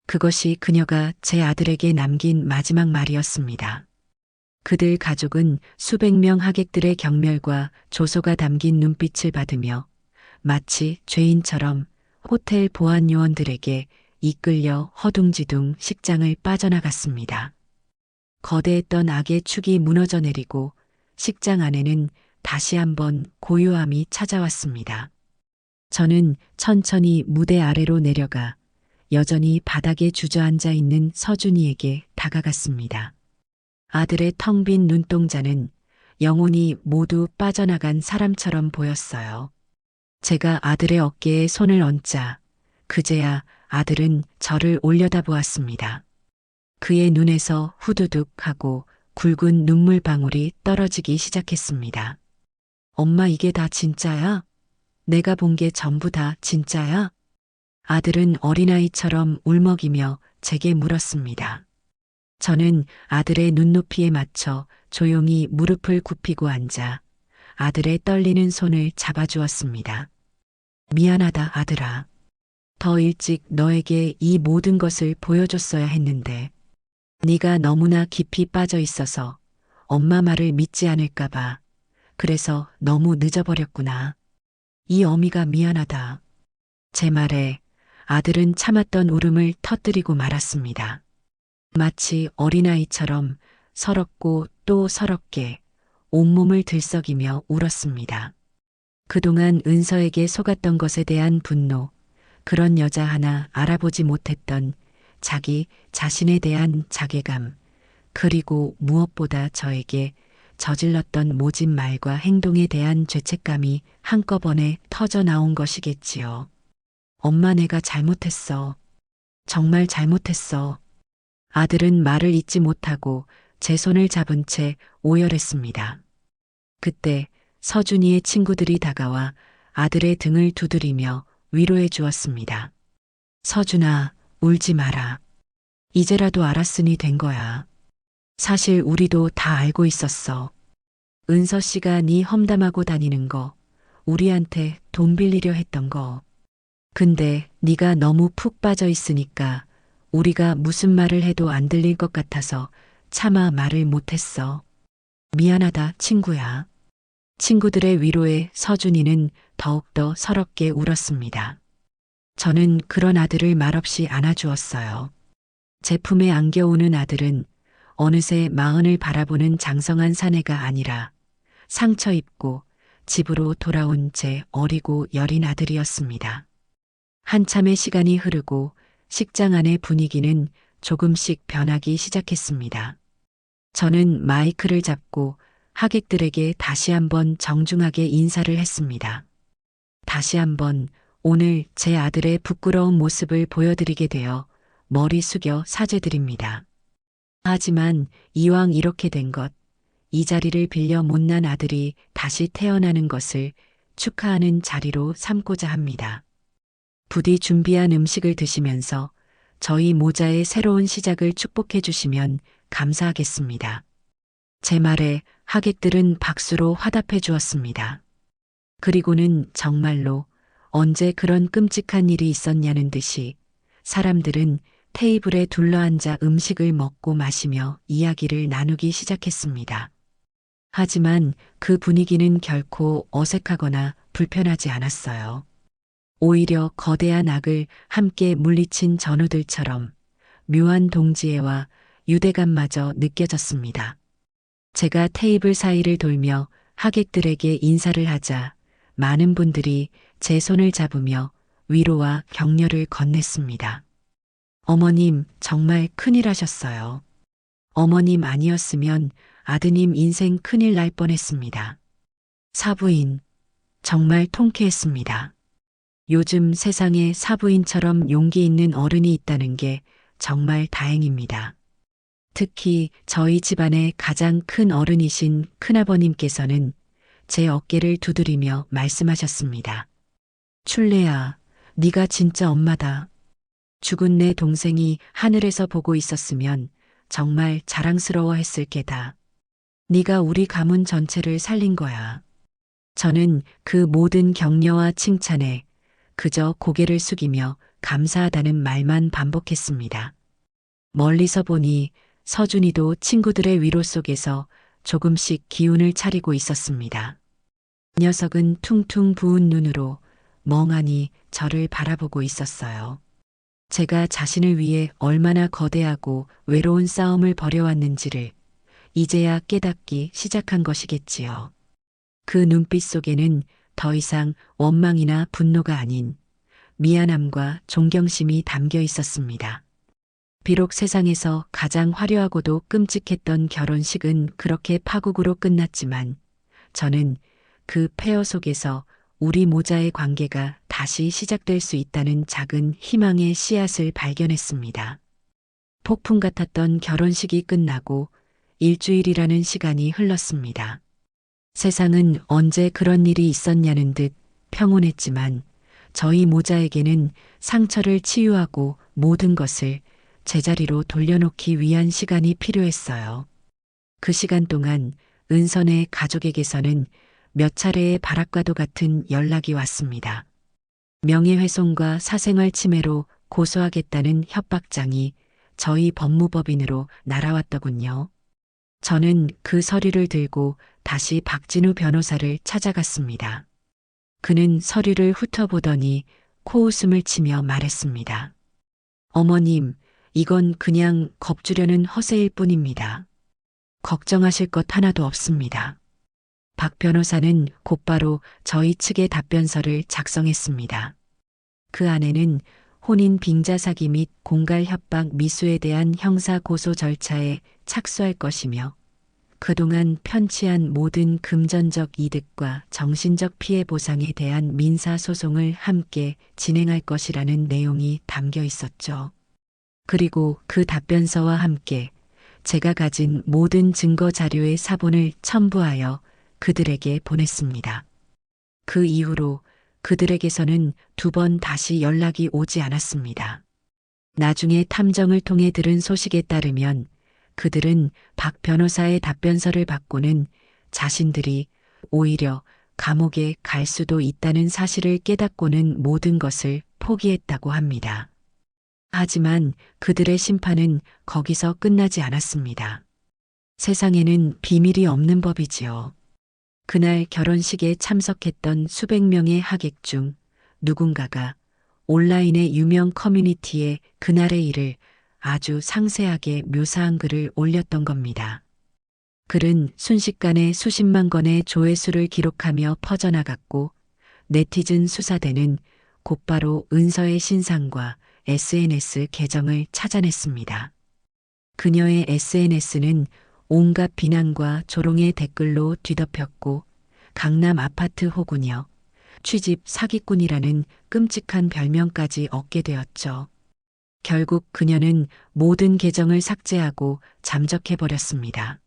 그것이 그녀가 제 아들에게 남긴 마지막 말이었습니다. 그들 가족은 수백 명 하객들의 경멸과 조소가 담긴 눈빛을 받으며 마치 죄인처럼 호텔 보안 요원들에게 이끌려 허둥지둥 식장을 빠져나갔습니다. 거대했던 악의 축이 무너져 내리고 식장 안에는 다시 한번 고요함이 찾아왔습니다. 저는 천천히 무대 아래로 내려가 여전히 바닥에 주저앉아 있는 서준이에게 다가갔습니다. 아들의 텅 빈 눈동자는 영혼이 모두 빠져나간 사람처럼 보였어요. 제가 아들의 어깨에 손을 얹자 그제야 아들은 저를 올려다보았습니다. 그의 눈에서 후두둑 하고 굵은 눈물방울이 떨어지기 시작했습니다. 엄마, 이게 다 진짜야? 내가 본 게 전부 다 진짜야? 아들은 어린아이처럼 울먹이며 제게 물었습니다. 저는 아들의 눈높이에 맞춰 조용히 무릎을 굽히고 앉아 아들의 떨리는 손을 잡아주었습니다. 미안하다, 아들아. 더 일찍 너에게 이 모든 것을 보여줬어야 했는데 네가 너무나 깊이 빠져 있어서 엄마 말을 믿지 않을까봐 그래서 너무 늦어버렸구나. 이 어미가 미안하다. 제 말에 아들은 참았던 울음을 터뜨리고 말았습니다. 마치 어린아이처럼 서럽고 또 서럽게 온몸을 들썩이며 울었습니다. 그동안 은서에게 속았던 것에 대한 분노, 그런 여자 하나 알아보지 못했던 자기 자신에 대한 자괴감, 그리고 무엇보다 저에게 저질렀던 모진 말과 행동에 대한 죄책감이 한꺼번에 터져 나온 것이겠지요. 엄마, 내가 잘못했어. 정말 잘못했어. 아들은 말을 잇지 못하고 제 손을 잡은 채 오열했습니다. 그때 서준이의 친구들이 다가와 아들의 등을 두드리며 위로해 주었습니다. 서준아, 울지 마라. 이제라도 알았으니 된 거야. 사실 우리도 다 알고 있었어. 은서 씨가 네 험담하고 다니는 거, 우리한테 돈 빌리려 했던 거. 근데 네가 너무 푹 빠져 있으니까 우리가 무슨 말을 해도 안 들릴 것 같아서 차마 말을 못했어. 미안하다, 친구야. 친구들의 위로에 서준이는 더욱더 서럽게 울었습니다. 저는 그런 아들을 말없이 안아주었어요. 제 품에 안겨오는 아들은 어느새 마흔을 바라보는 장성한 사내가 아니라 상처 입고 집으로 돌아온 제 어리고 여린 아들이었습니다. 한참의 시간이 흐르고 식장 안의 분위기는 조금씩 변하기 시작했습니다. 저는 마이크를 잡고 하객들에게 다시 한번 정중하게 인사를 했습니다. 다시 한번 오늘 제 아들의 부끄러운 모습을 보여드리게 되어 머리 숙여 사죄드립니다. 하지만 이왕 이렇게 된 것, 이 자리를 빌려 못난 아들이 다시 태어나는 것을 축하하는 자리로 삼고자 합니다. 부디 준비한 음식을 드시면서 저희 모자의 새로운 시작을 축복해 주시면 감사하겠습니다. 제 말에 하객들은 박수로 화답해 주었습니다. 그리고는 정말로 언제 그런 끔찍한 일이 있었냐는 듯이 사람들은 테이블에 둘러앉아 음식을 먹고 마시며 이야기를 나누기 시작했습니다. 하지만 그 분위기는 결코 어색하거나 불편하지 않았어요. 오히려 거대한 악을 함께 물리친 전우들처럼 묘한 동지애와 유대감마저 느껴졌습니다. 제가 테이블 사이를 돌며 하객들에게 인사를 하자 많은 분들이 제 손을 잡으며 위로와 격려를 건넸습니다. 어머님, 정말 큰일 하셨어요. 어머님 아니었으면 아드님 인생 큰일 날 뻔했습니다. 사부인, 정말 통쾌했습니다. 요즘 세상에 사부인처럼 용기 있는 어른이 있다는 게 정말 다행입니다. 특히 저희 집안의 가장 큰 어른이신 큰아버님께서는 제 어깨를 두드리며 말씀하셨습니다. 출래야, 네가 진짜 엄마다. 죽은 내 동생이 하늘에서 보고 있었으면 정말 자랑스러워했을 게다. 네가 우리 가문 전체를 살린 거야. 저는 그 모든 격려와 칭찬에 그저 고개를 숙이며 감사하다는 말만 반복했습니다. 멀리서 보니 서준이도 친구들의 위로 속에서 조금씩 기운을 차리고 있었습니다. 녀석은 퉁퉁 부은 눈으로 멍하니 저를 바라보고 있었어요. 제가 자신을 위해 얼마나 거대하고 외로운 싸움을 벌여왔는지를 이제야 깨닫기 시작한 것이겠지요. 그 눈빛 속에는 더 이상 원망이나 분노가 아닌 미안함과 존경심이 담겨 있었습니다. 비록 세상에서 가장 화려하고도 끔찍했던 결혼식은 그렇게 파국으로 끝났지만 저는 그 폐허 속에서 우리 모자의 관계가 다시 시작될 수 있다는 작은 희망의 씨앗을 발견했습니다. 폭풍 같았던 결혼식이 끝나고 일주일이라는 시간이 흘렀습니다. 세상은 언제 그런 일이 있었냐는 듯 평온했지만 저희 모자에게는 상처를 치유하고 모든 것을 제자리로 돌려놓기 위한 시간이 필요했어요. 그 시간 동안 은선의 가족에게서는 몇 차례의 바락과도 같은 연락이 왔습니다. 명예훼손과 사생활 침해로 고소하겠다는 협박장이 저희 법무법인으로 날아왔더군요. 저는 그 서류를 들고 다시 박진우 변호사를 찾아갔습니다. 그는 서류를 훑어보더니 코웃음을 치며 말했습니다. 어머님, 이건 그냥 겁주려는 허세일 뿐입니다. 걱정하실 것 하나도 없습니다. 박 변호사는 곧바로 저희 측의 답변서를 작성했습니다. 그 안에는 혼인 빙자 사기 및 공갈 협박 미수에 대한 형사 고소 절차에 착수할 것이며 그동안 편취한 모든 금전적 이득과 정신적 피해 보상에 대한 민사 소송을 함께 진행할 것이라는 내용이 담겨 있었죠. 그리고 그 답변서와 함께 제가 가진 모든 증거 자료의 사본을 첨부하여 그들에게 보냈습니다. 그 이후로 그들에게서는 2번 다시 연락이 오지 않았습니다. 나중에 탐정을 통해 들은 소식에 따르면 그들은 박 변호사의 답변서를 받고는 자신들이 오히려 감옥에 갈 수도 있다는 사실을 깨닫고는 모든 것을 포기했다고 합니다. 하지만 그들의 심판은 거기서 끝나지 않았습니다. 세상에는 비밀이 없는 법이지요. 그날 결혼식에 참석했던 수백 명의 하객 중 누군가가 온라인의 유명 커뮤니티에 그날의 일을 아주 상세하게 묘사한 글을 올렸던 겁니다. 글은 순식간에 수십만 건의 조회수를 기록하며 퍼져나갔고 네티즌 수사대는 곧바로 은서의 신상과 SNS 계정을 찾아냈습니다. 그녀의 SNS는 온갖 비난과 조롱의 댓글로 뒤덮였고 강남 아파트 호구녀, 취집 사기꾼이라는 끔찍한 별명까지 얻게 되었죠. 결국 그녀는 모든 계정을 삭제하고 잠적해버렸습니다.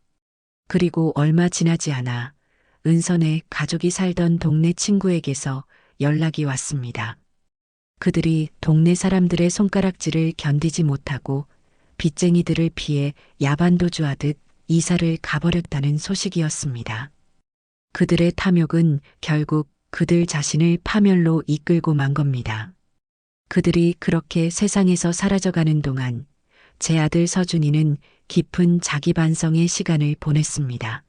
그리고 얼마 지나지 않아 은선의 가족이 살던 동네 친구에게서 연락이 왔습니다. 그들이 동네 사람들의 손가락질을 견디지 못하고 빚쟁이들을 피해 야반도주하듯 이사를 가버렸다는 소식이었습니다. 그들의 탐욕은 결국 그들 자신을 파멸로 이끌고 만 겁니다. 그들이 그렇게 세상에서 사라져가는 동안 제 아들 서준이는 깊은 자기 반성의 시간을 보냈습니다.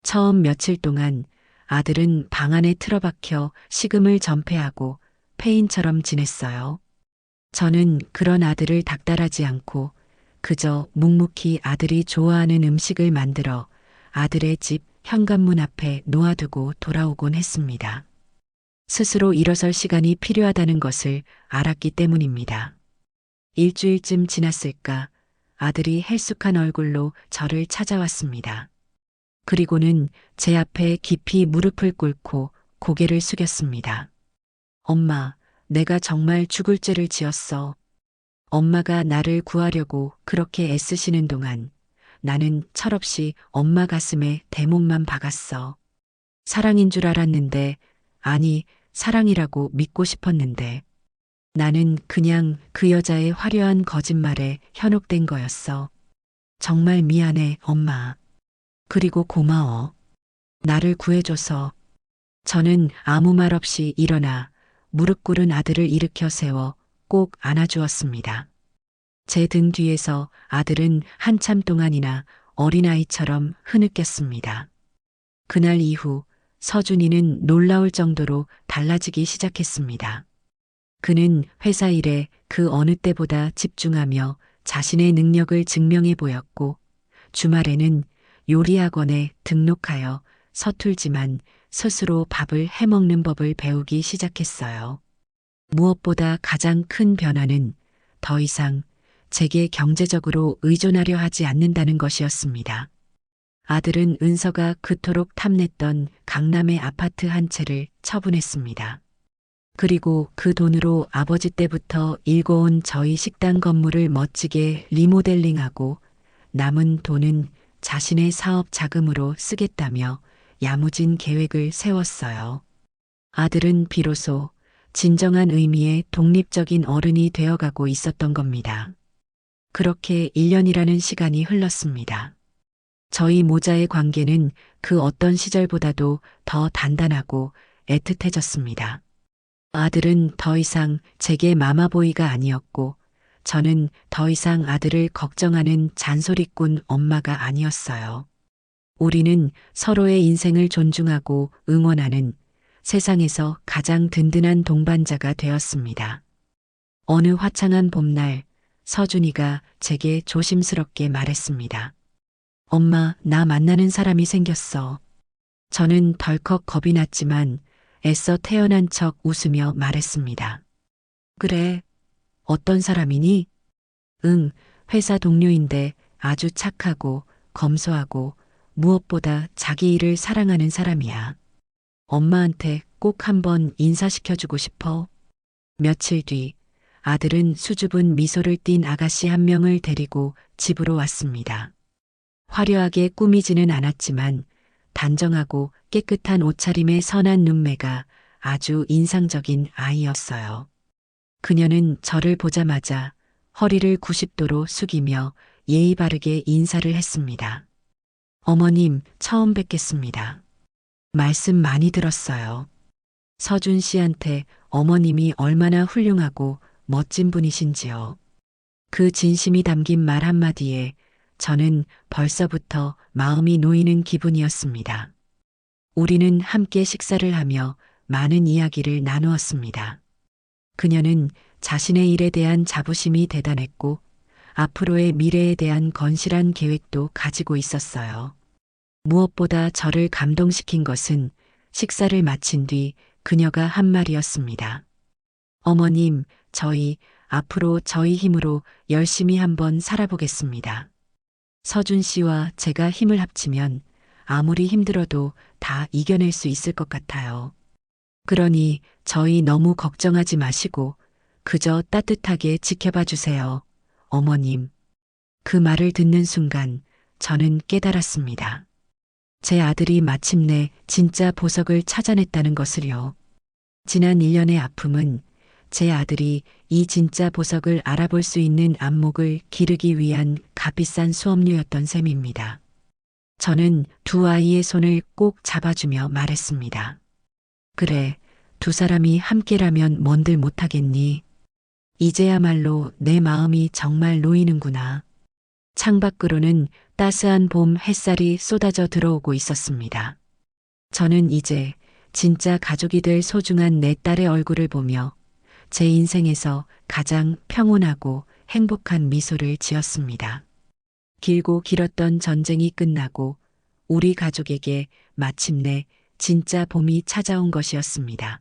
처음 며칠 동안 아들은 방 안에 틀어박혀 식음을 전폐하고 폐인처럼 지냈어요. 저는 그런 아들을 닥달하지 않고 그저 묵묵히 아들이 좋아하는 음식을 만들어 아들의 집 현관문 앞에 놓아두고 돌아오곤 했습니다. 스스로 일어설 시간이 필요하다는 것을 알았기 때문입니다. 일주일쯤 지났을까 아들이 헬쑥한 얼굴로 저를 찾아왔습니다. 그리고는 제 앞에 깊이 무릎을 꿇고 고개를 숙였습니다. 엄마, 내가 정말 죽을 죄를 지었어. 엄마가 나를 구하려고 그렇게 애쓰시는 동안 나는 철없이 엄마 가슴에 대못만 박았어. 사랑인 줄 알았는데, 아니, 사랑이라고 믿고 싶었는데, 나는 그냥 그 여자의 화려한 거짓말에 현혹된 거였어. 정말 미안해, 엄마. 그리고 고마워. 나를 구해줘서. 저는 아무 말 없이 일어나 무릎 꿇은 아들을 일으켜 세워 꼭 안아주었습니다. 제 등 뒤에서 아들은 한참 동안이나 어린아이처럼 흐느꼈습니다. 그날 이후 서준이는 놀라울 정도로 달라지기 시작했습니다. 그는 회사 일에 그 어느 때보다 집중하며 자신의 능력을 증명해 보였고 주말에는 요리학원에 등록하여 서툴지만 스스로 밥을 해먹는 법을 배우기 시작했어요. 무엇보다 가장 큰 변화는 더 이상 제게 경제적으로 의존하려 하지 않는다는 것이었습니다. 아들은 은서가 그토록 탐냈던 강남의 아파트 한 채를 처분했습니다. 그리고 그 돈으로 아버지 때부터 일궈온 저희 식당 건물을 멋지게 리모델링하고 남은 돈은 자신의 사업 자금으로 쓰겠다며 야무진 계획을 세웠어요. 아들은 비로소 진정한 의미의 독립적인 어른이 되어가고 있었던 겁니다. 그렇게 1년이라는 시간이 흘렀습니다. 저희 모자의 관계는 그 어떤 시절보다도 더 단단하고 애틋해졌습니다. 아들은 더 이상 제게 마마보이가 아니었고, 저는 더 이상 아들을 걱정하는 잔소리꾼 엄마가 아니었어요. 우리는 서로의 인생을 존중하고 응원하는 세상에서 가장 든든한 동반자가 되었습니다. 어느 화창한 봄날, 서준이가 제게 조심스럽게 말했습니다. 엄마, 나 만나는 사람이 생겼어. 저는 덜컥 겁이 났지만 애써 태연한 척 웃으며 말했습니다. 그래, 어떤 사람이니? 응, 회사 동료인데 아주 착하고 검소하고 무엇보다 자기 일을 사랑하는 사람이야. 엄마한테 꼭 한번 인사시켜주고 싶어. 며칠 뒤 아들은 수줍은 미소를 띤 아가씨 한 명을 데리고 집으로 왔습니다. 화려하게 꾸미지는 않았지만 단정하고 깨끗한 옷차림의 선한 눈매가 아주 인상적인 아이였어요. 그녀는 저를 보자마자 허리를 90도로 숙이며 예의 바르게 인사를 했습니다. 어머님, 처음 뵙겠습니다. 말씀 많이 들었어요. 서준 씨한테 어머님이 얼마나 훌륭하고 멋진 분이신지요. 그 진심이 담긴 말 한마디에 저는 벌써부터 마음이 놓이는 기분이었습니다. 우리는 함께 식사를 하며 많은 이야기를 나누었습니다. 그녀는 자신의 일에 대한 자부심이 대단했고 앞으로의 미래에 대한 건실한 계획도 가지고 있었어요. 무엇보다 저를 감동시킨 것은 식사를 마친 뒤 그녀가 한 말이었습니다. 어머님, 저희 앞으로 저희 힘으로 열심히 한번 살아보겠습니다. 서준 씨와 제가 힘을 합치면 아무리 힘들어도 다 이겨낼 수 있을 것 같아요. 그러니 저희 너무 걱정하지 마시고 그저 따뜻하게 지켜봐 주세요. 어머님. 그 말을 듣는 순간 저는 깨달았습니다. 제 아들이 마침내 진짜 보석을 찾아냈다는 것을요. 지난 1년의 아픔은 제 아들이 이 진짜 보석을 알아볼 수 있는 안목을 기르기 위한 값비싼 수업료였던 셈입니다. 저는 두 아이의 손을 꼭 잡아주며 말했습니다. 그래, 두 사람이 함께라면 뭔들 못하겠니? 이제야말로 내 마음이 정말 놓이는구나. 창밖으로는 따스한 봄 햇살이 쏟아져 들어오고 있었습니다. 저는 이제 진짜 가족이 될 소중한 내 딸의 얼굴을 보며 제 인생에서 가장 평온하고 행복한 미소를 지었습니다. 길고 길었던 전쟁이 끝나고 우리 가족에게 마침내 진짜 봄이 찾아온 것이었습니다.